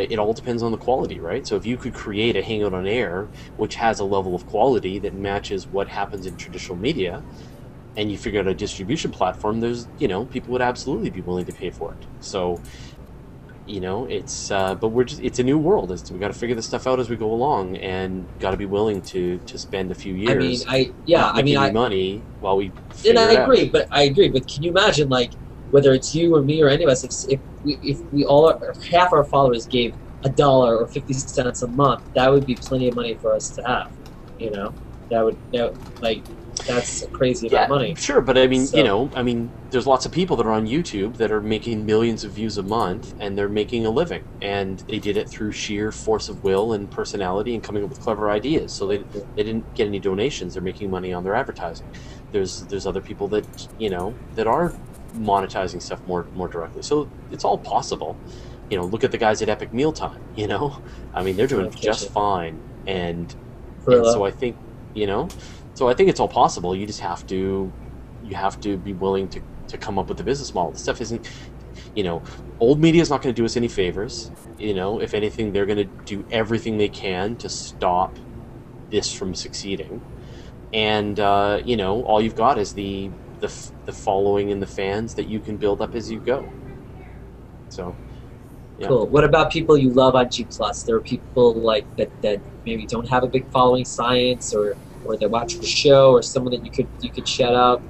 it all depends on the quality, right? So if you could create a Hangout on Air, which has a level of quality that matches what happens in traditional media, and you figure out a distribution platform, there's, you know, people would absolutely be willing to pay for it. So, you know, it's but it's a new world. We got to figure this stuff out as we go along, and got to be willing to spend a few years. Making money while we. And I agree, but can you imagine, like, whether it's you or me or any of us, if we all half our followers gave $1 or 50 cents a month, that would be plenty of money for us to have. You know, that's a crazy amount of money. Sure, but I mean, you know, I mean, there's lots of people that are on YouTube that are making millions of views a month, and they're making a living, and they did it through sheer force of will and personality and coming up with clever ideas. So they didn't get any donations. They're making money on their advertising. There's other people that, you know, that are monetizing stuff more directly. So it's all possible. You know, look at the guys at Epic Mealtime. You know, I mean, they're doing just fine, and so I think, you know. So I think it's all possible. You just have to be willing to come up with the business model. The stuff isn't, you know, old media is not going to do us any favors. You know, if anything, they're going to do everything they can to stop this from succeeding. And you know, all you've got is the following and the fans that you can build up as you go. So. Yeah. Cool. What about people you love on G+? There are people like that maybe don't have a big following, science or that watch the show, or someone that you could shout out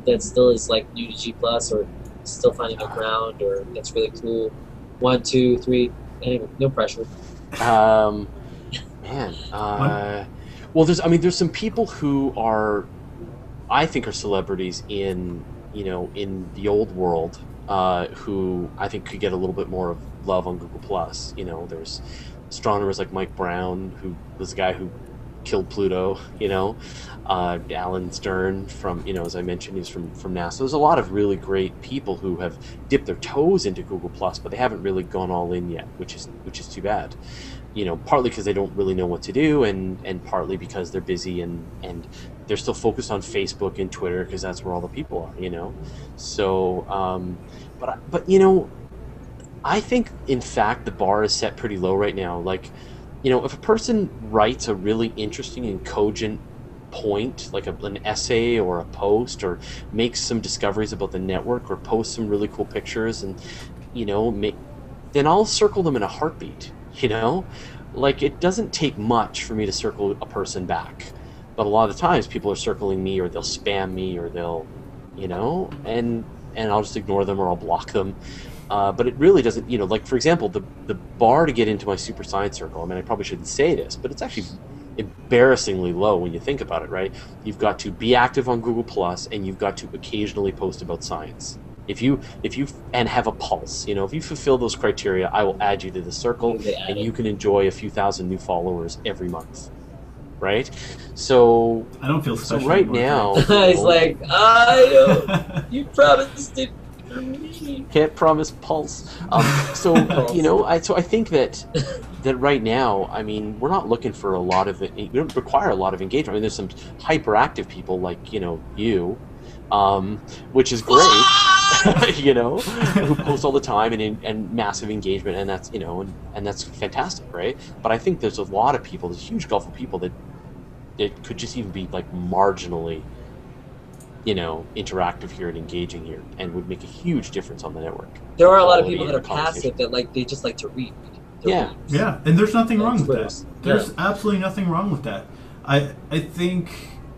that still is like new to G+, or still finding their ground, or that's really cool. 1, 2, 3. Anyway, no pressure. Well, there's some people who I think are celebrities in the old world, who I think could get a little bit more of love on Google+. You know, there's astronomers like Mike Brown, who was the guy who killed Pluto, you know, Alan Stern from, you know, as I mentioned, he's from NASA. There's a lot of really great people who have dipped their toes into Google+, but they haven't really gone all in yet, which is too bad. You know, partly because they don't really know what to do, and partly because they're busy and they're still focused on Facebook and Twitter because that's where all the people are, you know. So, but you know, I think in fact the bar is set pretty low right now. Like, you know, if a person writes a really interesting and cogent point, like an essay or a post, or makes some discoveries about the network, or posts some really cool pictures, and, you know, then I'll circle them in a heartbeat, you know? Like, it doesn't take much for me to circle a person back. But a lot of the times people are circling me, or they'll spam me, or they'll, you know, and I'll just ignore them, or I'll block them. But it really doesn't, you know, like, for example, the bar to get into my super science circle, I mean, I probably shouldn't say this, but it's actually embarrassingly low when you think about it, right? You've got to be active on Google+, and you've got to occasionally post about science. If you and have a pulse, you know, if you fulfill those criteria, I will add you to the circle, and you can enjoy a few thousand new followers every month, right? So I don't feel special. So right now, he's like, you promised it. Can't promise pulse. So you know, I think that right now, I mean, we're not looking for a lot of it. We don't require a lot of engagement. I mean, there's some hyperactive people like, you know, which is great, you know, who post all the time and massive engagement, and that's, you know, and that's fantastic, right? But I think there's a lot of people, there's a huge gulf of people that could just even be like marginally, you know, interactive here and engaging here, and would make a huge difference on the network. There are a lot of people that are passive that they just like to read. Yeah, and there's nothing wrong with that. There's absolutely nothing wrong with that. I think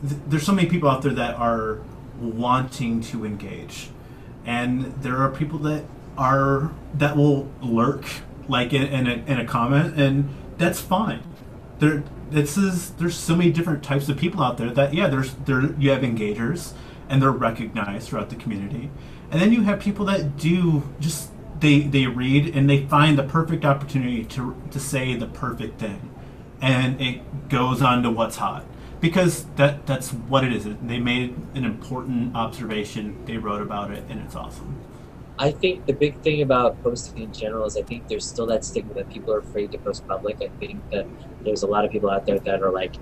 there's so many people out there that are wanting to engage, and there are people that will lurk like in a comment, and that's fine. There's so many different types of people out there that you have engagers, and they're recognized throughout the community, and then you have people that do just they read and they find the perfect opportunity to say the perfect thing, and it goes on to what's hot, because that's what it is. They made an important observation, they wrote about it, and it's awesome. I think the big thing about posting in general is I think there's still that stigma that people are afraid to post public. I think that there's a lot of people out there that are like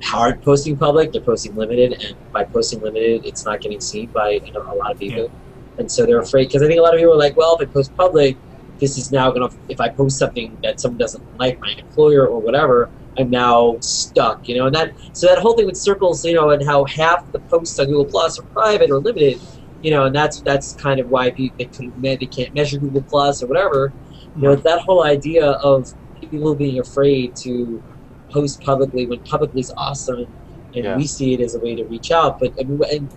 hard posting public, they're posting limited, and by posting limited, it's not getting seen by a lot of people. Yeah. And so they're afraid, because I think a lot of people are like, well, if I post public, this is now going to, if I post something that someone doesn't like, my employer or whatever, I'm now stuck, and so that whole thing with circles, and how half the posts on Google Plus are private or limited, and that's kind of why they can't measure Google Plus or whatever. That whole idea of people being afraid to post publicly when publicly is awesome, and we see it as a way to reach out. But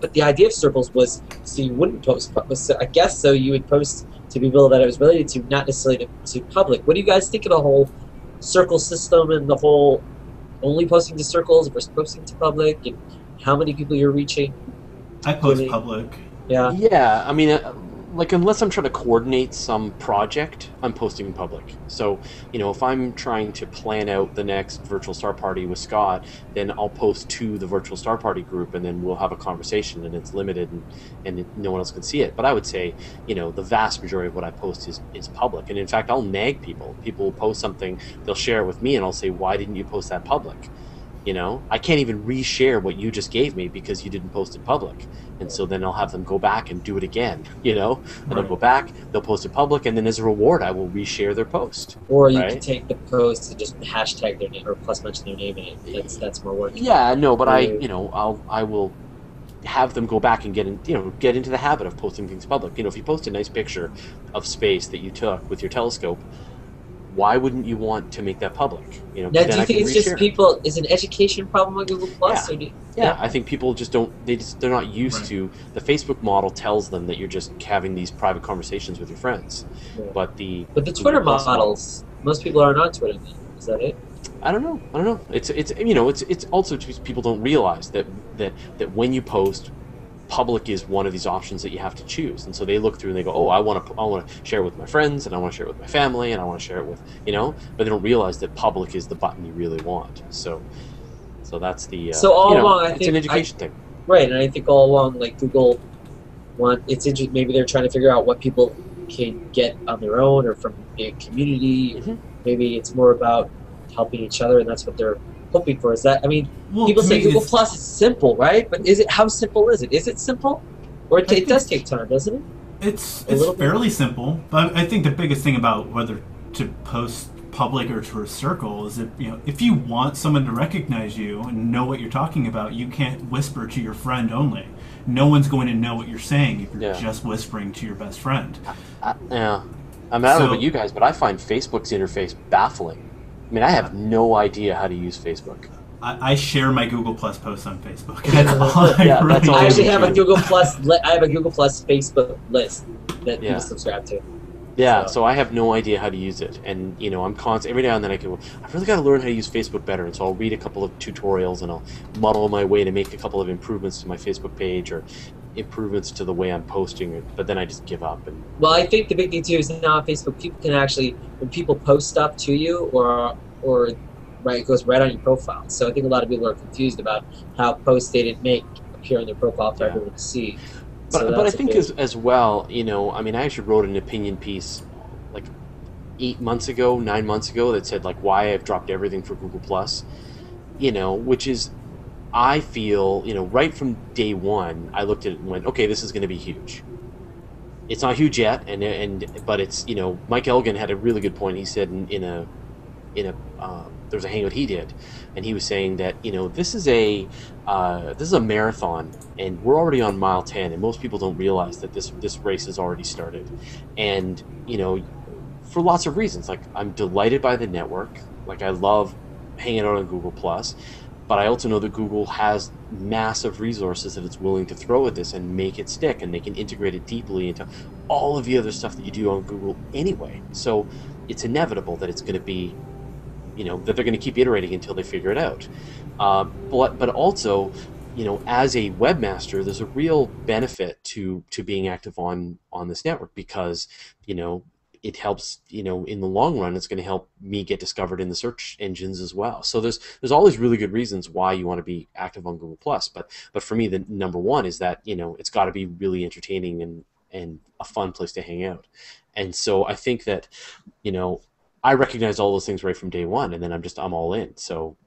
but the idea of circles was so you wouldn't post. I guess so you would post to people that it was related to, not necessarily to public. What do you guys think of the whole circle system and the whole only posting to circles versus posting to public, and how many people you're reaching? I post public. Yeah. Yeah, I mean, unless I'm trying to coordinate some project, I'm posting in public. So, if I'm trying to plan out the next virtual star party with Scott, then I'll post to the virtual star party group, and then we'll have a conversation, and it's limited, and no one else can see it. But I would say, the vast majority of what I post is public. And in fact, I'll nag people. People will post something, they'll share it with me, and I'll say, why didn't you post that public? I can't even reshare what you just gave me because you didn't post it public. And so then I'll have them go back and do it again, and they'll go back, they'll post it public, and then as a reward, I will reshare their post. Or you can take the post and just hashtag their name or plus mention their name in it. That's more work. Yeah, no, but I will have them go back and get into the habit of posting things public. If you post a nice picture of space that you took with your telescope, why wouldn't you want to make that public? Now, do you think it's just people? Is an education problem on Google Plus? Yeah. I think people just don't. They're not used to the Facebook model. Tells them that you're just having these private conversations with your friends, but the Twitter models. Most people aren't on Twitter. Is that it? I don't know. It's also just people don't realize that when you post, public is one of these options that you have to choose, and so they look through and they go, oh, I want to share it with my friends, and I want to share it with my family, and I want to share it with but they don't realize that public is the button you really want. So that's the all along I it's think an education thing, right? And I think all along, like Google maybe they're trying to figure out what people can get on their own or from a community. Mm-hmm. Maybe it's more about helping each other, and that's what they're hoping for. Is that, people say Google Plus is simple, right? But how simple is it? Is it simple? Or it does take time, doesn't it? It's fairly simple, but I think the biggest thing about whether to post public or to a circle is that, if you want someone to recognize you and know what you're talking about, you can't whisper to your friend only. No one's going to know what you're saying if you're just whispering to your best friend. I don't know about you guys, but I find Facebook's interface baffling. I have no idea how to use Facebook. I share my Google Plus posts on Facebook. I actually have a Google Plus. I have a Google Plus Facebook list that people subscribe to. Yeah, so I have no idea how to use it, and I'm constantly every now and then I've really got to learn how to use Facebook better, and so I'll read a couple of tutorials and I'll muddle my way to make a couple of improvements to my Facebook page or improvements to the way I'm posting it, but then I just give up. Well, I think the big thing too is now on Facebook, people can actually, when people post stuff to you or it goes right on your profile. So I think a lot of people are confused about how posts they didn't make appear on their profile for everyone to see. But I think as well, I actually wrote an opinion piece like 9 months ago that said like why I've dropped everything for Google Plus, which is, I feel, right from day one, I looked at it and went, okay, this is going to be huge. It's not huge yet, but it's, Mike Elgin had a really good point. He said there was a hangout he did, and he was saying that this is a marathon, and we're already on mile 10, and most people don't realize that this race has already started, and for lots of reasons. Like, I'm delighted by the network, like I love hanging out on Google Plus, but I also know that Google has massive resources that it's willing to throw at this and make it stick, and they can integrate it deeply into all of the other stuff that you do on Google anyway. So it's inevitable that it's going to be, that they're going to keep iterating until they figure it out. But also, as a webmaster, there's a real benefit to being active on this network, because, it helps, in the long run, it's going to help me get discovered in the search engines as well. So there's all these really good reasons why you want to be active on Google+. But for me, the number one is that, it's got to be really entertaining and a fun place to hang out. And so I think that, I recognize all those things right from day one, and then I'm all in. So,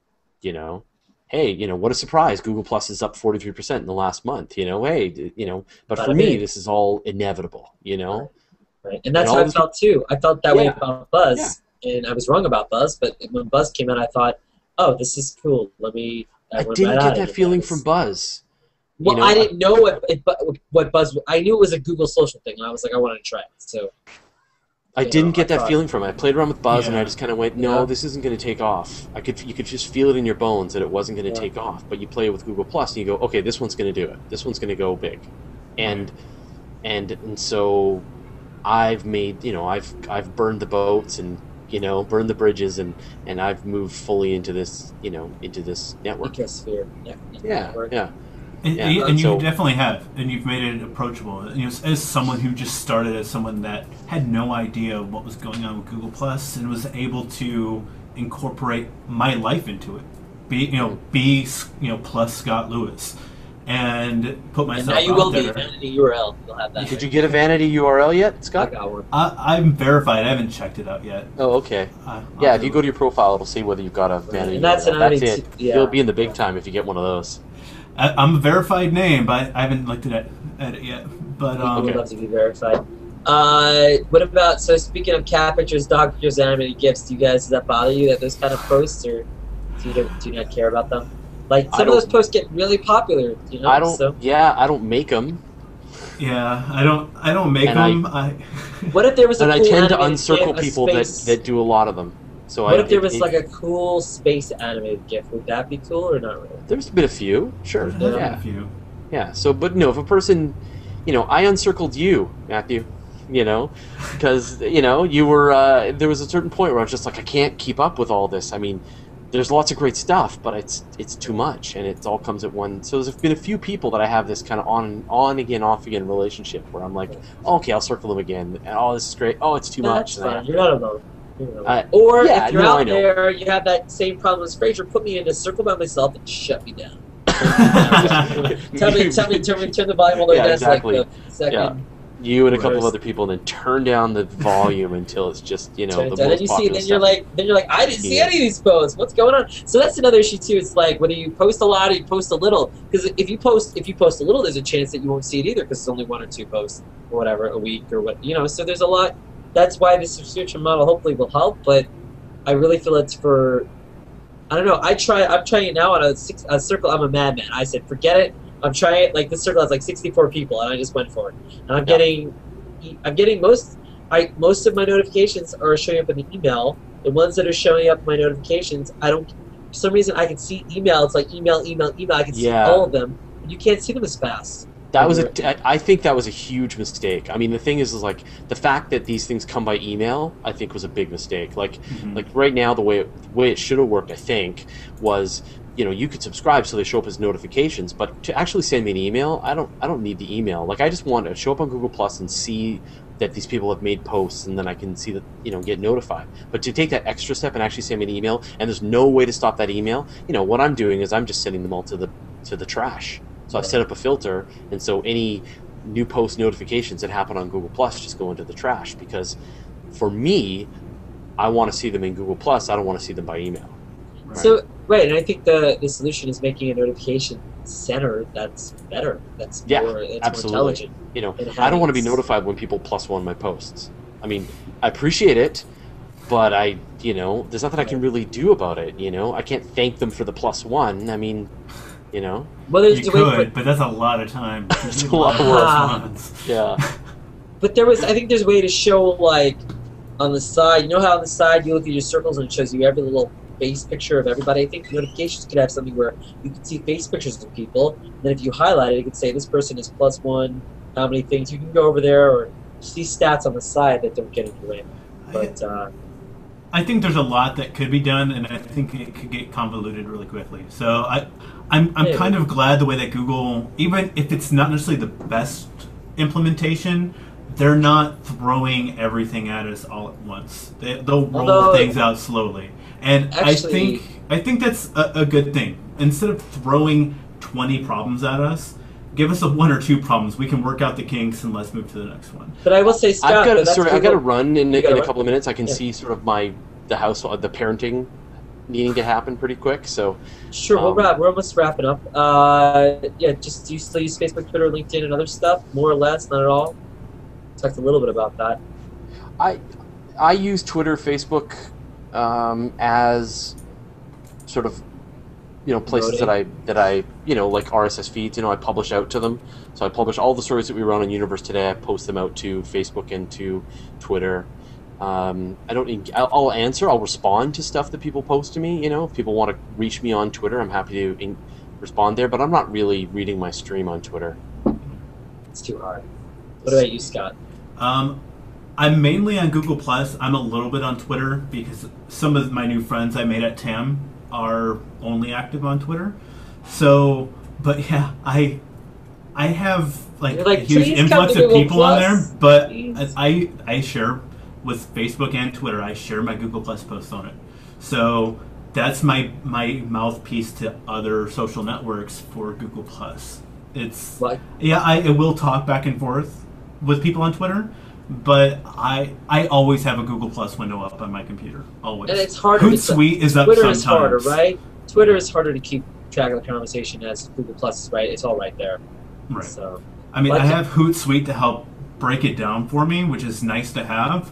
hey, what a surprise! Google Plus is up 43% in the last month. Hey, but for me, this is all inevitable. Right. And that's how I felt too. I felt that way about Buzz, and I was wrong about Buzz. But when Buzz came out, I thought, "Oh, this is cool. Let me." I didn't get that feeling from Buzz. Well, I didn't know what Buzz. I knew it was a Google social thing, and I was like, I wanted to try it. So. I didn't get that feeling from it. I played around with Buzz, and I just kind of went, "No, this isn't going to take off." You could just feel it in your bones that it wasn't going to take off. But you play it with Google Plus, and you go, "Okay, this one's going to do it. This one's going to go big," and so I've made, I've burned the boats and burned the bridges, and I've moved fully into this, into this network. Ecosphere. Yeah. And you definitely have, and you've made it approachable. As someone who just started, as someone that had no idea what was going on with Google Plus, and was able to incorporate my life into it, be plus Scott Lewis, and put myself out there. And now you will be a vanity URL. You'll have that. Did you get a vanity URL yet, Scott? I got one. I'm verified. I haven't checked it out yet. Oh, okay. If you go to your profile, it'll see whether you've got a vanity and that's URL. That's it. Yeah. You'll be in the big time if you get one of those. I'm a verified name, but I haven't looked at it yet. But I would love to be verified. What about, so speaking of cat pictures, dog pictures, animated GIFs, does that bother you, that those kind of posts, or do you not care about them? Like, some of those posts get really popular, I don't make them. Yeah, I don't make them. What if there was a and cool I tend to animated uncircle GIF, people that do a lot of them. So what if there was like a cool space animated GIF? Would that be cool or not really? There's been a few, sure. There's been a few. Yeah. So, but no, if a person, I uncircled you, Matthew, because you were. There was a certain point where I was just like, I can't keep up with all this. I mean, there's lots of great stuff, but it's too much, and it all comes at one. So there's been a few people that I have this kind of on again, off again relationship where I'm like, okay, I'll circle them again, and this is great. Oh, it's too much. That's fine. You're not alone. Or if you're out there, you have that same problem as Fraser. Put me in a circle by myself and shut me down. Tell me, turn the volume all the way down. Exactly. Like the second. You and a couple of other people, and then turn down the volume until it's just the most popular then you're like, I didn't see any of these posts. What's going on? So that's another issue too. It's like whether you post a lot or you post a little. Because if you post a little, there's a chance that you won't see it either, because it's only 1 or 2 posts or whatever a week or what. So there's a lot. That's why this subscription model hopefully will help, but I really feel it's for, I don't know, I'm trying it now on a circle. I'm a madman. I said, forget it. I'm trying it, like this circle has like 64 people, and I just went for it. And I'm getting most of my notifications are showing up in the email. The ones that are showing up in my notifications, for some reason I can see email. It's like email. I can see all of them. And you can't see them as fast. I think that was a huge mistake. I mean, the thing is like the fact that these things come by email, I think was a big mistake. Like right now, the way it should have worked, I think, was you could subscribe so they show up as notifications, but to actually send me an email, I don't need the email. Like I just want to show up on Google Plus and see that these people have made posts, and then I can see that get notified. But to take that extra step and actually send me an email, and there's no way to stop that email, what I'm doing is I'm just sending them all to the trash. So I've set up a filter, and so any new post notifications that happen on Google Plus just go into the trash, because for me, I want to see them in Google Plus. I don't want to see them by email. Right. So and I think the solution is making a notification center that's better. That's more intelligent. I don't want to be notified when people +1 my posts. I mean, I appreciate it, but there's nothing I can really do about it. I can't thank them for the +1. I mean. Well, you could, but that's a lot of time. That's a lot of work. Yeah. But I think there's a way to show, like, on the side. You know how on the side you look at your circles and it shows you every little face picture of everybody. I think notifications could have something where you can see face pictures of people. And then if you highlight it, it could say this person is +1, how many things. You can go over there or see stats on the side that don't get in your way. But I think there's a lot that could be done, and I think it could get convoluted really quickly. So I'm kind of glad the way that Google, even if it's not necessarily the best implementation, they're not throwing everything at us all at once. They'll roll things out slowly, and actually, I think that's a good thing. Instead of throwing 20 problems at us, give us 1 or 2 problems. We can work out the kinks and let's move to the next one. But I will say, Scott, I've got to run in a couple of minutes. I can see sort of the house, the parenting needing to happen pretty quick. So sure, we're almost wrapping up. Just do you still use Facebook, Twitter, LinkedIn, and other stuff? More or less, not at all. Talked a little bit about that. I use Twitter, Facebook as sort of places that I like RSS feeds. I publish out to them. So I publish all the stories that we run on Universe Today. I post them out to Facebook and to Twitter. I'll answer. I'll respond to stuff that people post to me. If people want to reach me on Twitter, I'm happy to respond there. But I'm not really reading my stream on Twitter. It's too hard. What about you, Scott? I'm mainly on Google+. I'm a little bit on Twitter because some of my new friends I made at TAM are only active on Twitter. So, but yeah, I have a huge influx of people on there, but I share with Facebook and Twitter. I share my Google+ posts on it. So that's my mouthpiece to other social networks for Google+. It's I will talk back and forth with people on Twitter, but I always have a Google+ window up on my computer. Always. And it's harder. Hootsuite is up Twitter sometimes. is harder, right? Twitter is harder to keep track of the conversation as Google+ is, right? It's all right there. Right. So, I mean, I have Hootsuite to help break it down for me, which is nice to have.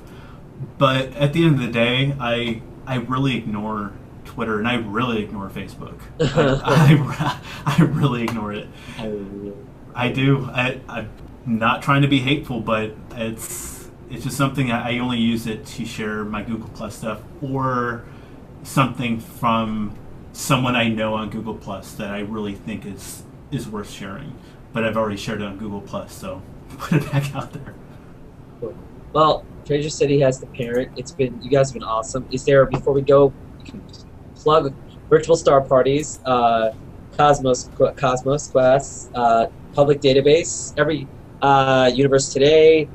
But at the end of the day, I really ignore Twitter and I really ignore Facebook. I really ignore it. I do. I'm not trying to be hateful, but it's just something I only use it to share my Google+ stuff or something from someone I know on Google+ that I really think is worth sharing. But I've already shared it on Google+, so put it back out there. Well, Fraser said he has the parent. You guys have been awesome. Is there, before we go, you can plug virtual star parties, Cosmos Quest, public database, every Universe Today,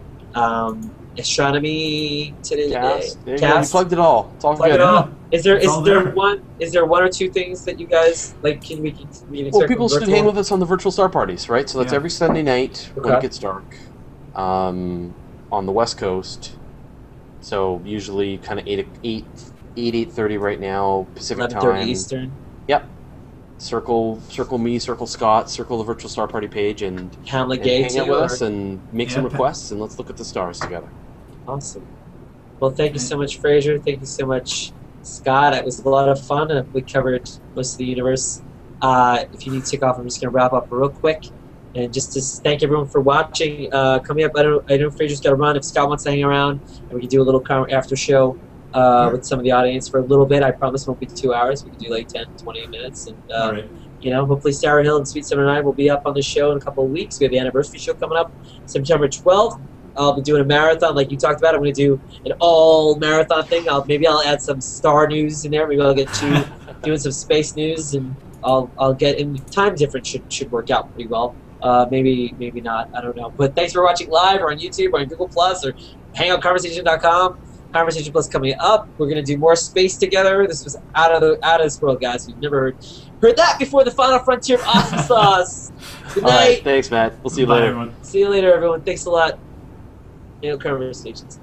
Astronomy Today. Cast. Cast. You plugged it all. It's all good. Is there one or two things that you guys like? Can we expect? Well, people should hang with us on the virtual star parties, right? So that's every Sunday night when it gets dark, on the West Coast. So usually kind of 8:30 right now Pacific time. 11:30 Eastern. Yep. Circle me, circle Scott, circle the virtual star party page, and hang out with us and make some requests, and let's look at the stars together. Awesome. Well, thank you so much, Fraser. Thank you so much, Scott. It was a lot of fun, and we covered most of the universe. If you need to take off, I'm just going to wrap up real quick. And just to thank everyone for watching. Coming up, I know Fraser's got to run. If Scott wants to hang around, and we can do a little after show with some of the audience for a little bit. I promise it won't be 2 hours. We can do like 10, 20 minutes. And, hopefully Sarah Hill and Sweet 709 will be up on the show in a couple of weeks. We have the anniversary show coming up September 12th. I'll be doing a marathon like you talked about. I'm going to do an all-marathon thing. Maybe I'll add some star news in there. Maybe I'll get you doing some space news, and I'll get in. Time difference should work out pretty well. Maybe not. I don't know. But thanks for watching live or on YouTube or on Google Plus or hangoutconversation.com. Conversation Plus coming up. We're going to do more space together. This was out of this world, guys. We've never heard that before. The final frontier of awesome sauce. Good night. All right, thanks, Matt. We'll see you later. Everyone. See you later, everyone. Thanks a lot. Hangout Conversations.